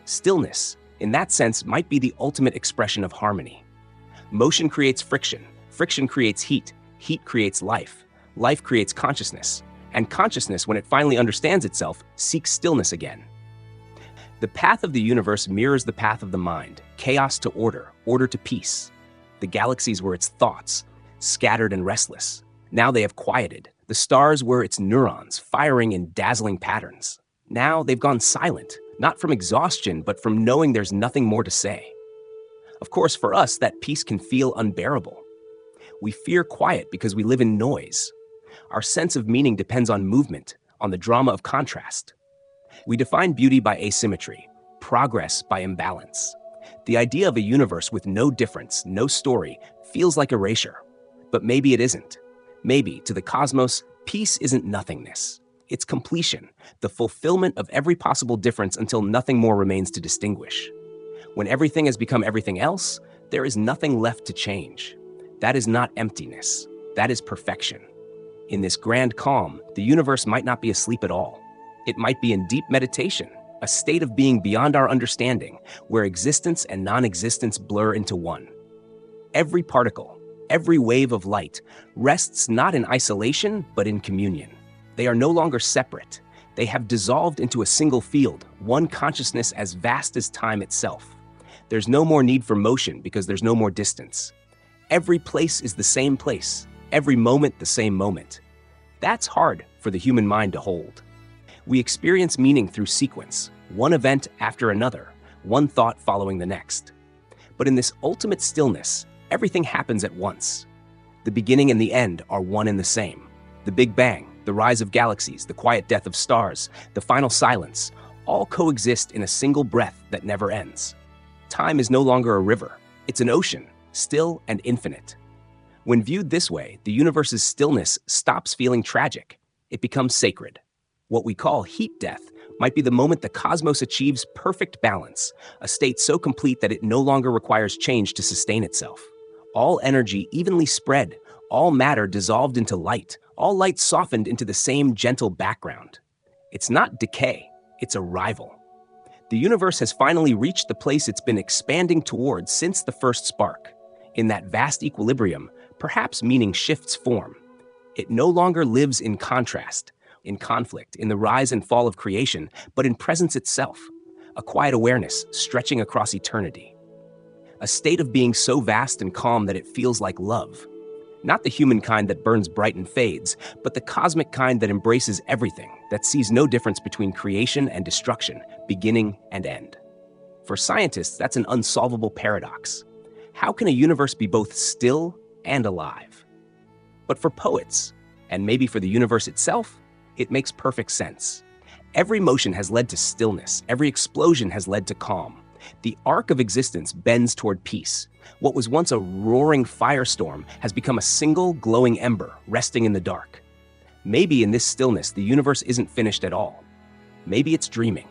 Stillness, in that sense, might be the ultimate expression of harmony. Motion creates friction, friction creates heat, heat creates life, life creates consciousness, and consciousness, when it finally understands itself, seeks stillness again. The path of the universe mirrors the path of the mind, chaos to order, order to peace. The galaxies were its thoughts, scattered and restless. Now they have quieted. The stars were its neurons, firing in dazzling patterns. Now they've gone silent, not from exhaustion, but from knowing there's nothing more to say. Of course, for us, that peace can feel unbearable. We fear quiet because we live in noise. Our sense of meaning depends on movement, on the drama of contrast. We define beauty by asymmetry, progress by imbalance. The idea of a universe with no difference, no story, feels like erasure. But maybe it isn't. Maybe, to the cosmos, peace isn't nothingness. It's completion, the fulfillment of every possible difference until nothing more remains to distinguish. When everything has become everything else, there is nothing left to change. That is not emptiness. That is perfection. In this grand calm, the universe might not be asleep at all. It might be in deep meditation, a state of being beyond our understanding, where existence and non-existence blur into one. Every particle, every wave of light, rests not in isolation, but in communion. They are no longer separate. They have dissolved into a single field, one consciousness as vast as time itself. There's no more need for motion because there's no more distance. Every place is the same place, every moment the same moment. That's hard for the human mind to hold. We experience meaning through sequence, one event after another, one thought following the next. But in this ultimate stillness, everything happens at once. The beginning and the end are one and the same. The Big Bang, the rise of galaxies, the quiet death of stars, the final silence, all coexist in a single breath that never ends. Time is no longer a river, it's an ocean, still and infinite. When viewed this way, the universe's stillness stops feeling tragic. It becomes sacred. What we call heat death might be the moment the cosmos achieves perfect balance, a state so complete that it no longer requires change to sustain itself. All energy evenly spread, all matter dissolved into light, all light softened into the same gentle background. It's not decay, it's arrival. The universe has finally reached the place it's been expanding towards since the first spark. In that vast equilibrium, perhaps meaning shifts form. It no longer lives in contrast, in conflict, in the rise and fall of creation, but in presence itself, a quiet awareness stretching across eternity. a state of being so vast and calm that it feels like love. Not the human kind that burns bright and fades, but the cosmic kind that embraces everything, that sees no difference between creation and destruction, beginning and end. For scientists, that's an unsolvable paradox. How can a universe be both still and alive? But for poets, and maybe for the universe itself, it makes perfect sense. Every motion has led to stillness. Every explosion has led to calm. The arc of existence bends toward peace. What was once a roaring firestorm has become a single glowing ember resting in the dark. Maybe in this stillness, the universe isn't finished at all. Maybe it's dreaming.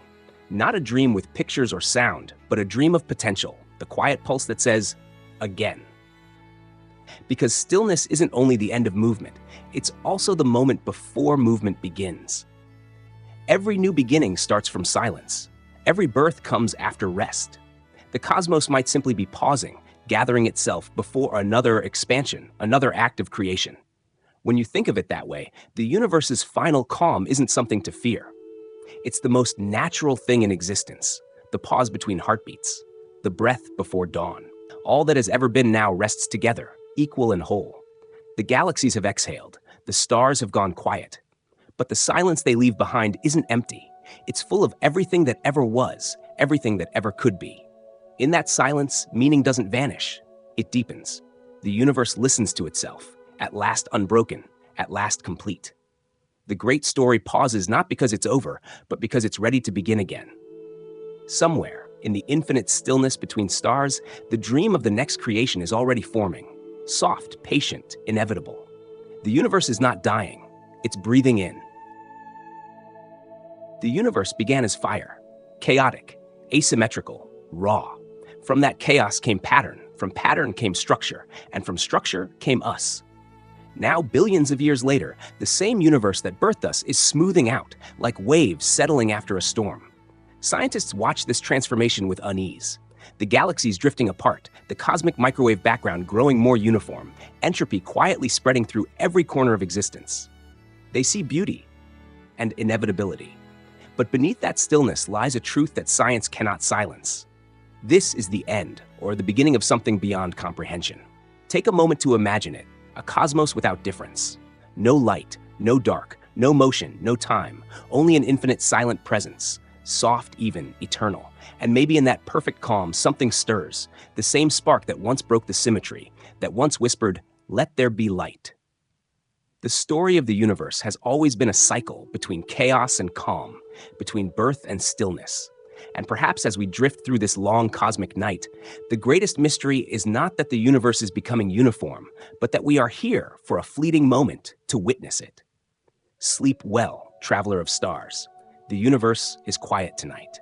Not a dream with pictures or sound, but a dream of potential, the quiet pulse that says, again. Because stillness isn't only the end of movement, it's also the moment before movement begins. Every new beginning starts from silence. Every birth comes after rest. The cosmos might simply be pausing, gathering itself before another expansion, another act of creation. When you think of it that way, the universe's final calm isn't something to fear. It's the most natural thing in existence, the pause between heartbeats, the breath before dawn. All that has ever been now rests together, equal and whole. The galaxies have exhaled, the stars have gone quiet. But the silence they leave behind isn't empty. It's full of everything that ever was, everything that ever could be. In that silence, meaning doesn't vanish. It deepens. The universe listens to itself, at last unbroken, at last complete. The great story pauses not because it's over, but because it's ready to begin again. Somewhere, in the infinite stillness between stars, the dream of the next creation is already forming. Soft, patient, inevitable. The universe is not dying. It's breathing in. The universe began as fire, chaotic, asymmetrical, raw. From that chaos came pattern, from pattern came structure, and from structure came us. Now, billions of years later, the same universe that birthed us is smoothing out, like waves settling after a storm. Scientists watch this transformation with unease. The galaxies drifting apart, the cosmic microwave background growing more uniform, entropy quietly spreading through every corner of existence. They see beauty and inevitability. But beneath that stillness lies a truth that science cannot silence. This is the end, or the beginning of something beyond comprehension. Take a moment to imagine it, a cosmos without difference. No light, no dark, no motion, no time, only an infinite silent presence, soft, even, eternal. And maybe in that perfect calm, something stirs, the same spark that once broke the symmetry, that once whispered, "Let there be light." The story of the universe has always been a cycle between chaos and calm, between birth and stillness. And perhaps as we drift through this long cosmic night, the greatest mystery is not that the universe is becoming uniform, but that we are here for a fleeting moment to witness it. Sleep well, traveler of stars. The universe is quiet tonight.